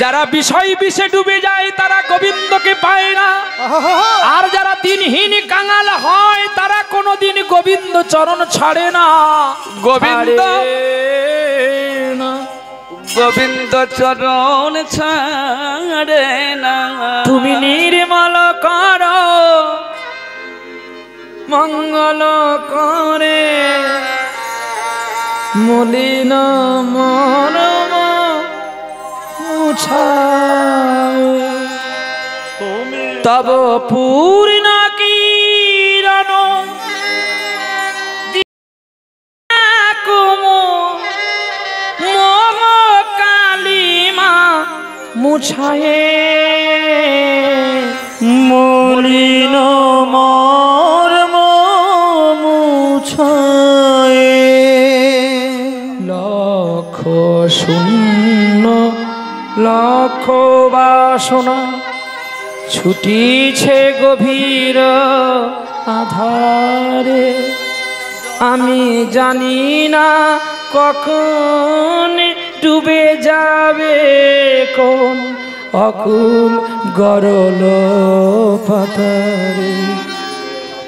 যারা বিষয় বিষে ডুবে যায় তারা গোবিন্দকে পায় না, আর যারা দিনহীন কাঙাল হয় তারা কোনোদিন গোবিন্দ চরণ ছাড়ে না। গোবিন্দ না, গোবিন্দ চরণ ছাড়ে না। তুমি নির্মল কর, মঙ্গল করে, মলিন মরম তব পূর্ণ কিরণ মোহ কালিমা মুছায়ে, মলিন মর্ম মুছায়ে। লক্ষ শূন্য লক্ষ বাসনা ছুটিছে গভীর আধারে। আমি জানি না কখন ডুবে যাবে কোন অকুল গরল পাতারে।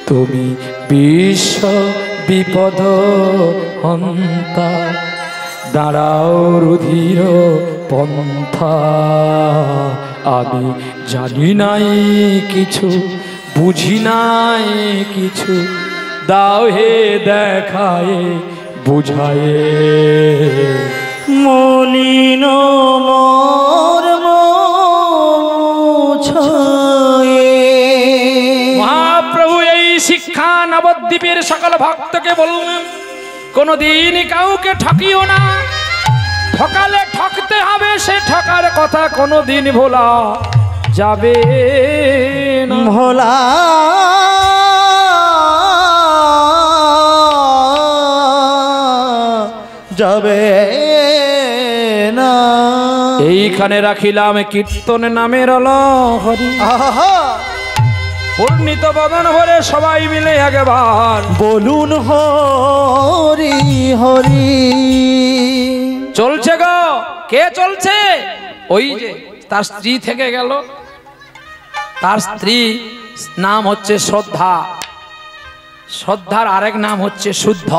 তুমি বিশ্ব বিপদ হন্তা, দাঁড়াও রুধির পন্থা। আমি জানি নাই কিছু, বুঝি নাই কিছু, দাও হে দেখায়ে বুঝায়ে। মলিন মর্ম মুছায়ে। মহাপ্রভু এই শিক্ষা নবদ্বীপের সকল ভক্তকে বললেন, কোনদিন কাউকে ঠকিও না। ঠকালে ঠকতে হবে, সে ঠকার কথা কোনদিন ভোলা যাবে না। ভোলা যাবে না। এইখানে রাখিলাম কীর্তন নামের লহরি। পূর্ণিত বদন ভরে সবাই মিলে একবার বলুন হরি হরি। চলছে গো, কে চলছে? ওই যে তার স্ত্রী থেকে গেল, তার স্ত্রী নাম হচ্ছে শ্রদ্ধা। শ্রদ্ধার আরেক নাম হচ্ছে শুদ্ধ,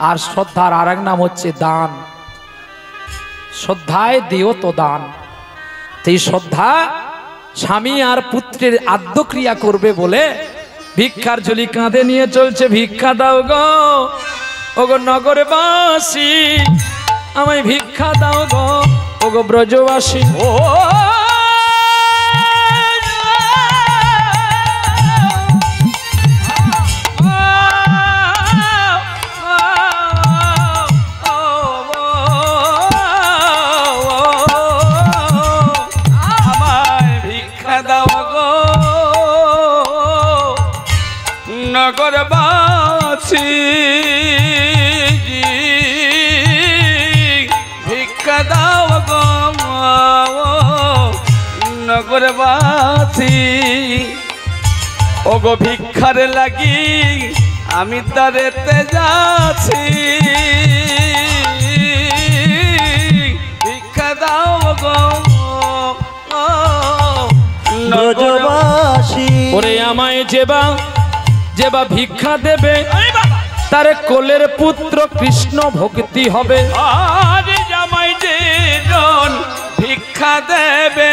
আর শ্রদ্ধার আরেক নাম হচ্ছে দান। শ্রদ্ধায় দিও তো দান। এই শ্রদ্ধা স্বামী আর পুত্রের আদ্যক্রিয়া করবে বলে ভিক্ষার ঝুলি কাঁধে নিয়ে চলছে। ভিক্ষা দাও গো, ওগো নগরবাসী, আমায় ভিক্ষা দাও গো, ওগো ব্রজবাসী। ও নগরবাসী, ভিক্ষা দাও গো নগরবাসী। ওগো ভিক্ষার লাগি আমি তারেতে যাচ্ছি। ভিক্ষা দাও গো ব্রজবাসী। ওরে আমায় যেবা যেবা ভিক্ষা দেবে, তার কোলের পুত্র কৃষ্ণ ভক্তি হবে। আজ জামাই যে জন ভিক্ষা দেবে,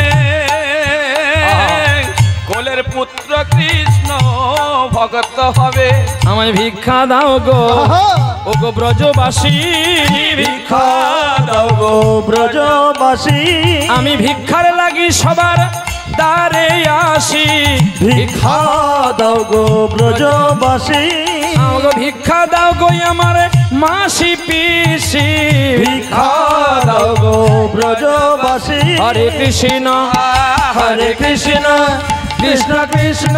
কোলের পুত্র কৃষ্ণ ভক্তি করতে হবে। আমায় ভিক্ষা দাও গো ও গো ব্রজবাসী, ভিক্ষা দাও গো ব্রজবাসী, আমি ভিক্ষার লাগি সবার দ্বারে আসি। ভিক্ষা দাও গো ব্রজবাসী, গো ভিক্ষা দাও গো আমার মাসি পিসি, ভিক্ষা দাও গো ব্রজবাসী। হরে কৃষ্ণ হরে কৃষ্ণ কৃষ্ণ কৃষ্ণ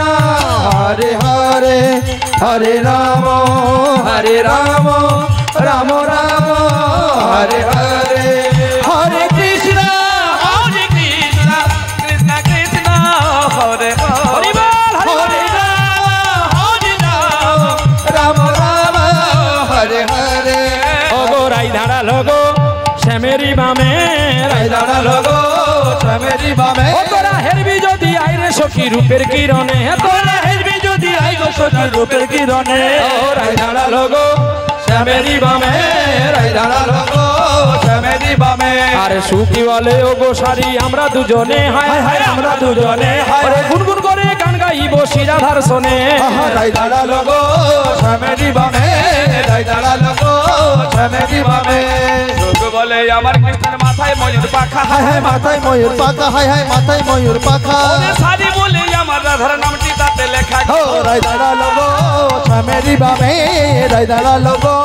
হরে হরে, হরে রাম রাম রাম হরে হরে, হরে কৃষ্ণ কৃষ্ণ কৃষ্ণ হরে হরি বল, হরি বল। রাম রাম হরে হরে। ও গো রাই দাঁড়ালো গো শ্যামেরি বামে, রাই দাঁড়ালো গো স্বামীর বামে, ও তোরা হেরবি যদি আইরে সখী রূপের কিরণে, তোরা হেরবি যদি আই গো সখী রূপের কিরণে, ও রাই দাঁড়ালো গো শ্যামেরি বামে, রাই দাঁড়ালো গো স্বামীর বামে। আরে সুখী বলে ও গো সারি আমরা দুজনে, হায় হায় আমরা দুজনে, আরে গুনগুন করে গান গাইব শিরাধার শোনে। রাই দাঁড়ালো গো স্বামীর বামে, রাই দাঁড়ালো গো স্বামীর বামে। যোগ বলে আমার কৃষ্ণের মাথায় ময়ূর পাখা, হায় হায় মাথায় ময়ূর পাখা, হায় হায় মাথায় ময়ূর পাখা। সারি বলে আমার রাধার নামটি তাতে লেখা। রাই দাঁড়ালো গো স্বামীর বামে, রাই দাঁড়ালো গো।